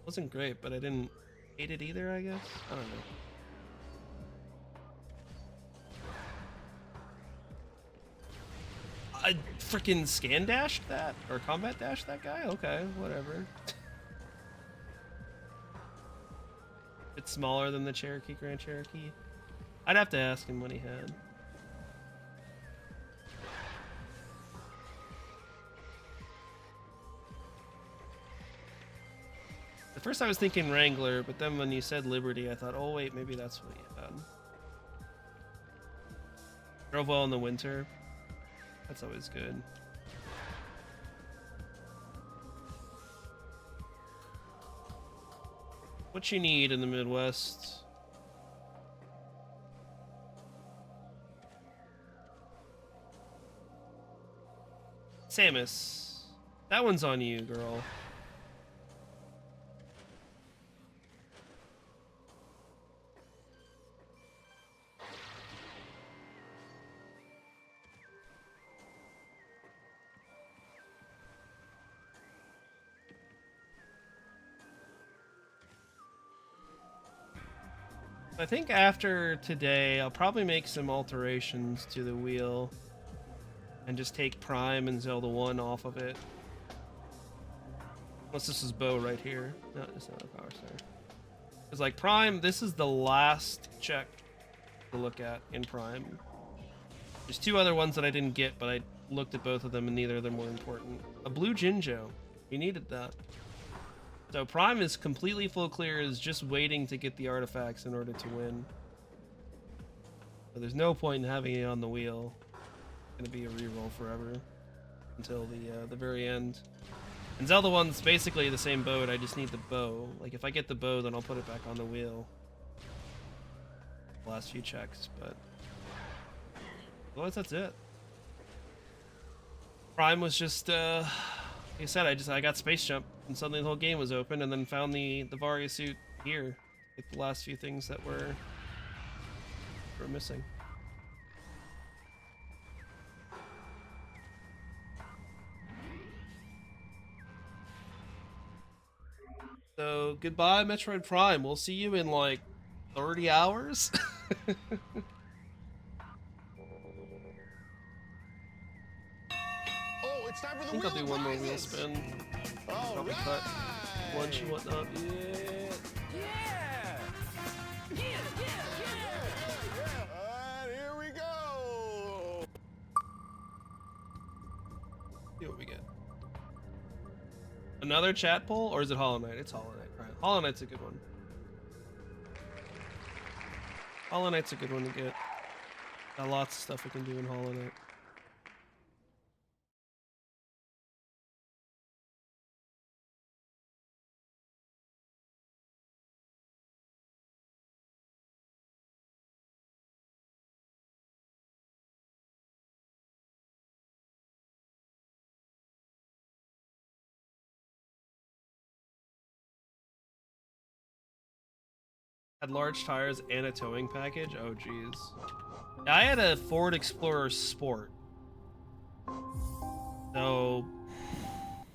Wasn't great, but I didn't hate it either, I guess. I don't know. I freaking scan dashed that, or combat dashed that guy? Okay, whatever. It's smaller than the Cherokee Grand Cherokee. I'd have to ask him what he had. At first I was thinking Wrangler, but then when you said Liberty, I thought, oh wait, maybe that's what you had. Drove well in the winter. That's always good. What you need in the Midwest? Samus. That one's on you, girl. I think after today, I'll probably make some alterations to the wheel and just take Prime and Zelda 1 off of it. Unless this is Bow right here. No, it's not a Power Star. It's like Prime, this is the last check to look at in Prime. There's two other ones that I didn't get, but I looked at both of them and neither of them were important. A blue Jinjo. We needed that. So Prime is completely full clear, is just waiting to get the artifacts in order to win. So there's no point in having it on the wheel. It's gonna be a reroll forever until the very end. And Zelda 1's basically the same boat, I just need the bow. Like if I get the bow, then I'll put it back on the wheel. The last few checks, but otherwise that's it. Prime was just like I said, I got space jump and suddenly the whole game was open, and then found the Varia Suit here with the last few things that were missing. So goodbye, Metroid Prime. We'll see you in like 30 hours. Oh, it's time for the I think I'll do wheel one more wheel prizes. spin. All Probably right. cut lunch and whatnot. Yeah. Here we go. See what we get. Another chat poll, or is it Hollow Knight? It's Hollow Knight. Right. Hollow Knight's a good one. Hollow Knight's a good one to get. Got lots of stuff we can do in Hollow Knight. Had large tires and a towing package? Oh, geez. Yeah, I had a Ford Explorer Sport. So,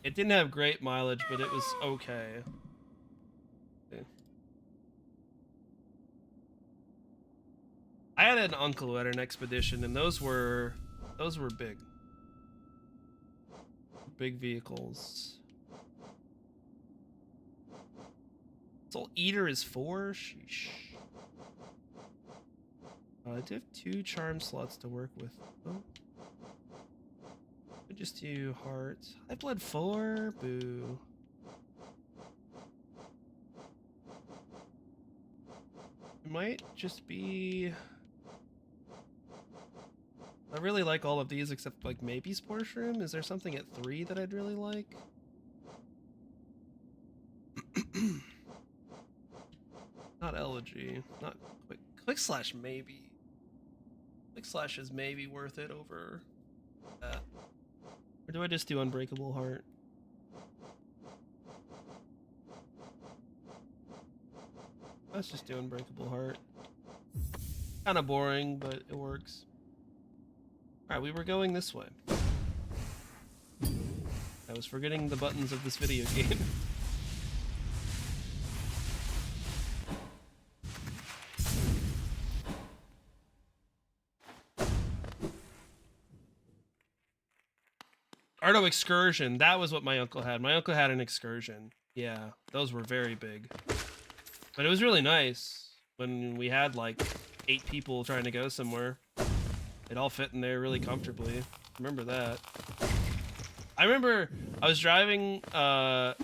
it didn't have great mileage, but it was okay. I had an uncle who had an Expedition, and those were big. Big vehicles. Soul Eater is 4? Sheesh. I do have 2 charm slots to work with. Oh. I just do hearts. I bled 4? Boo. It might just be... I really like all of these except like maybe Spore Shroom. Is there something at 3 that I'd really like? Not Elegy. Not Quick Slash maybe. Quick Slash is maybe worth it over that. Or do I just do Unbreakable Heart? Let's just do Unbreakable Heart. Kind of boring, but it works. Alright, we were going this way. I was forgetting the buttons of this video game. Ardo Excursion, that was what my uncle had. My uncle had an Excursion. Yeah, those were very big. But it was really nice when we had like 8 people trying to go somewhere. It all fit in there really comfortably. Remember that. I remember I was driving, my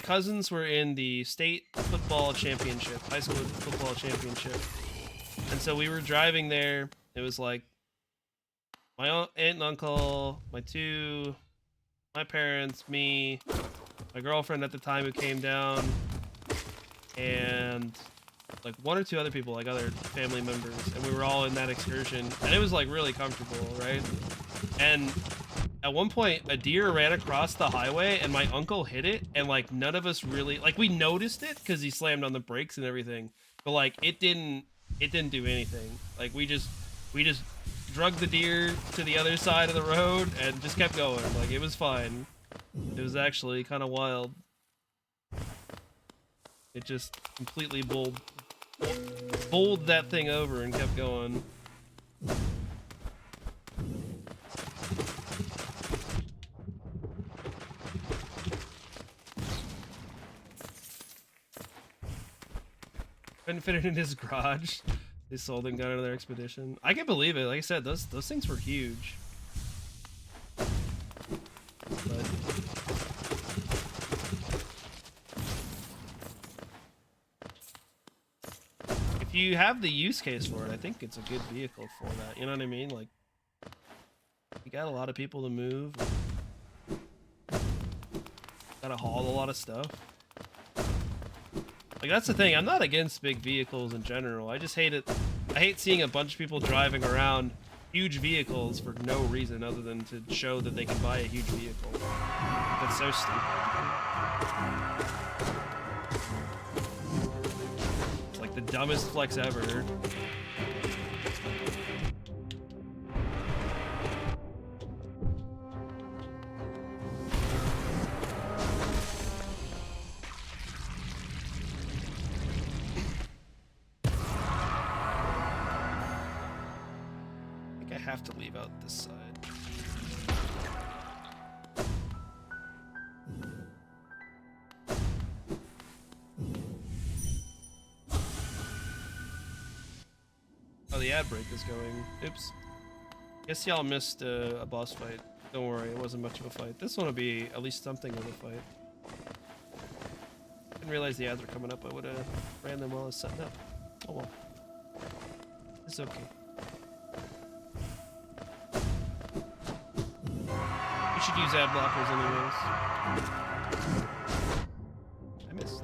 cousins were in the state football championship, high school football championship. And so we were driving there. It was like my aunt and uncle, my parents, me, my girlfriend at the time who came down, and like 1 or 2 other people, like other family members, and we were all in that excursion, and it was like really comfortable, right? And at one point, a deer ran across the highway, and my uncle hit it, and like none of us really like we noticed it because he slammed on the brakes and everything, but like it didn't do anything. Like we just drug the deer to the other side of the road and just kept going. Like it was fine. It was actually kind of wild. It just completely bowled that thing over and kept going. Couldn't fit it in his garage. They sold and got another expedition. I can believe it. Like I said, those things were huge. But if you have the use case for it, I think it's a good vehicle for that. You know what I mean? Like, you got a lot of people to move. Gotta haul a lot of stuff. Like, that's the thing. I'm not against big vehicles in general. I just hate it. I hate seeing a bunch of people driving around huge vehicles for no reason other than to show that they can buy a huge vehicle. That's so stupid. It's like the dumbest flex ever. Have to leave out this side. Oh, the ad break is going. Oops. Guess y'all missed a boss fight. Don't worry, it wasn't much of a fight. This one will be at least something of a fight. Didn't realize the ads were coming up. I would have ran them while I was setting up. Oh well. It's okay. Should use ad blockers anyways. I missed.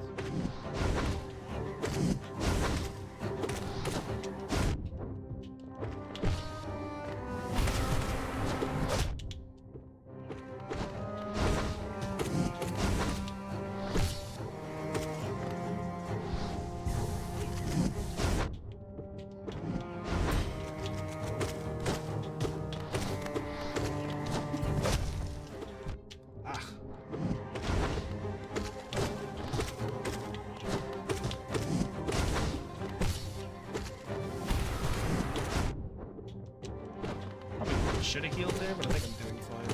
Should have healed there, but I think I'm doing fine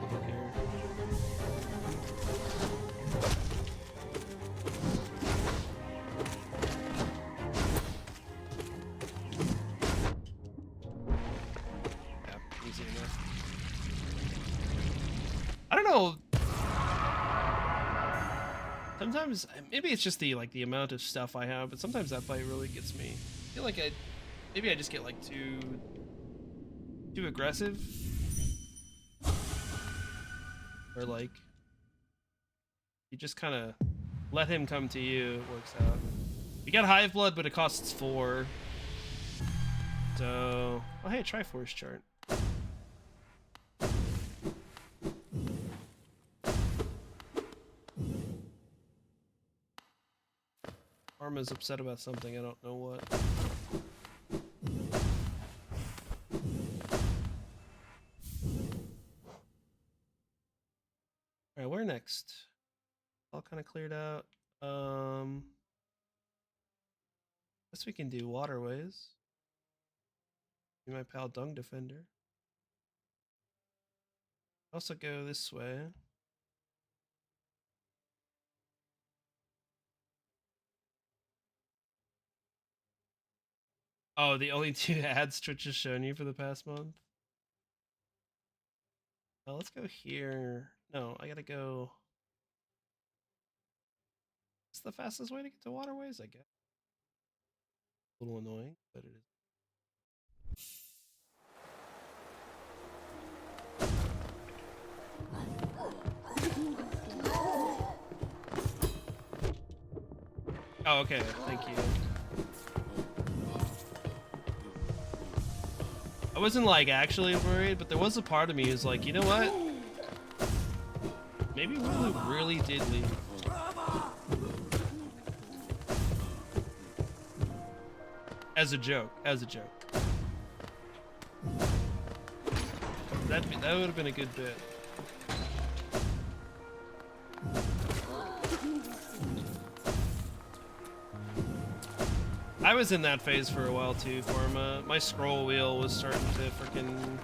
over here. Yeah, easy enough. I don't know. Sometimes maybe it's just the amount of stuff I have, but sometimes that fight really gets me. I feel like maybe I just get like too aggressive, or like you just kind of let him come to you. It works out. You got Hive Blood, but it costs 4. So, oh hey, Triforce chart. Arma's upset about something. I don't know what. Alright, where next? All kind of cleared out. Guess we can do waterways. Be my pal Dung Defender. Also go this way. Oh, the only 2 ads Twitch has shown you for the past month? Oh, let's go here. No, I gotta go. It's the fastest way to get to waterways, I guess. A little annoying, but it is. Oh, okay. Thank you. I wasn't like actually worried, but there was a part of me who's like, you know what? Maybe Willow really did leave. As a joke, as a joke. That would have been a good bit. I was in that phase for a while too, Forma. My scroll wheel was starting to freaking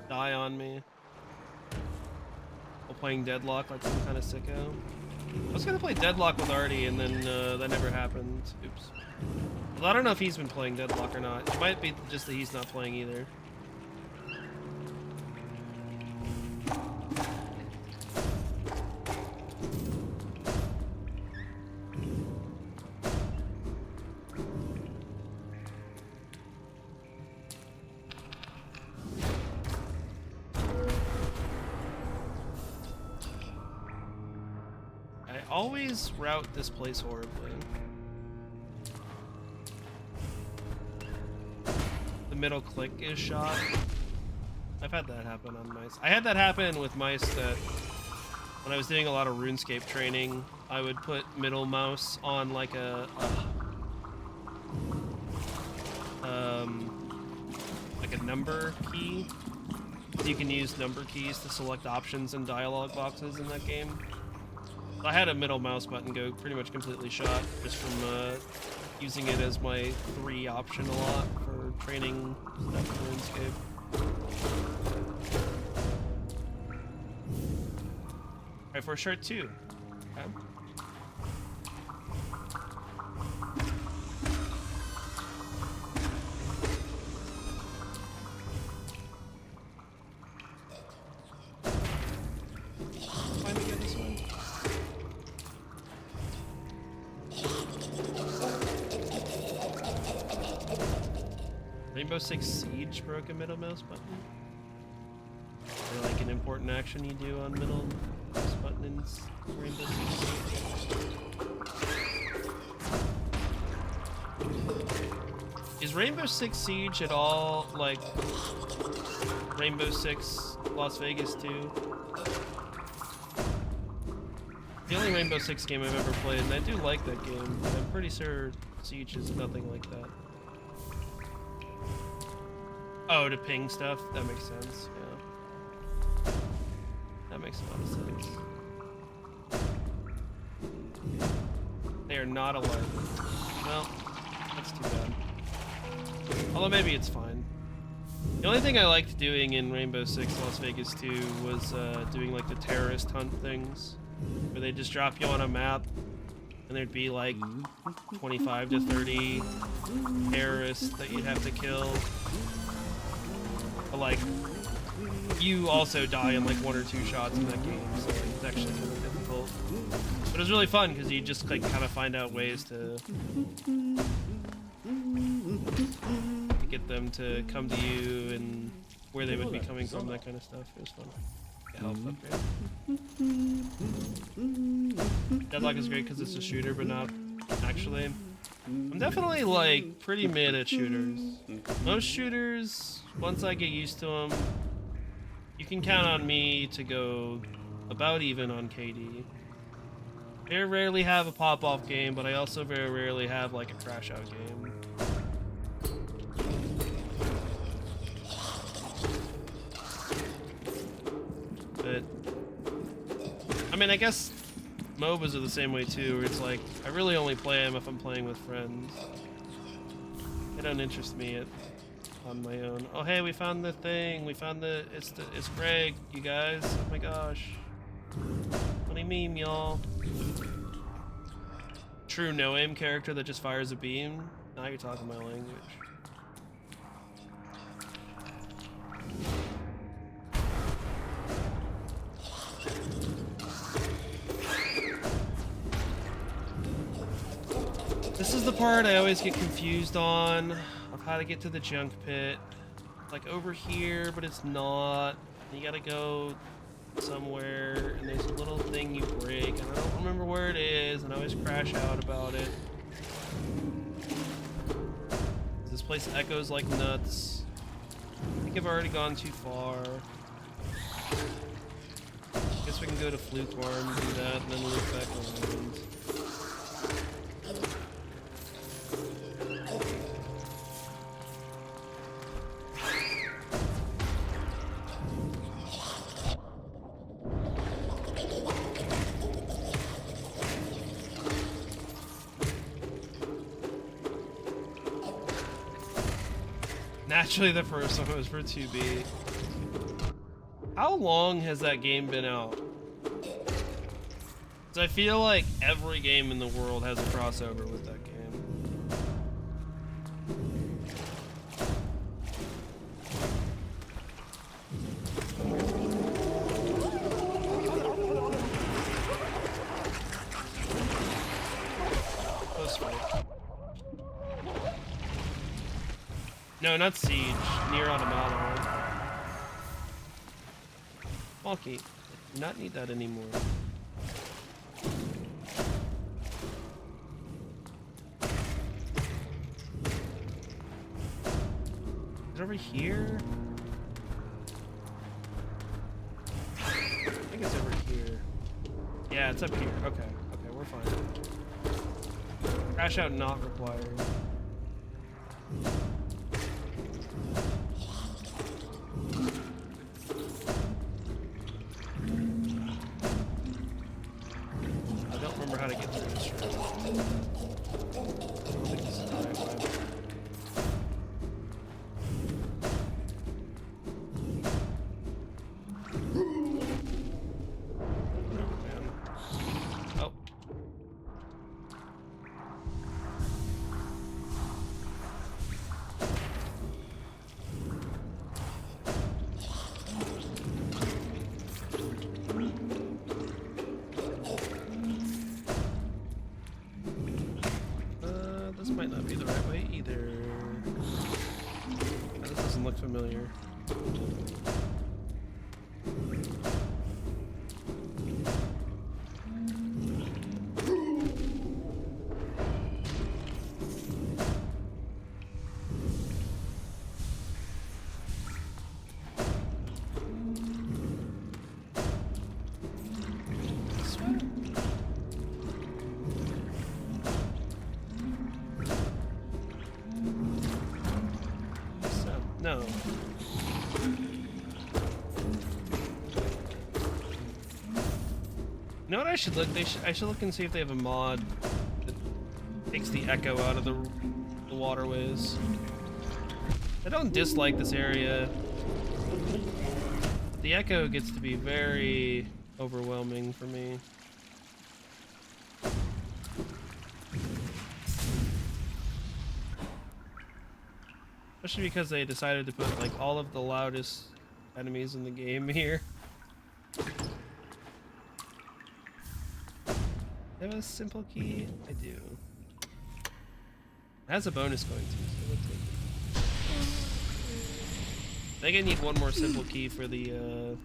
die on me. While playing Deadlock like some kind of sicko. I was gonna play Deadlock with Artie and then that never happened. Oops. Well, I don't know if he's been playing Deadlock or not. It might be just that he's not playing either. I always route this place horribly. The middle click is shot. I've had that happen on mice. I had that happen with mice that when I was doing a lot of RuneScape training, I would put middle mouse on like a number key. You can use number keys to select options and dialogue boxes in that game. I had a middle mouse button go pretty much completely shot just from using it as my 3 option a lot for training stuff in RuneScape. Alright, for shirt 2. Okay. Finally get this one. Rainbow Six Siege broke a middle mouse button. Or like an important action you do on middle mouse button in Rainbow Six Siege. Is Rainbow Six Siege at all like Rainbow Six Las Vegas 2? The only Rainbow Six game I've ever played, and I do like that game, but I'm pretty sure Siege is nothing like that. Oh, to ping stuff? That makes sense, yeah. That makes a lot of sense. They are not alive. Well, that's too bad. Although maybe it's fine. The only thing I liked doing in Rainbow Six Las Vegas 2 was doing like the terrorist hunt things, where they just drop you on a map, and there'd be like 25 to 30 terrorists that you'd have to kill. But like, you also die in like 1 or 2 shots in that game, so like, it's actually kind of difficult. But it was really fun because you just like kind of find out ways to get them to come to you and where they would be coming from, that kind of stuff. It was fun. Health upgrade. Deadlock is great because it's a shooter, but not actually. I'm definitely like pretty mid at shooters. Most shooters, once I get used to them, you can count on me to go about even on KD. Very rarely have a pop-off game, but I also very rarely have like a crash-out game. But I mean, I guess MOBAs are the same way too, where it's like I really only play them if I'm playing with friends. They don't interest me on my own. Oh hey, we found the thing. We found it's Greg, you guys. Oh my gosh. Funny meme, y'all. True no-aim character that just fires a beam. Now you're talking my language. This is the part I always get confused on of how to get to the junk pit. It's like over here, but it's not. You gotta go somewhere, and there's a little thing you break, and I don't remember where it is, and I always crash out about it. This place echoes like nuts. I think I've already gone too far. Guess we can go to Fluke Farm, do that, and then loop back around. Naturally, the first one was for 2B. How long has that game been out? 'Cause I feel like every game in the world has a crossover with that game. Close fight. No, not Siege. Near Automata. Wonky. I do not need that anymore. Is it over here? I think it's over here. Yeah, it's up here. Okay. Okay, we're fine. Crash out not required. How to get through this room. I don't think this is the right way. Oh. This might not be the right way either. Oh, this doesn't look familiar. No. You know what I should look? I should look and see if they have a mod that takes the echo out of the waterways. I don't dislike this area. The echo gets to be very overwhelming for me. Especially because they decided to put like all of the loudest enemies in the game here. I have a simple key? I do. It has a bonus going to, so let's take it. I think I need one more simple key for the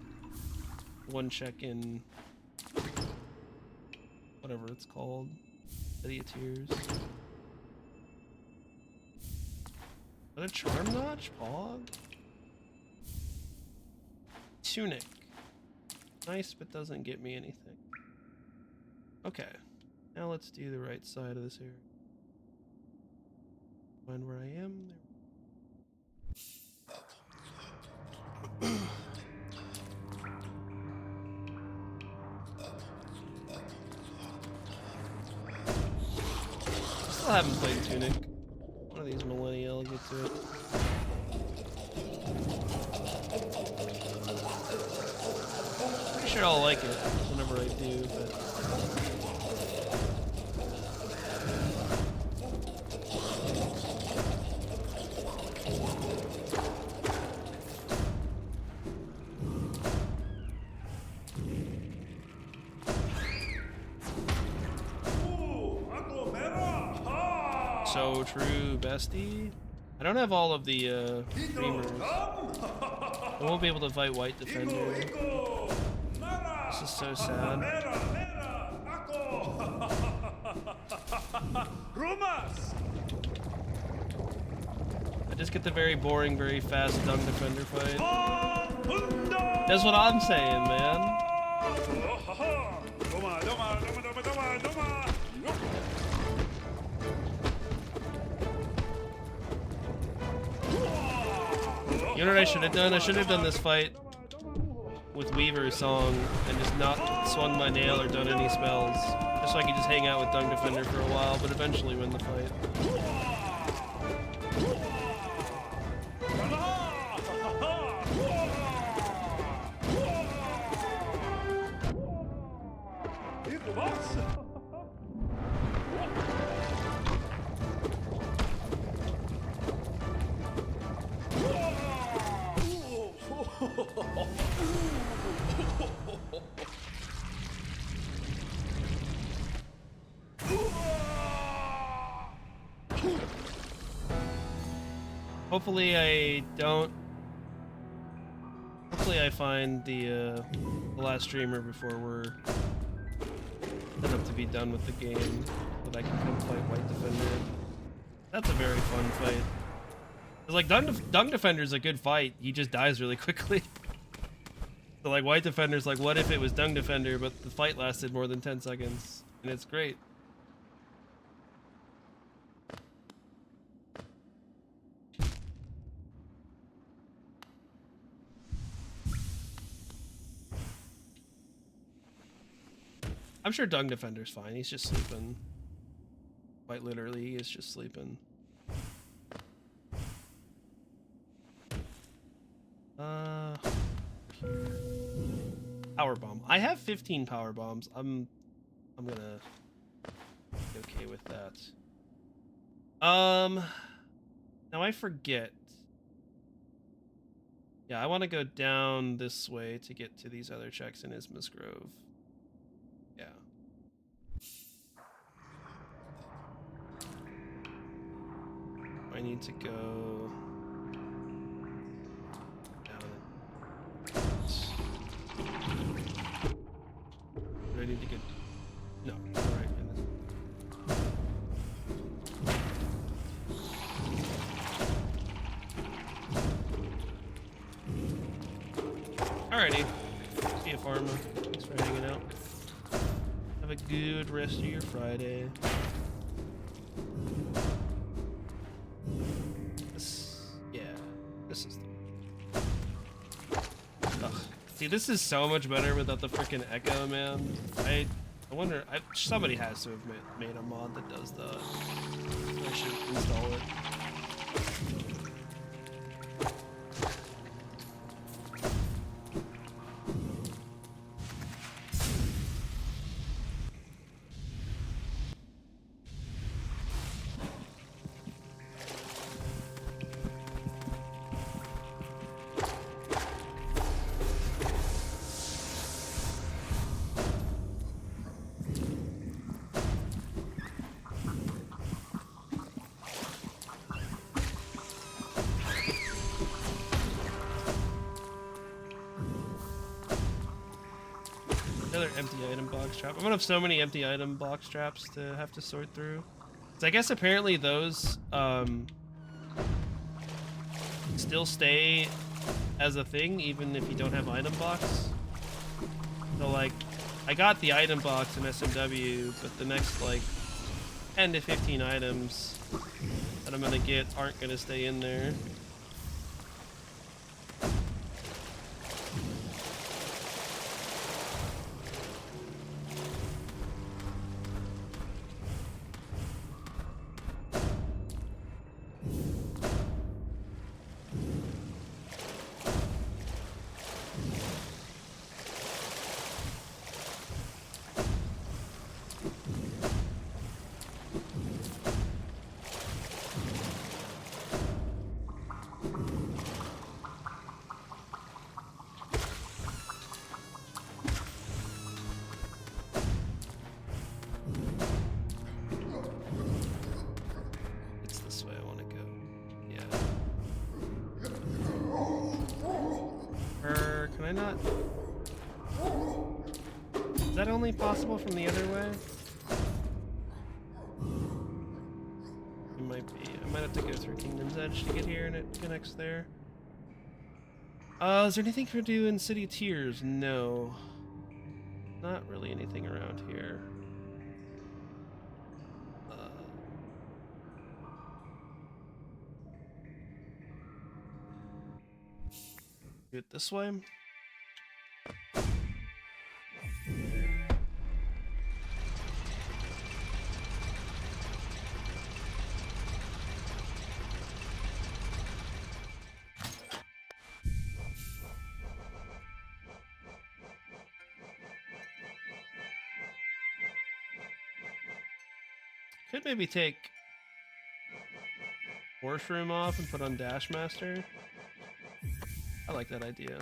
one check-in, whatever it's called, City of Tears. What a charm notch? Pog? Tunic. Nice, but doesn't get me anything. Okay. Now let's do the right side of this area. Find where I am. There. Still haven't played Tunic. One of these millennia will get to it. Pretty sure I'll like it whenever I do, but... So true, bestie. I don't have all of the streamers. I won't be able to fight White Defender. This is so sad. I Just get the very boring, very fast Dung Defender fight. That's what I'm saying, man. You know what I should have done? I should have done this fight with Weaver's song and just not swung my nail or done any spells. Just so I could just hang out with Dung Defender for a while, but eventually win the fight. Hopefully I find the last streamer before we're set up to be done with the game, that I can come fight White Defender. That's a very fun fight. It's like Dung Defender's a good fight, he just dies really quickly. So like White Defender's like, what if it was Dung Defender but the fight lasted more than 10 seconds? And it's great. I'm sure Dung Defender's fine, he's just sleeping. Quite literally, he is just sleeping. Power bomb. I have 15 power bombs. I'm gonna be okay with that. Now I forget. Yeah, I want to go down this way to get to these other checks in Ismas Grove. Yeah. I need to go down it. Do I need to get... No. Alright. Alrighty. See you, Pharma. Thanks for hanging out. Have a good rest of your Friday. This is the... Ugh. See, this is so much better without the freaking echo, man. I wonder... somebody has to have made a mod that does that. I should install it. Empty item box trap. I'm gonna have so many empty item box traps to have to sort through. So I guess apparently those still stay as a thing even if you don't have item box. So like I got the item box in SMW, but the next like 10 to 15 items that I'm gonna get aren't gonna stay in there. Possible from the other way? It might be. I might have to go through Kingdom's Edge to get here, and it connects there. Is there anything for do in City Tiers? No. Not really anything around here. Do it this way. Could maybe take Horse Room off and put on Dash Master. I like that idea.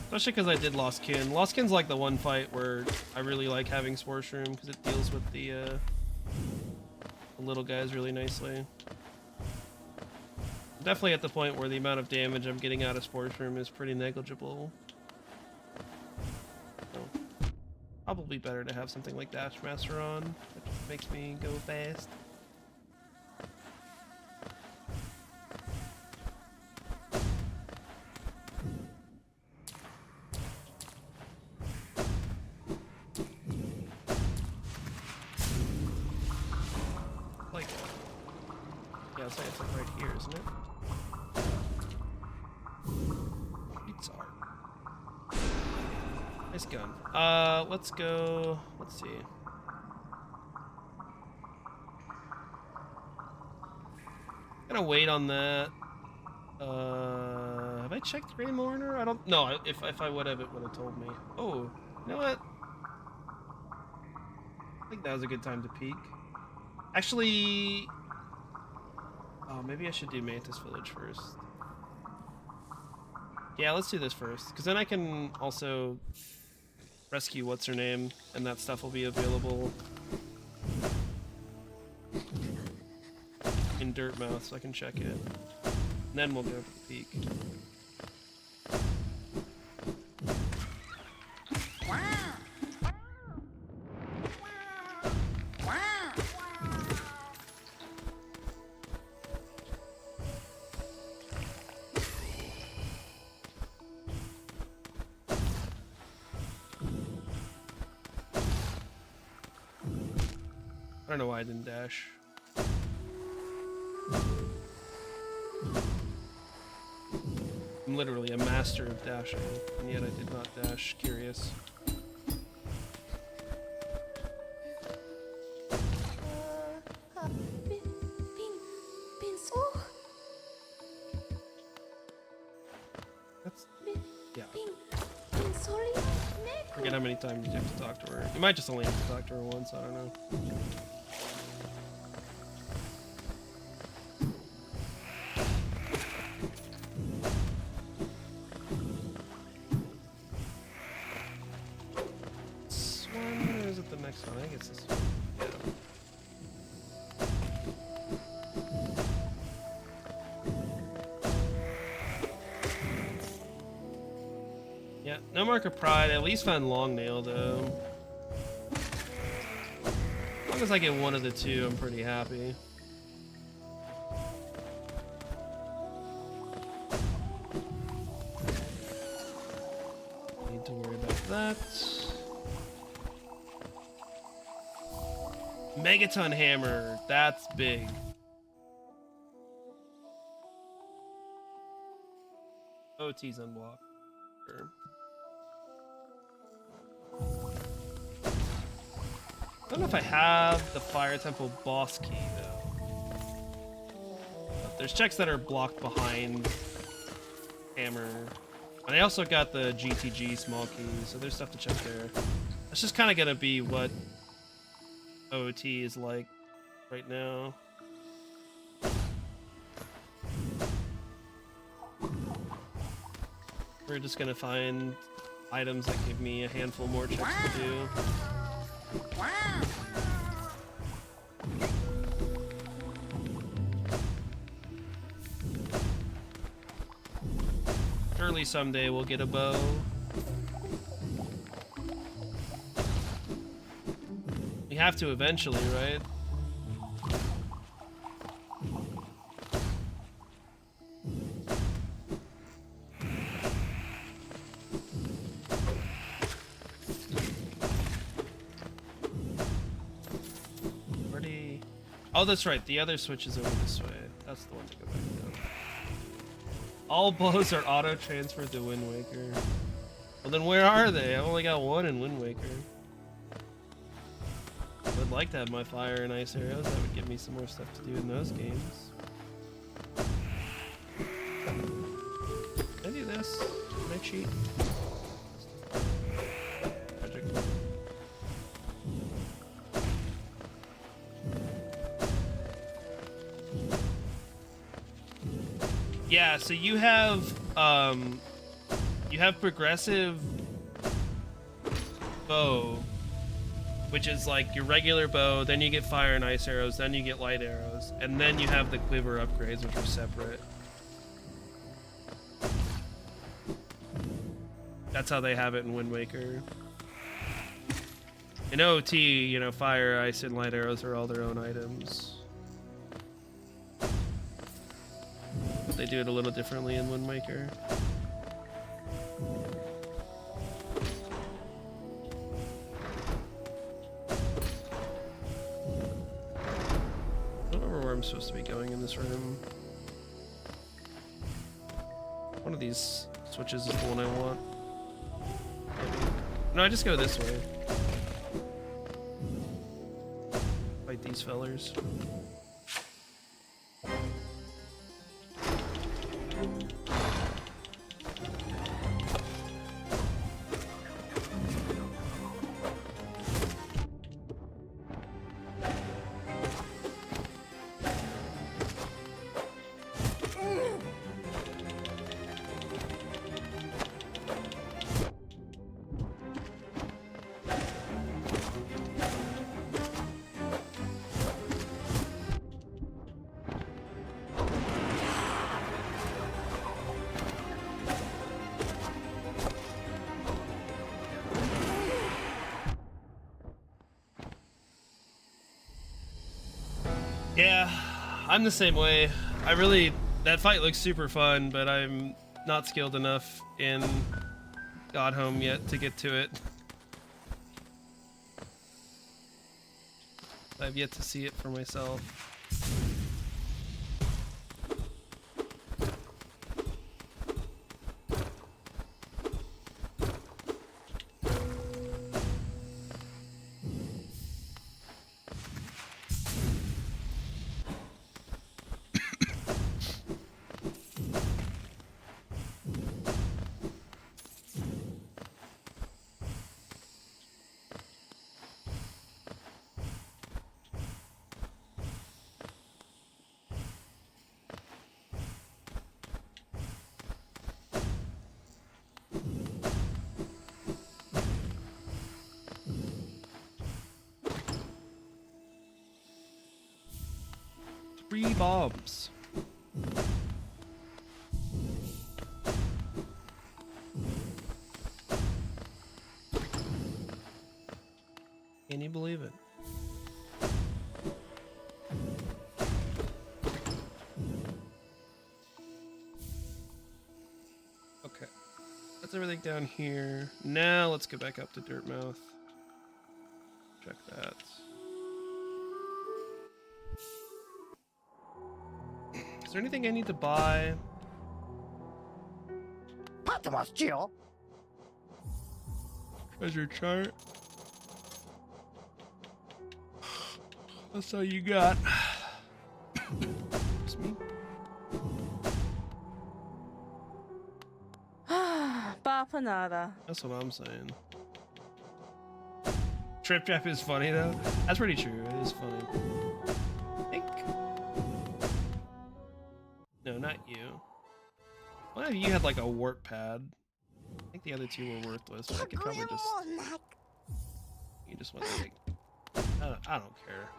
Especially because I did Lost Kin. Lost Kin's like the one fight where I really like having Sports Room because it deals with the little guys really nicely. I'm definitely at the point where the amount of damage I'm getting out of Sports Room is pretty negligible. So, probably better to have something like Dash Master on, which makes me go fast. It's like right here, isn't it? It's art. Nice gun. Let's go. Let's see. Gonna wait on that. Have I checked Grey Mourner? I don't. No. If I would have, it would have told me. Oh, you know what? I think that was a good time to peek. Actually. Oh, maybe I should do Mantis Village first. Yeah, let's do this first, because then I can also rescue what's-her-name, and that stuff will be available in Dirtmouth, so I can check it. And then we'll go to the peak. I don't know why I didn't dash. I'm literally a master of dashing, and yet I did not dash. Curious. That's... yeah. Forget how many times you have to talk to her. You might just only have to talk to her once, I don't know. This one, or is it the next one? I think it's this one. Yeah. No Mark of Pride. I at least found Long Nail, though. As long as I get one of the two, I'm pretty happy. Need to worry about that. Megaton Hammer. That's big. OT's unblocked. Sure. I don't know if I have the Fire Temple boss key, though. But there's checks that are blocked behind Hammer. And I also got the GTG small key, so there's stuff to check there. That's just kind of going to be what OT is like right now. We're just going to find items that give me a handful more checks to do. surely someday we'll get a bow. We have to eventually, right? Oh, that's right. The other switch is over this way. That's the one to go back down. All bows are auto-transferred to Wind Waker. Well, then where are they? I've only got one in Wind Waker. I would like to have my fire and ice arrows. That would give me some more stuff to do in those games. Can I do this? Can I cheat? Magic. Yeah, so you have progressive bow, which is like your regular bow, then you get fire and ice arrows, then you get light arrows, and then you have the quiver upgrades, which are separate. That's how they have it in Wind Waker. In OT, you know, fire, ice, and light arrows are all their own items. They do it a little differently in Wind Waker. I don't remember where I'm supposed to be going in this room. One of these switches is the one I want. Maybe. No, I just go this way. Fight these fellers. Yeah, I'm the same way. That fight looks super fun, but I'm not skilled enough in God Home yet to get to it. I've yet to see it for myself. Three bombs. Can you believe it? Okay. That's everything down here. Now let's go back up to Dirtmouth. Check that. Is there anything I need to buy? Treasure chart. That's all you got. It's me. That's what I'm saying. Trip Trap is funny though. That's pretty true. It is funny. I think. No, not you. One of you had like a warp pad. I think the other two were worthless, but I could probably just. You just want to like. I don't care.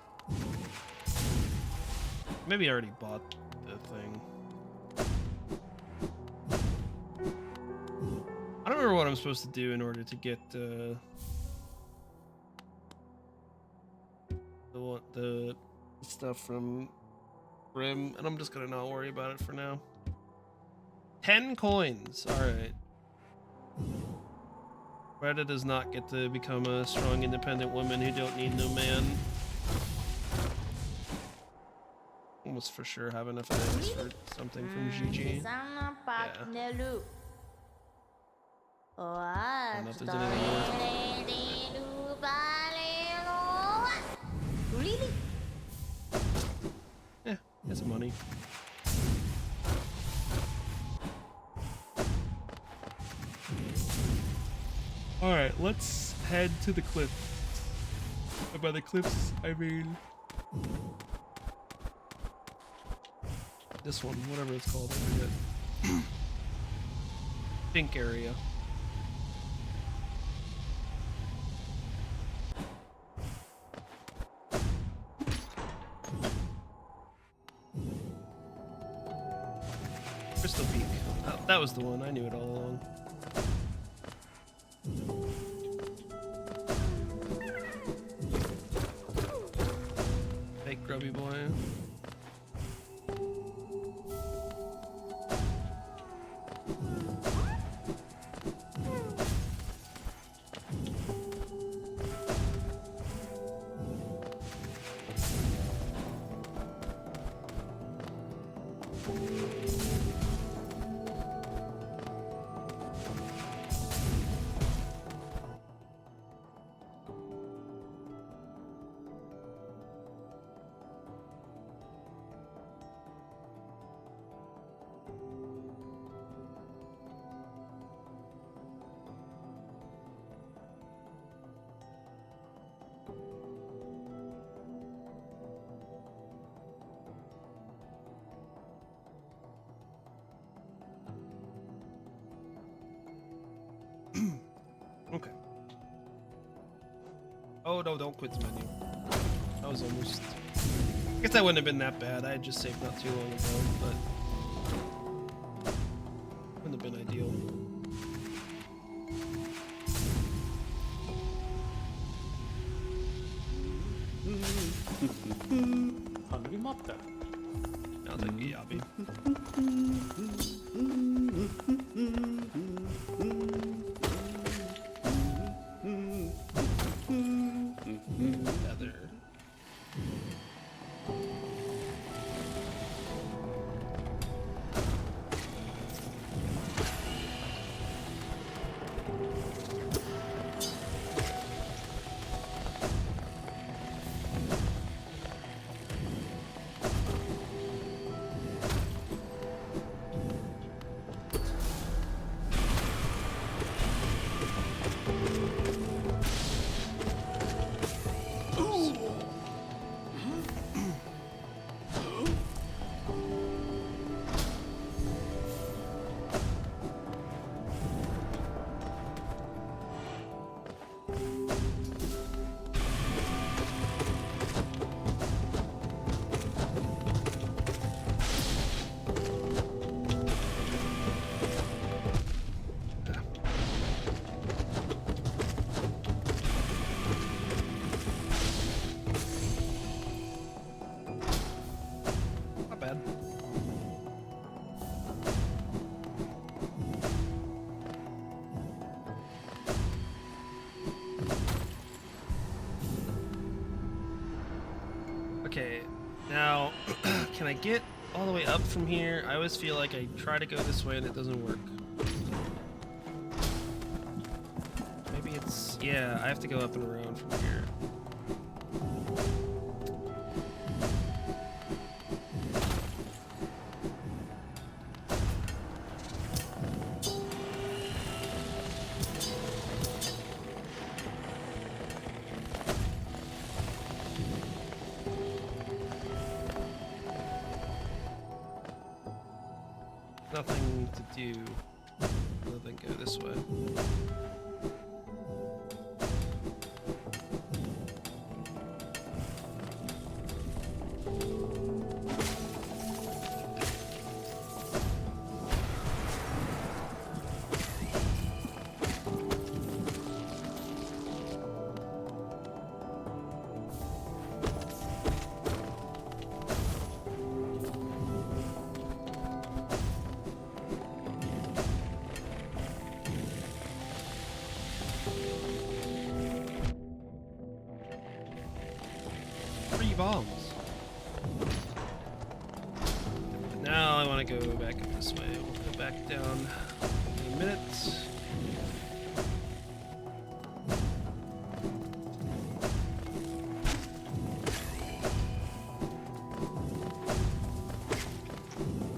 Maybe I already bought the thing. remember what I'm supposed to do in order to get the stuff from Grim, and I'm just gonna not worry about it for now. 10 coins. All right. Retta does not get to become a strong, independent woman who don't need no man. Almost for sure have enough eggs for something from GG. Yeah. I don't know if there's anything more. Really? Yeah, get some money. Alright, let's head to the cliff. And by the cliffs, I mean this one, whatever it's called, I forget. Pink area. Crystal Peak. Oh, that was the one, I knew it all along. Fake grubby boy. Okay. Oh no, don't quit the menu. That was almost... I guess that wouldn't have been that bad. I had just saved not too long ago, but... wouldn't have been ideal. I'll take a yappy. Feather. Okay, now, can I get all the way up from here? I always feel like I try to go this way and it doesn't work. Maybe it's... yeah, I have to go up and around from here. Nothing to do other than go this way. bombs. But now I want to go back up this way. We'll go back down in a minute.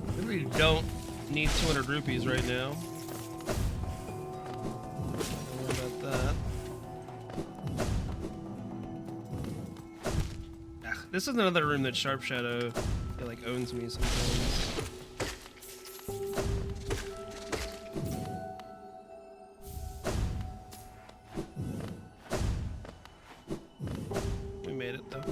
I really don't need 200 rupees right now. Don't worry about that. This is another room that Sharp Shadow like owns me sometimes. We made it though.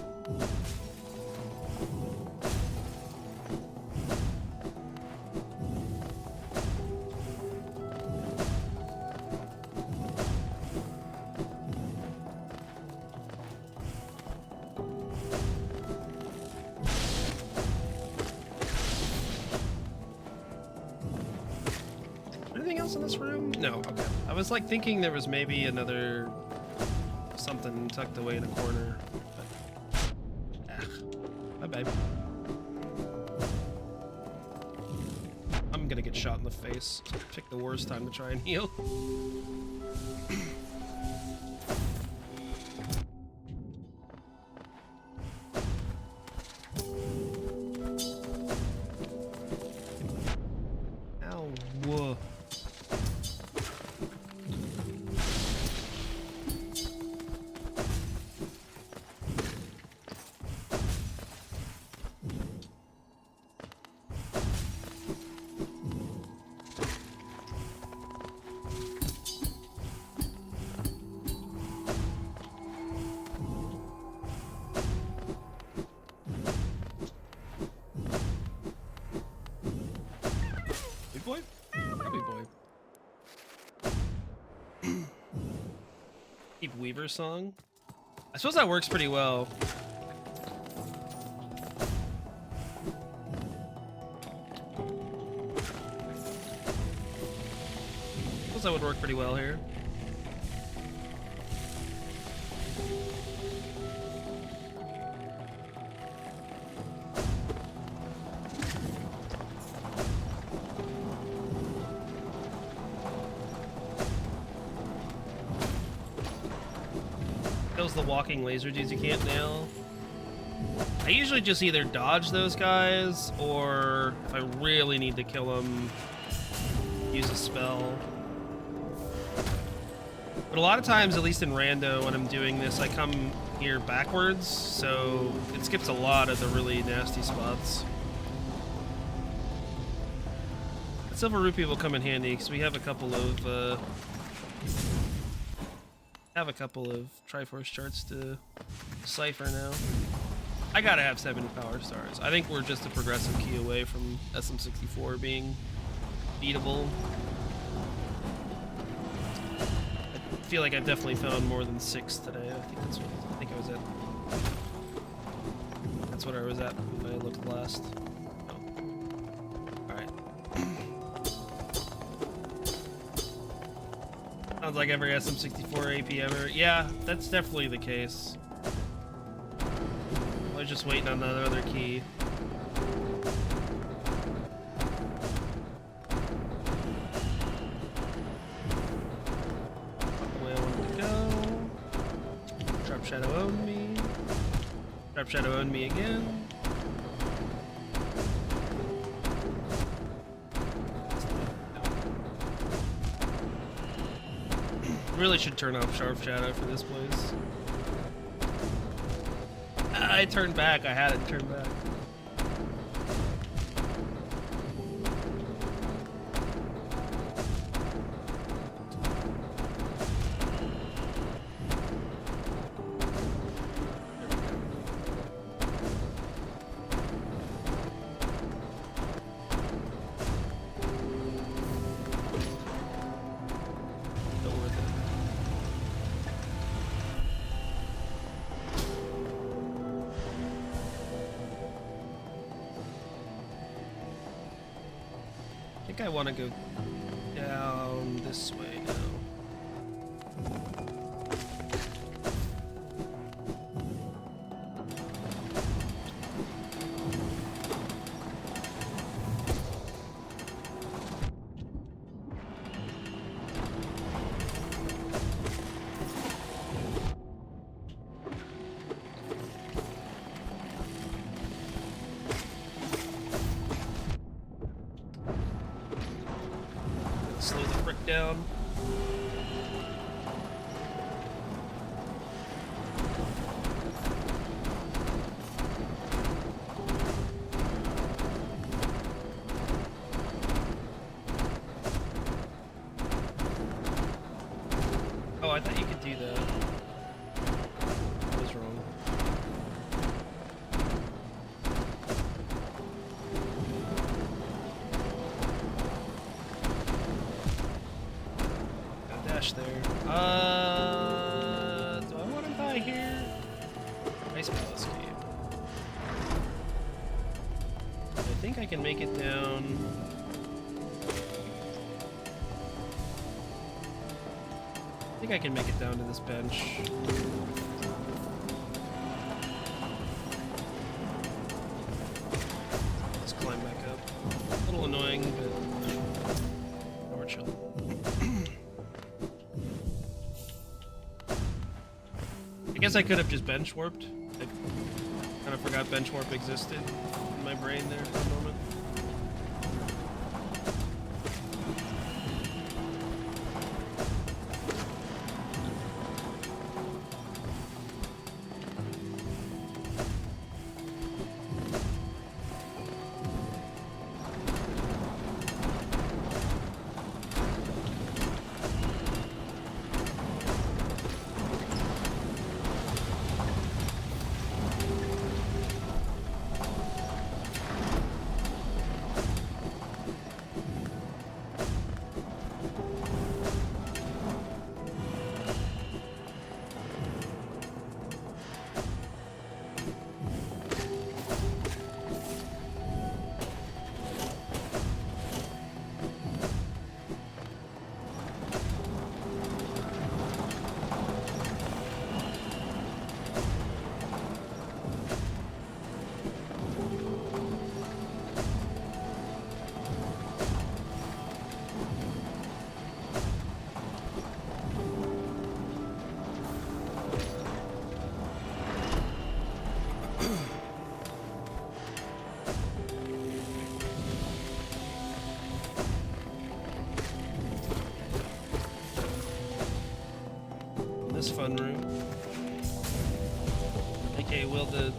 Anything else in this room? No, okay. I was like thinking there was maybe another something tucked away in a corner. But, bye bye. I'm gonna get shot in the face. So pick the worst time to try and heal. Ow, whoa. Big boy? Big boy. Keep Weaver song. I suppose that works pretty well. I suppose that would work pretty well here. The walking laser dudes you can't nail. I usually just either dodge those guys, or if I really need to kill them, use a spell. But a lot of times, at least in rando, when I'm doing this, I come here backwards, so it skips a lot of the really nasty spots. But Silver Rupee will come in handy, because we have a couple of Triforce charts to cipher now. I gotta have 70 power stars. I think we're just a progressive key away from SM64 being beatable. I feel like I've definitely found more than 6 today. I think I was at. That's what I was at when I looked last. Oh. All right. Sounds like every SM64 AP ever. Yeah, that's definitely the case. I was just waiting on that other key. The way I wanted to go. Sharp Shadow owned me. Sharp Shadow owned me again. Really should turn off Sharp Shadow for this place. I turned back. I had it turned back. I think I want to go down this way now. down. Oh, I thought you could do that. I was wrong. Got a dash there. Do I want to die here? Ice Palace Cave. I think I can make it down. I think I can make it down to this bench. Let's climb back up. A little annoying, but more chill. I guess I could have just bench warped. I kind of forgot bench warp existed in my brain there for a moment. Fun room. Okay, will the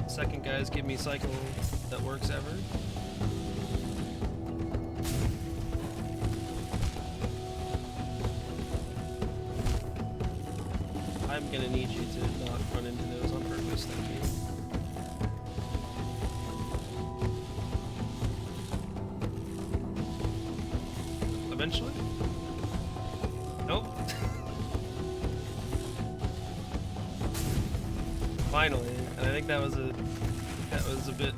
second guys give me cycle that works ever? I'm gonna need you to not run into those on purpose, thank you. Eventually? Nope. Finally, and I think that was a bit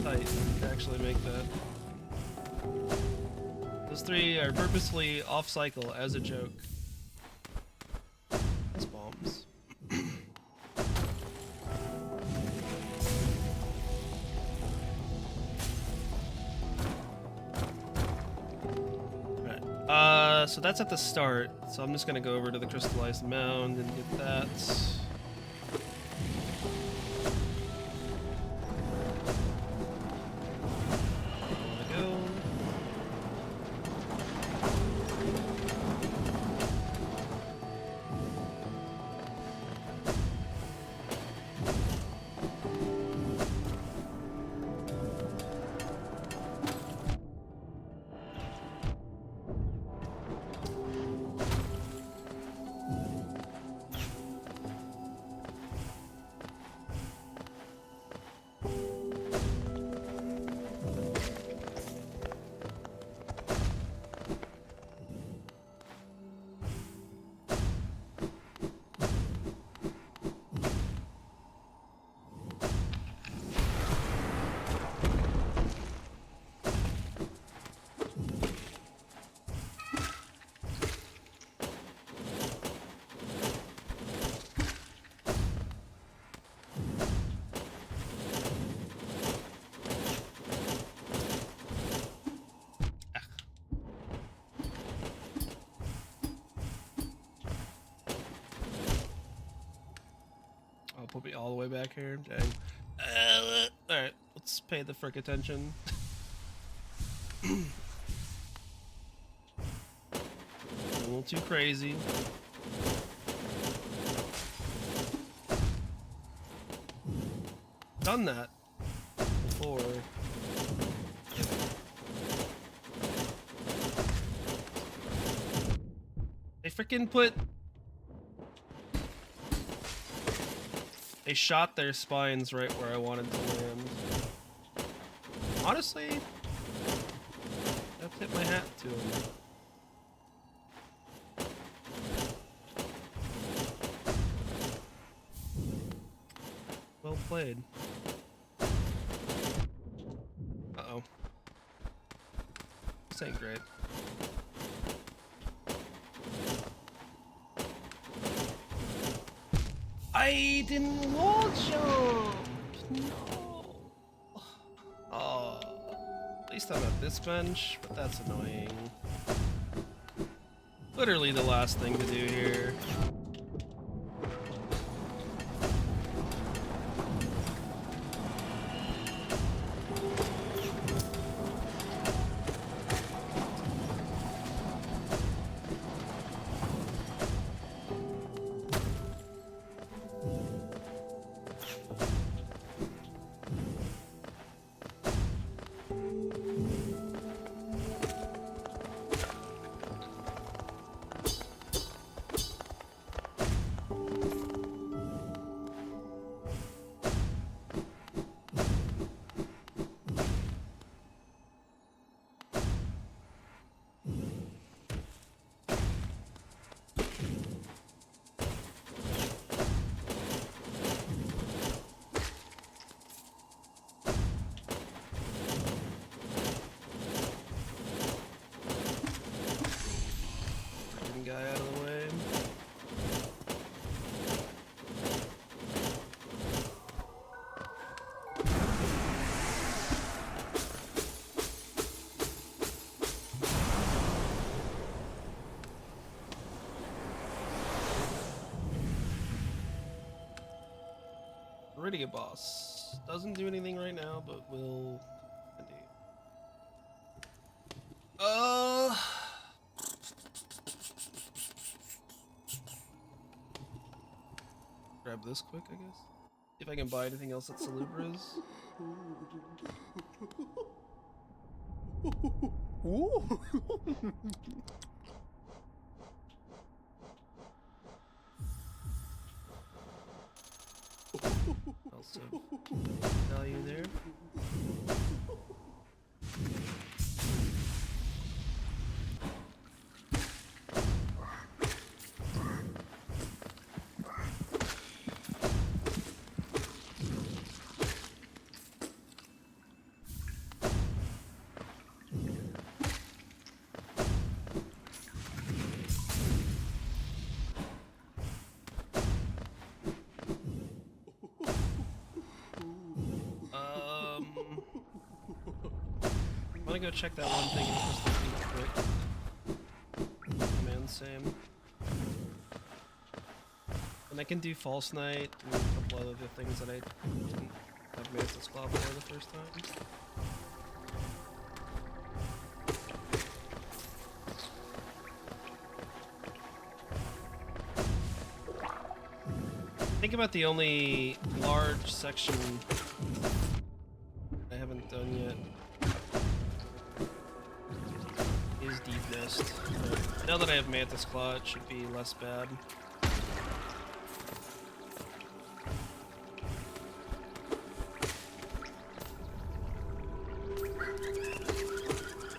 tight to actually make that. Those three are purposefully off cycle as a joke. That's bombs. Right. So that's at the start. So I'm just gonna go over to the crystallized mound and get that. Put me all the way back here. Dang. Alright, let's pay the frick attention. little too crazy. Done that before. They freaking put. They shot their spines right where I wanted to land. Honestly, I have to tip my hat to them. Well played. Uh-oh. This ain't great. I didn't wall jump! No! Oh. At least I'm at this bench, but that's annoying. Literally the last thing to do here. Guy out of the way. Already a boss. Doesn't do anything right now, but will continue. Grab this quick, I guess. See if I can buy anything else at Salubra's. Also, value there. I'm gonna go check that one thing in just quick. Command same. And I can do False Knight and a couple other things that I didn't have Mantis Claw for the first time. Think about the only large section I haven't done yet. Deep Mist. But now that I have Mantis Claw, it should be less bad.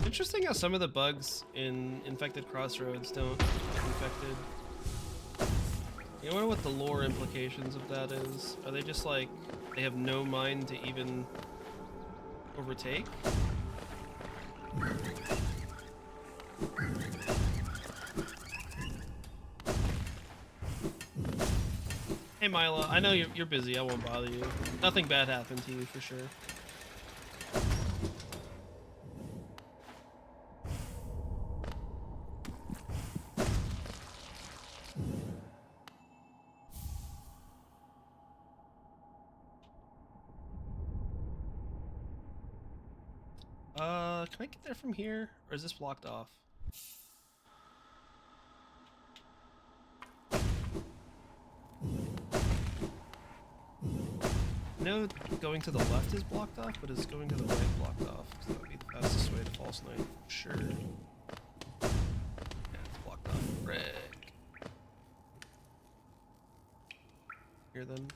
Interesting how some of the bugs in Infected Crossroads don't get infected. You wonder what the lore implications of that is. Are they just like, they have no mind to even overtake? Hey Mila, I know you're busy, I won't bother you. Nothing bad happened to you for sure. Can I get there from here? Or is this blocked off? No, going to the left is blocked off, but is going to the right blocked off? Because that would be the fastest way to false knight. Sure. Yeah, it's blocked off. Frick. Here then.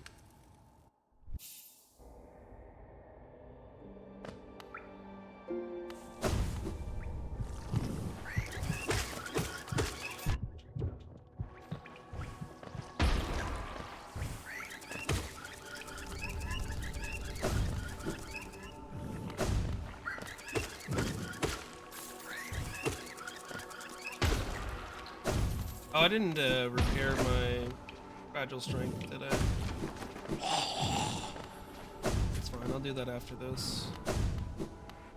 Oh, I didn't repair my fragile strength, did I? It's fine, I'll do that after this.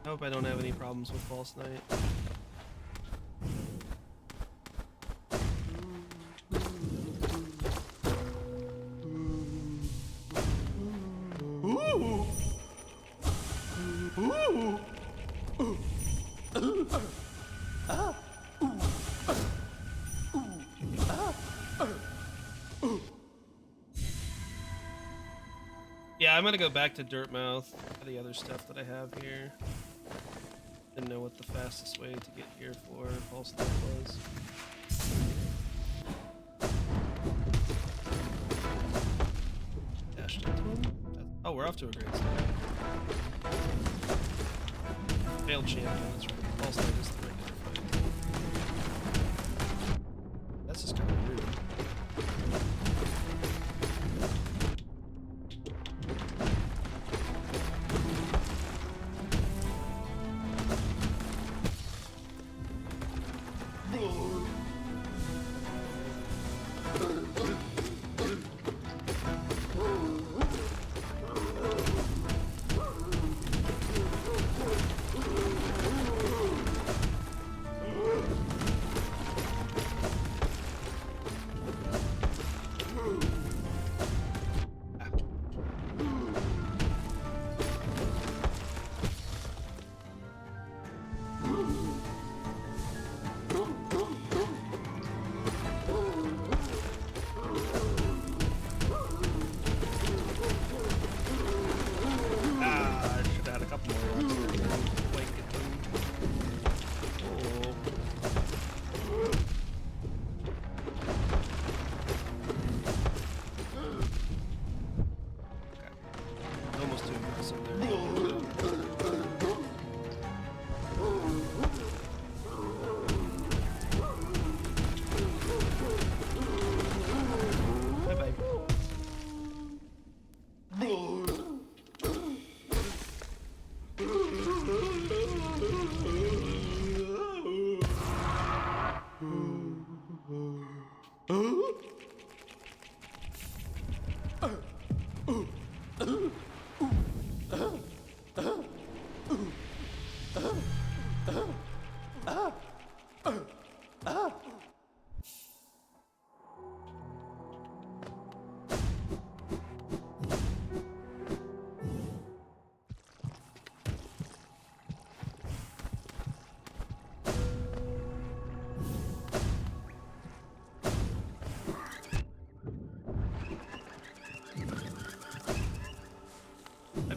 I hope I don't have any problems with false knight. Yeah, I'm gonna go back to Dirtmouth for the other stuff that I have here. Didn't know what the fastest way to get here for false knight was. Dashed into him? Oh, we're off to a great start. Failed champion, that's right. False knight is the regular fight. That's just kind of rude.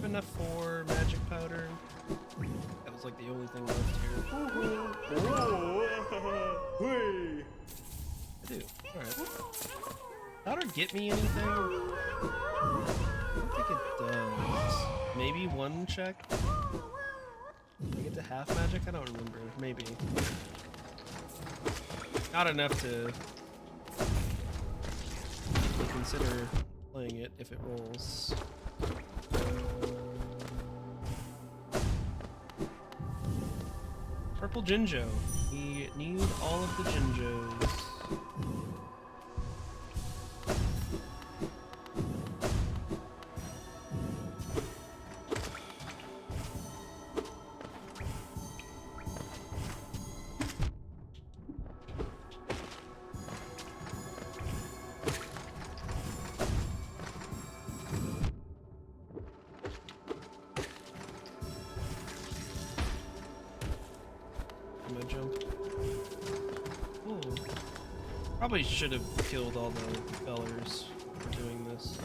Enough for magic powder. That was like the only thing left here. I do. Alright. Powder get me anything? I don't think it does. Maybe one check? Did I get to half magic? I don't remember. Maybe. Not enough to consider playing it if it rolls. Purple Jinjo. We need all of the Jinjos. Probably should have killed all the fellers for doing this.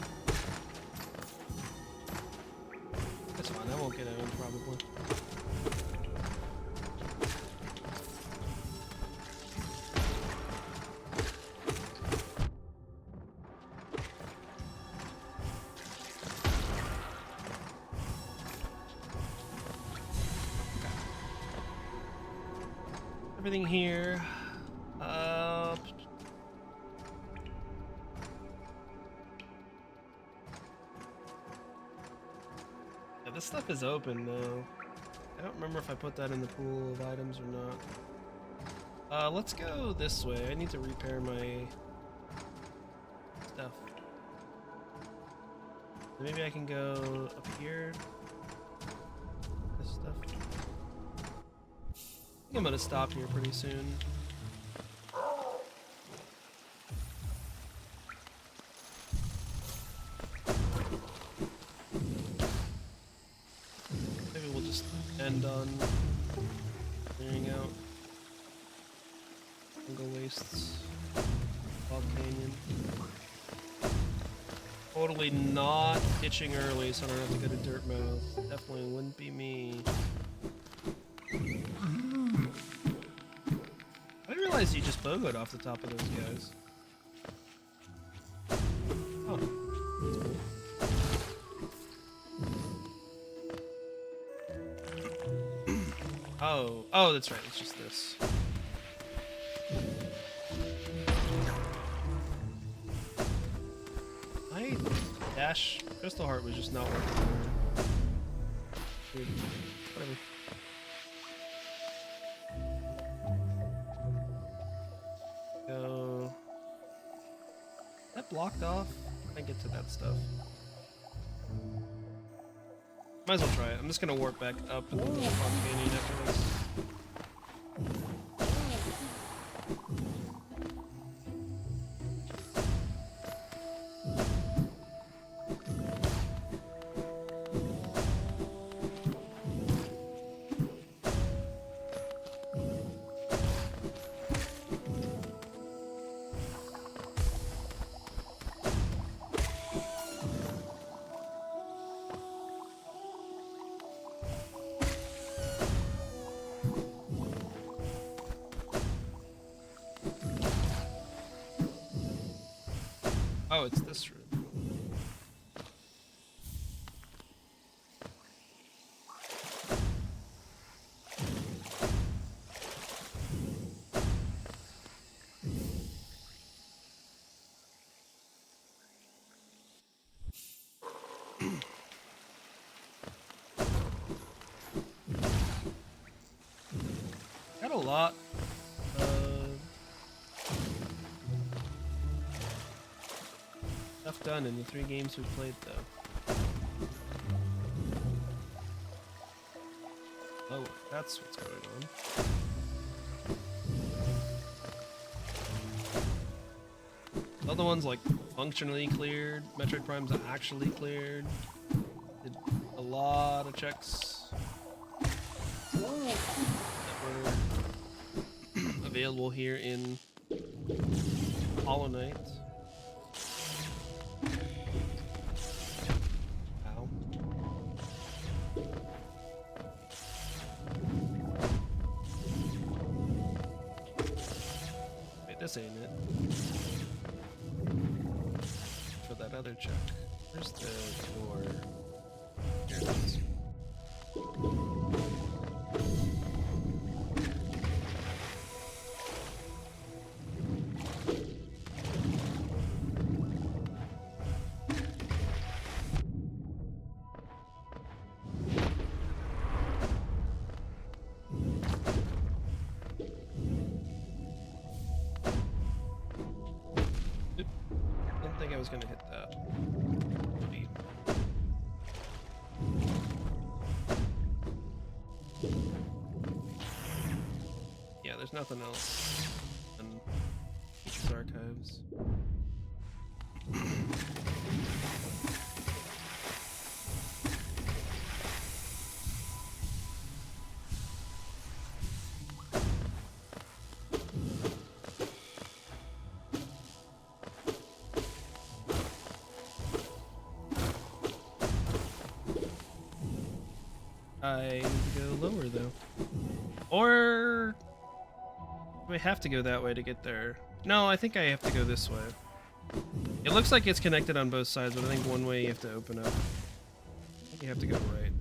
everything here. Yeah, this stuff is open though. I don't remember if I put that in the pool of items or not. Let's go this way. I need to repair my stuff. Maybe I can go up here. This stuff. I think I'm gonna stop here pretty soon. Maybe we'll just end on clearing out jungle wastes, Bog Canyon. Totally not ditching early so I don't have to go to Dirtmouth. Definitely wouldn't be me. I didn't realize you just bogoed off the top of those guys. Oh, that's cool. Oh, that's right. It's just this. My dash crystal heart was just not working. Dude, whatever. Go. Is that blocked off? I get to that stuff. Might as well try it. I'm just gonna warp back up and then Bog Canyon after this. Oh, it's this room. Got a lot. Stuff done in the 3 games we've played, though. Oh, that's what's going on. Other ones like functionally cleared. Metroid Prime's actually cleared. Did a lot of checks that were available here in Hollow Knight. This ain't it. For that other check. Where's the door? Here it is. I was gonna hit that. Yeah, there's nothing else in Features Archives. I need to go lower though. Or do I have to go that way to get there? No, I think I have to go this way. It looks like it's connected on both sides, but I think one way you have to open up. I think you have to go right.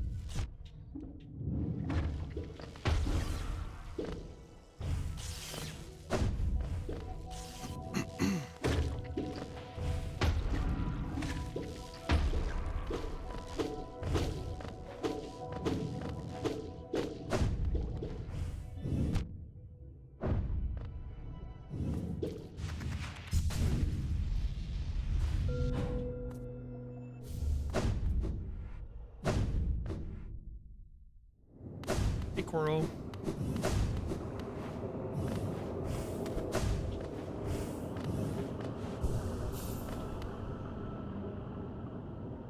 Hey, Coral.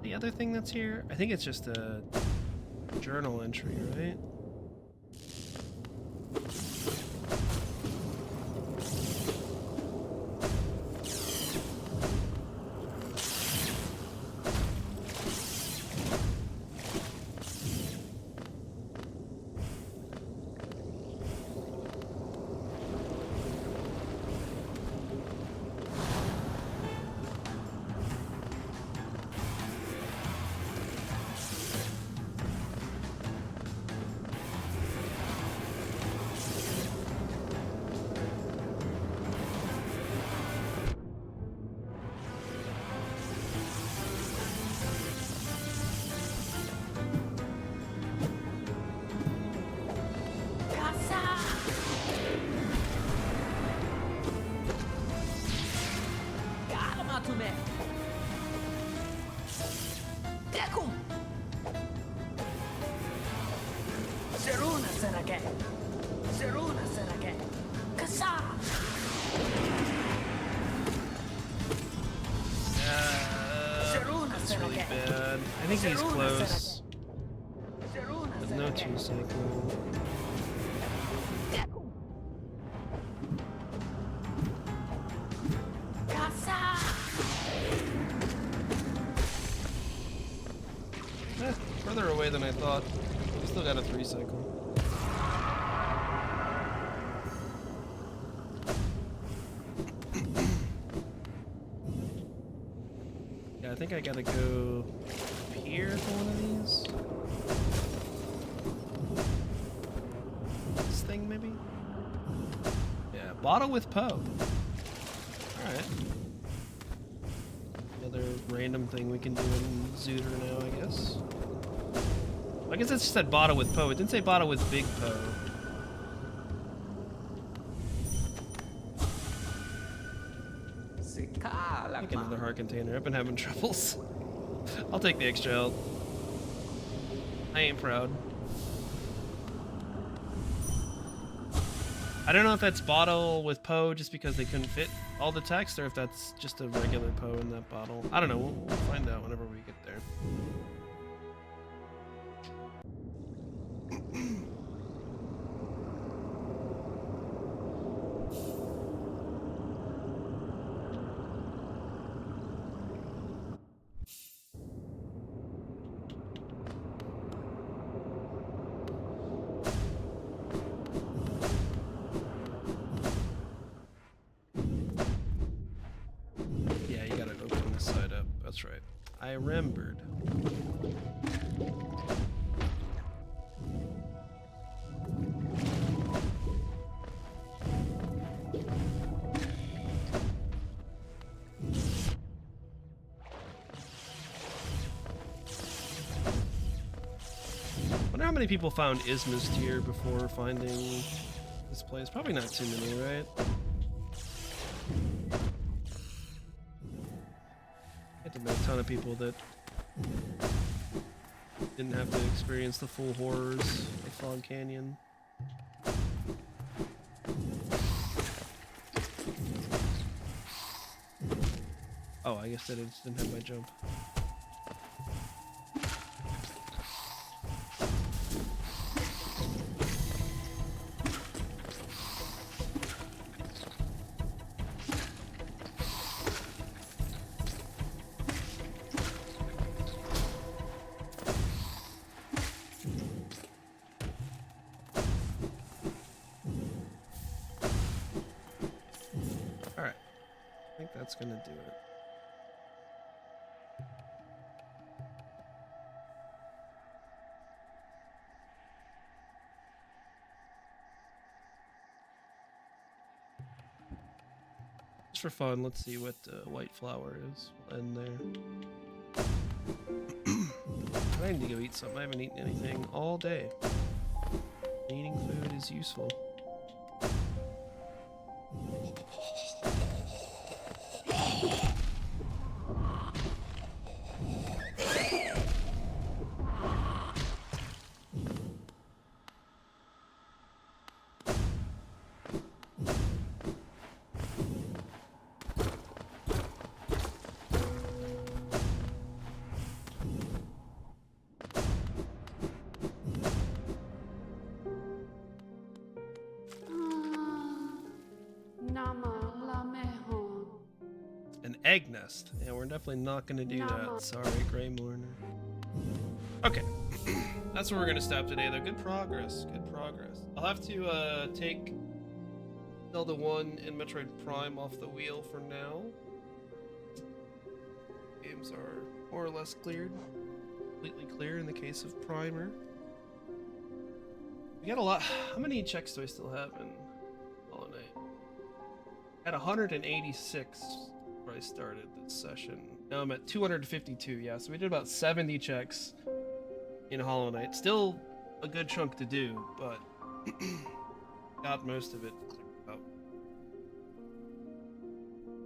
The other thing that's here, I think it's just a journal entry, right? That's really bad. I think he's close. But no 2 cycle. Further away than I thought. We still got a 3 cycle. Yeah, I think I gotta go up here for one of these. This thing, maybe? Yeah, bottle with Poe. Alright. Another random thing we can do in Zooter now, I guess. I guess it just said bottle with Poe. It didn't say bottle with Big Poe. I think another heart container. I've been having troubles. I'll take the extra health. I ain't proud. I don't know if that's bottle with Poe just because they couldn't fit all the text, or if that's just a regular Poe in that bottle. I don't know. We'll find out whenever we get there. Yeah, you gotta open this side up. That's right. I remembered. I wonder how many people found Ismus tier before finding this place. Probably not too many, right? Had to be a ton of people that didn't have to experience the full horrors of Fog Canyon. Oh, I guess I just didn't have my jump. Alright, I think that's gonna do it. Just for fun, let's see what white flower is in there. I need to go eat something. I haven't eaten anything all day. Eating food is useful. egg nest. Yeah, we're definitely not going to do that. Sorry, Grey Mourner. Okay. That's where we're going to stop today, though. Good progress. Good progress. I'll have to take Zelda 1 and Metroid Prime off the wheel for now. Games are more or less cleared. Completely clear in the case of Primer. We got a lot. How many checks do I still have in Hollow Knight? I had 186 where I started this session. Now I'm at 252, yeah, so we did about 70 checks in Hollow Knight. Still a good chunk to do, but got most of it cleared out.